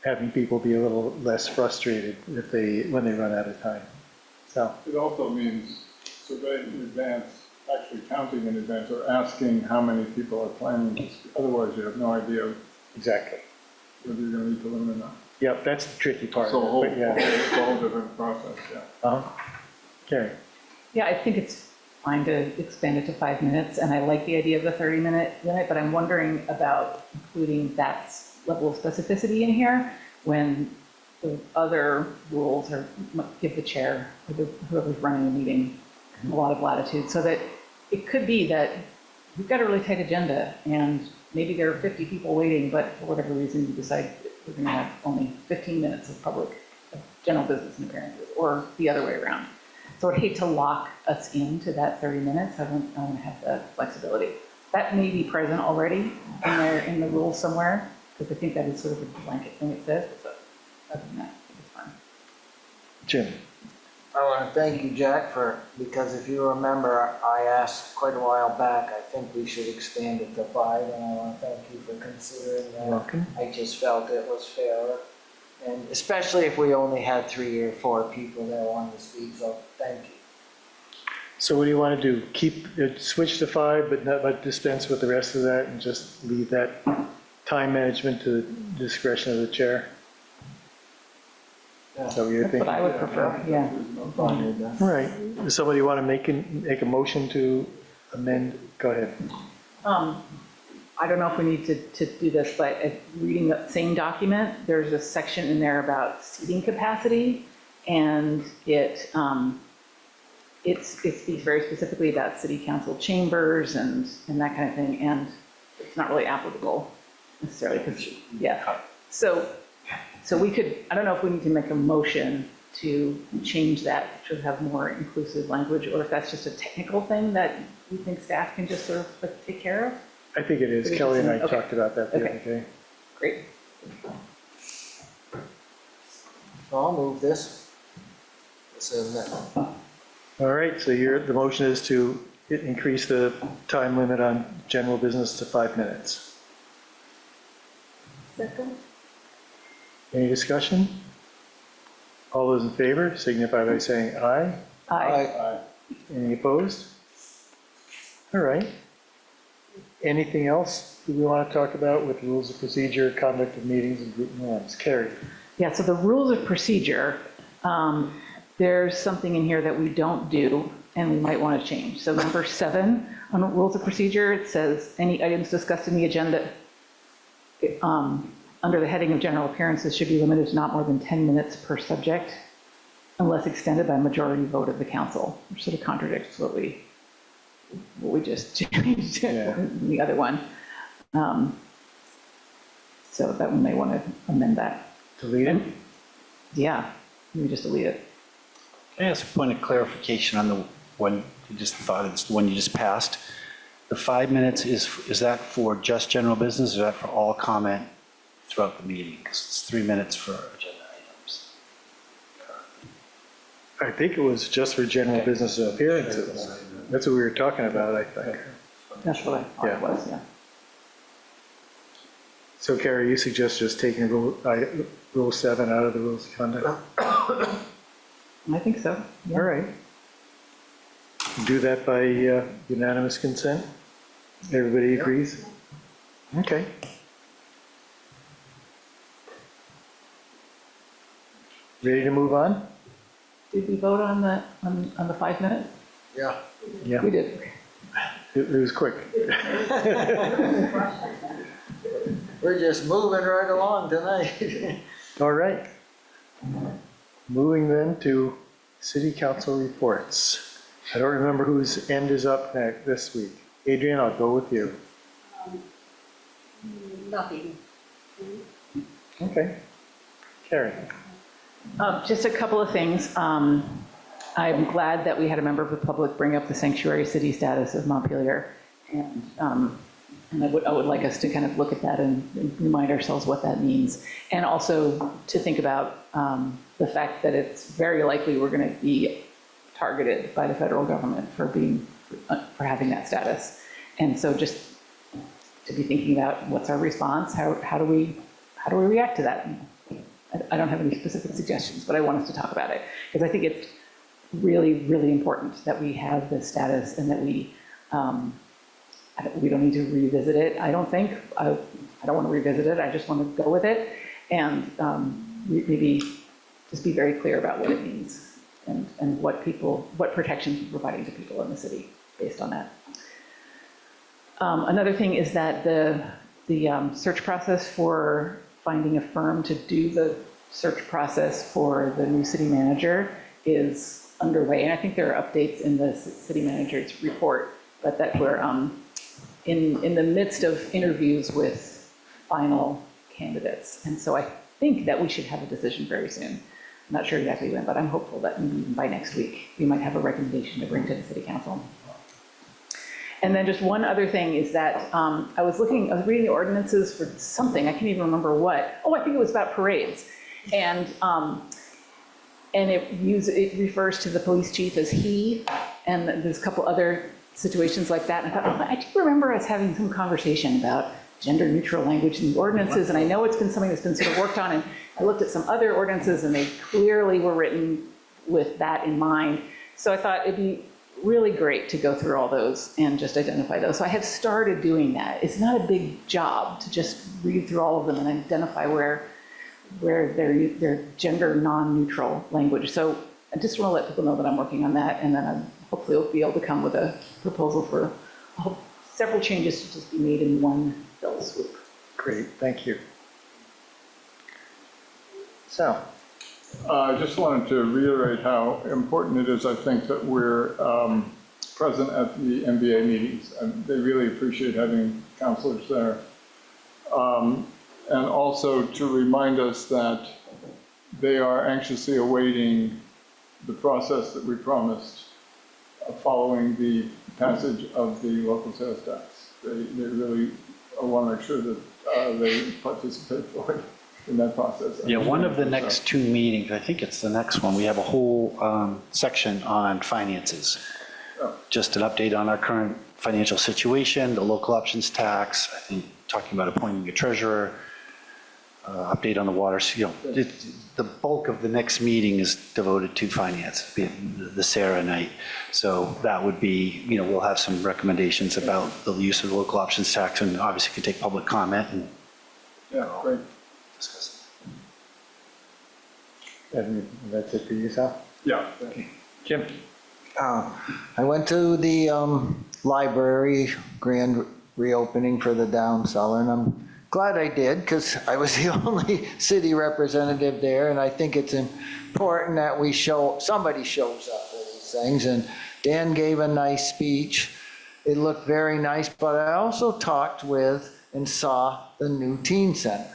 having people be a little less frustrated when they run out of time. So it also means surveying in advance, actually counting in advance, or asking how many people are planning to speak. Otherwise, you have no idea exactly whether you're going to meet the limit or not. Yep, that's the tricky part. So But yeah. it's a whole different process, yeah. Carrie. Yeah, I think it's fine to expand it to 5 minutes, and I like the idea of the 30-minute limit, but I'm wondering about including that level of specificity in here when the other rules give the chair or whoever's running the meeting a lot of latitude, so that it could be that we've got a really tight agenda and maybe there are 50 people waiting, but for whatever reason you decide we're going to have only 15 minutes of general business and appearances, or the other way around. So I'd hate to lock us into that 30 minutes. I want to have the flexibility. That may be present already in the rules somewhere, because I think that is sort of a blanket thing it says, but other than that, I think it's fine. Jim. I want to thank you, Jack, because if you remember, I asked quite a while back, I think we should expand it to 5, and I want to thank you for considering that. You're welcome. I just felt it was fair, and especially if we only had 3 or 4 people that wanted to speak, so thank you. So what do you want to do? Switch to 5, but dispense with the rest of that and just leave that time management to the discretion of the chair? Is that what you're thinking? That's what I would prefer, yeah. All right. Does somebody want to make a motion to amend? Go ahead. I don't know if we need to do this, but reading that same document, there's a section in there about seating capacity, and it speaks very specifically about city council chambers and that kind of thing, and it's not really applicable necessarily, because, yeah. So we could, I don't know if we need to make a motion to change that to have more inclusive language, or if that's just a technical thing that you think staff can just sort of take care of? I think it is. Kelly and I talked about that the other day. Great. I'll move this. All right, so the motion is to increase the time limit on general business to 5 minutes. Second. Any discussion? All those in favor signify by saying aye. Aye. Any opposed? All right. Anything else that we want to talk about with rules of procedure, conduct of meetings, and group norms? Carrie? Yeah, so the rules of procedure, there's something in here that we don't do and we might want to change. So number 7 on rules of procedure, it says any items discussed in the agenda under the heading of general appearances should be limited to not more than 10 minutes per subject unless extended by majority vote of the council, which sort of contradicts what we just changed in the other one. So that one may want to amend that. Delete it? Yeah, we just delete it. Can I ask a point of clarification on the one you just thought, it's the one you just passed? The 5 minutes, is that for just general business, or is that for all comment throughout the meeting? Because it's 3 minutes for agenda items. I think it was just for general business appearances. That's what we were talking about, I think. That's what I thought it was, yeah. So Carrie, you suggest just taking Rule 7 out of the rules of conduct? I think so. Yeah. All right. Do that by unanimous consent? Everybody agrees? Okay. Ready to move on? Did we vote on the 5 minutes? Yeah. Yeah. We did. It was quick. We're just moving right along tonight. All right. Moving then to city council reports. I don't remember whose end is up next this week. Adrian, I'll go with you. Nothing. Okay. Karen. Just a couple of things. I'm glad that we had a member of the public bring up the sanctuary city status of Montpelier. And I would like us to kind of look at that and remind ourselves what that means. And also to think about the fact that it's very likely we're going to be targeted by the federal government for having that status. And so just to be thinking about what's our response, how do we react to that? I don't have any specific suggestions, but I want us to talk about it because I think it's really, really important that we have this status and that we don't need to revisit it. I don't think. I don't want to revisit it. I just want to go with it and maybe just be very clear about what it means and what protections we're providing to people in the city based on that. Another thing is that the search process for finding a firm to do the search process for the new city manager is underway. And I think there are updates in the city manager's report, but that we're in the midst of interviews with final candidates. And so I think that we should have a decision very soon. I'm not sure exactly when, but I'm hopeful that even by next week, we might have a recommendation to bring to the city council. And then just one other thing is that I was reading the ordinances for something, I can't even remember what. Oh, I think it was about parades. And it refers to the police chief as he, and there's a couple other situations like that. And I thought, I do remember us having some conversation about gender neutral language in the ordinances, and I know it's been something that's been sort of worked on, and I looked at some other ordinances and they clearly were written with that in mind. So I thought it'd be really great to go through all those and just identify those. So I have started doing that. It's not a big job to just read through all of them and identify where they're gender non-neutral language. So I just want to let people know that I'm working on that, and then I hopefully will be able to come with a proposal for several changes to just be made in one fell swoop. Great, thank you. So. I just wanted to reiterate how important it is, I think, that we're present at the MBA meetings. And they really appreciate having counselors there. And also to remind us that they are anxiously awaiting the process that we promised following the passage of the local sales tax. They really want to make sure that they participate fully in that process. Yeah, one of the next two meetings, I think it's the next one, we have a whole section on finances. Just an update on our current financial situation, the local options tax, I think talking about appointing a treasurer, update on the water, the bulk of the next meeting is devoted to finance, the Sarah night. So that would be, we'll have some recommendations about the use of the local options tax, and obviously can take public comment and great. Discuss it. And that's it for you, Sal? Yeah. Okay. Jim? I went to the library grand reopening for the Down Cellar, and I'm glad I did, because I was the only city representative there, and I think it's important that somebody shows up for these things, and Dan gave a nice speech. It looked very nice, but I also talked with and saw the new teen center,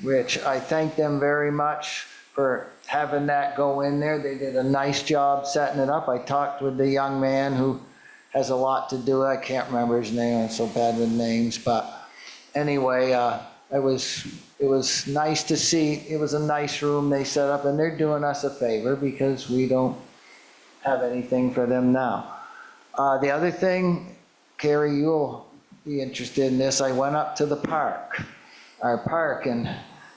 which I thank them very much for having that go in there. They did a nice job setting it up. I talked with the young man who has a lot to do. I can't remember his name. I'm so bad with names, but anyway, it was nice to see. It was a nice room they set up, and they're doing us a favor because we don't have anything for them now. The other thing, Carrie, you'll be interested in this. I went up to the park, our park in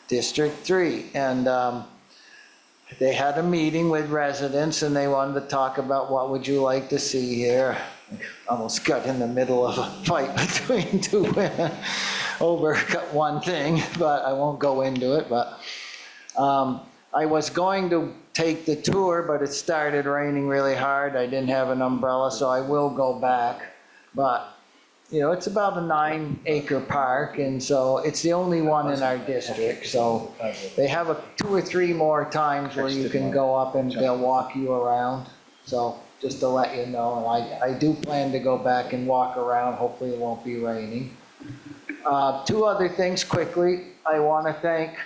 District 3, and they had a meeting with residents, and they wanted to talk about what would you like to see here. Almost got in the middle of a fight between two women over one thing, but I won't go into it. But I was going to take the tour, but it started raining really hard. I didn't have an umbrella, so I will go back. But it's about a 9-acre park, and so it's the only one in our district. So they have 2 or 3 more times where you can go up and they'll walk you around. So just to let you know, and I do plan to go back and walk around. Hopefully it won't be raining. 2 other things quickly. I want to thank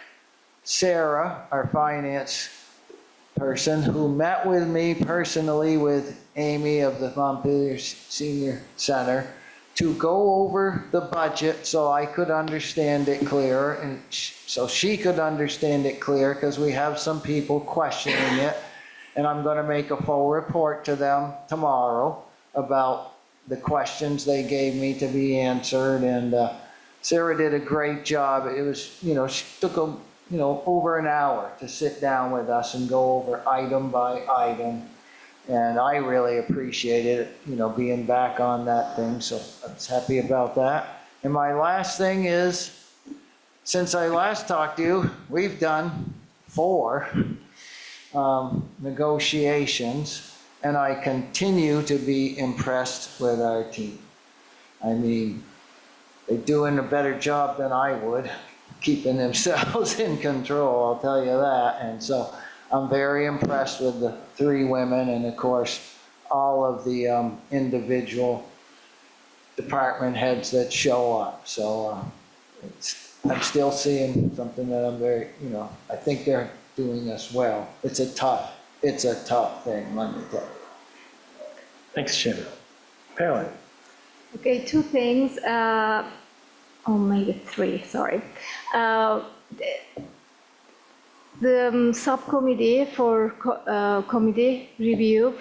Sarah, our finance person, who met with me personally with Amy of the Montpelier Senior Center to go over the budget so I could understand it clearer, and so she could understand it clear, because we have some people questioning it. And I'm going to make a full report to them tomorrow about the questions they gave me to be answered. And Sarah did a great job. It was, she took over an hour to sit down with us and go over item by item. And I really appreciated it, being back on that thing. So I was happy about that. And my last thing is, since I last talked to you, we've done 4 negotiations, and I continue to be impressed with our team. I mean, they're doing a better job than I would, keeping themselves in control, I'll tell you that. And so I'm very impressed with the 3 women, and of course, all of the individual department heads that show up. So I'm still seeing something that I'm very, I think they're doing us well. It's a tough thing, let me tell you. Thanks, Jim. Carolyn? Okay, 2 things. Maybe 3, sorry. The subcommittee for committee review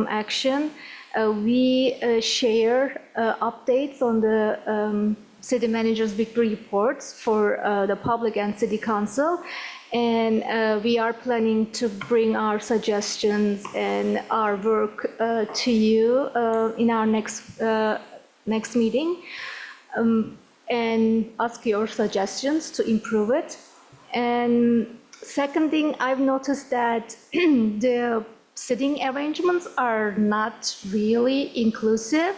action, we share updates on the city manager's weekly reports for the public and city council. And we are planning to bring our suggestions and our work to you in our next meeting, and ask your suggestions to improve it. And second thing, I've noticed that the sitting arrangements are not really inclusive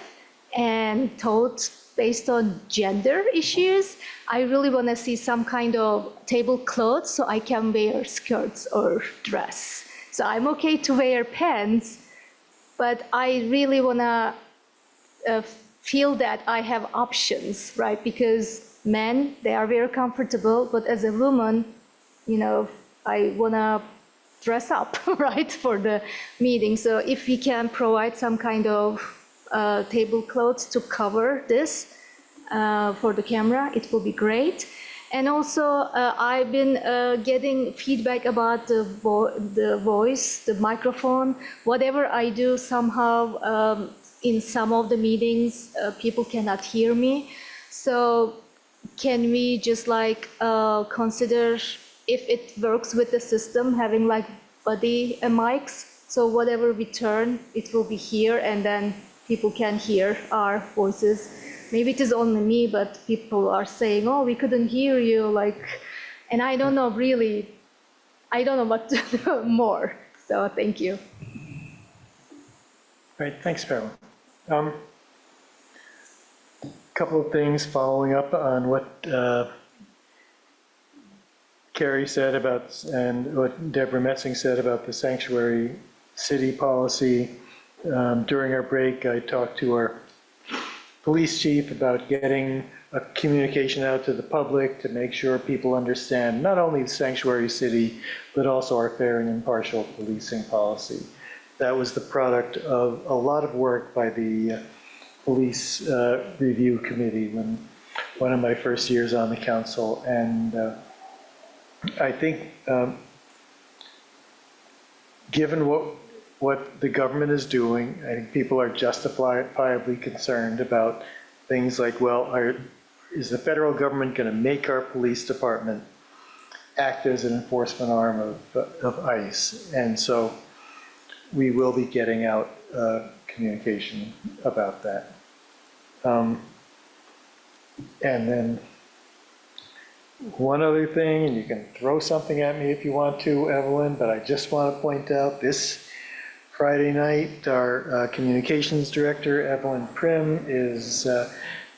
and taught based on gender issues. I really want to see some kind of tablecloth so I can wear skirts or dress. So I'm okay to wear pants, but I really want to feel that I have options, right? Because men, they are very comfortable, but as a woman, you know, I want to dress up, right, for the meeting. So if we can provide some kind of tablecloths to cover this for the camera, it will be great. And also, I've been getting feedback about the voice, the microphone. Whatever I do, somehow in some of the meetings, people cannot hear me. So can we just like consider if it works with the system, having like buddy mics? So whatever we turn, it will be here, and then people can hear our voices. Maybe it is only me, but people are saying, oh, we couldn't hear you, like, and I don't know really, I don't know what to do more. So thank you. Great, thanks, Carolyn. Couple of things following up on what Carrie said about, and what Deborah Messing said about the sanctuary city policy. During our break, I talked to our police chief about getting a communication out to the public to make sure people understand not only the sanctuary city, but also our fair and impartial policing policy. That was the product of a lot of work by the police review committee when one of my first years on the council. And I think given what the government is doing, I think people are justifiably concerned about things like, well, is the federal government going to make our police department act as an enforcement arm of ICE? And so we will be getting out communication about that. And then one other thing, and you can throw something at me if you want to, Evelyn, but I just want to point out this Friday night, our communications director, Evelyn Prim, is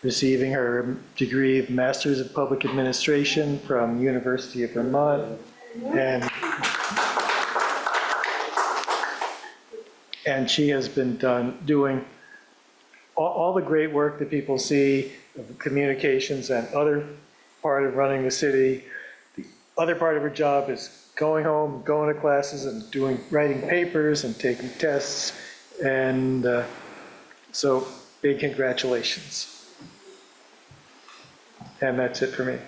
receiving her degree of Master's of Public Administration from University of Vermont. And she has been doing all the great work that people see of communications and other part of running the city. The other part of her job is going home, going to classes, and writing papers and taking tests. And so big congratulations. And that's it for me.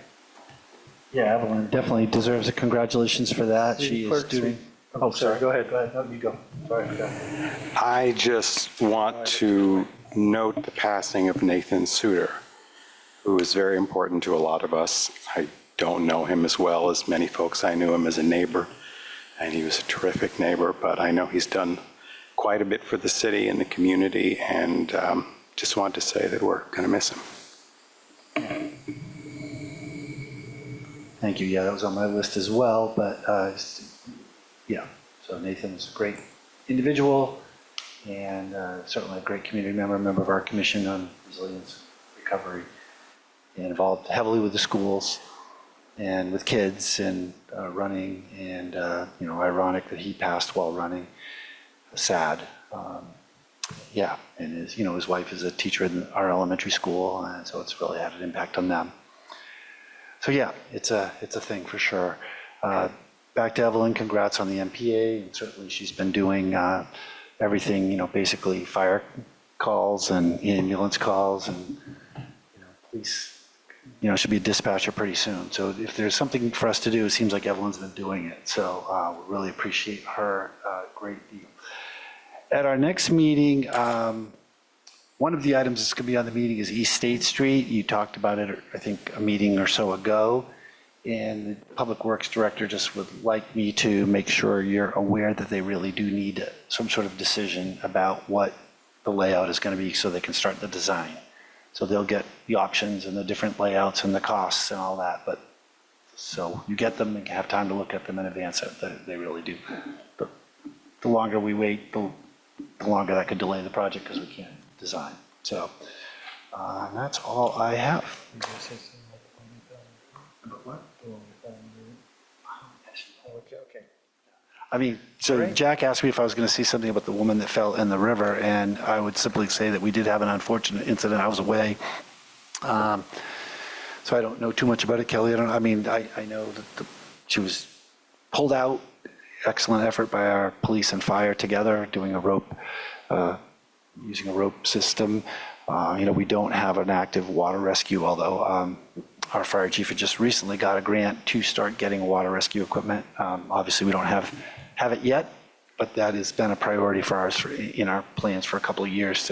Yeah, Evelyn definitely deserves a congratulations for that. She is doing. Oh, sorry, go ahead. No, you go. Sorry, go. I just want to note the passing of Nathan Suter, who is very important to a lot of us. I don't know him as well as many folks. I knew him as a neighbor, and he was a terrific neighbor, but I know he's done quite a bit for the city and the community, and just want to say that we're going to miss him. Thank you. Yeah, that was on my list as well, but yeah, so Nathan's a great individual and certainly a great community member of our Commission on Resilience Recovery, and involved heavily with the schools and with kids and running, and you know, ironic that he passed while running. Sad. Yeah, and his wife is a teacher in our elementary school, and so it's really had an impact on them. So yeah, it's a thing for sure. Back to Evelyn, congrats on the MPA, and certainly she's been doing everything, basically fire calls and ambulance calls, and police, should be a dispatcher pretty soon. So if there's something for us to do, it seems like Evelyn's been doing it. So we really appreciate her a great deal. At our next meeting, One of the items that's going to be on the meeting is East State Street. You talked about it, I think, a meeting or so ago. And the Public Works Director just would like me to make sure you're aware that they really do need some sort of decision about what the layout is going to be so they can start the design. So they'll get the options and the different layouts and the costs and all that, but so you get them and have time to look at them in advance. They really do. But the longer we wait, the longer that could delay the project because we can't design. So that's all I have. What? Okay. I mean, so Jack asked me if I was going to see something about the woman that fell in the river, and I would simply say that we did have an unfortunate incident. I was away. So I don't know too much about it, Kelly. I know that she was pulled out. Excellent effort by our police and fire together, doing a rope, using a rope system. We don't have an active water rescue, although our fire chief had just recently got a grant to start getting water rescue equipment. Obviously, we don't have it yet, but that has been a priority for ours in our plans for a couple of years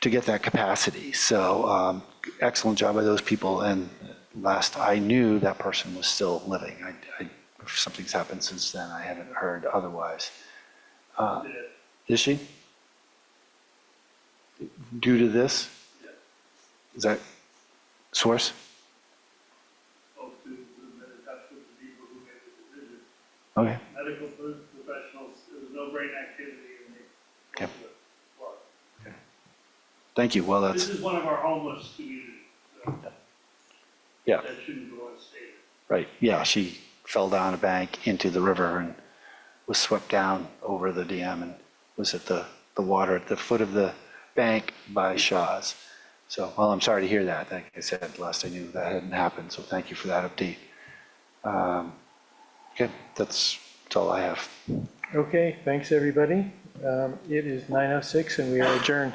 to get that capacity. So excellent job by those people. And last I knew, that person was still living. If something's happened since then, I haven't heard otherwise. Is she? Due to this? Is that source? Okay. Medical professionals, there was no brain activity in the Okay. Okay. Thank you. Well, This that's, is one of our homeless communities, so yeah, that shouldn't go unstated. right. Yeah, she fell down a bank into the river and was swept down over the dam and was at the water at the foot of the bank by Shaw's. So, well, I'm sorry to hear that. Like I said, last I knew that hadn't happened, so thank you for that update. Okay, that's all I have. Okay, thanks, everybody. It is 9:06 and we are adjourned.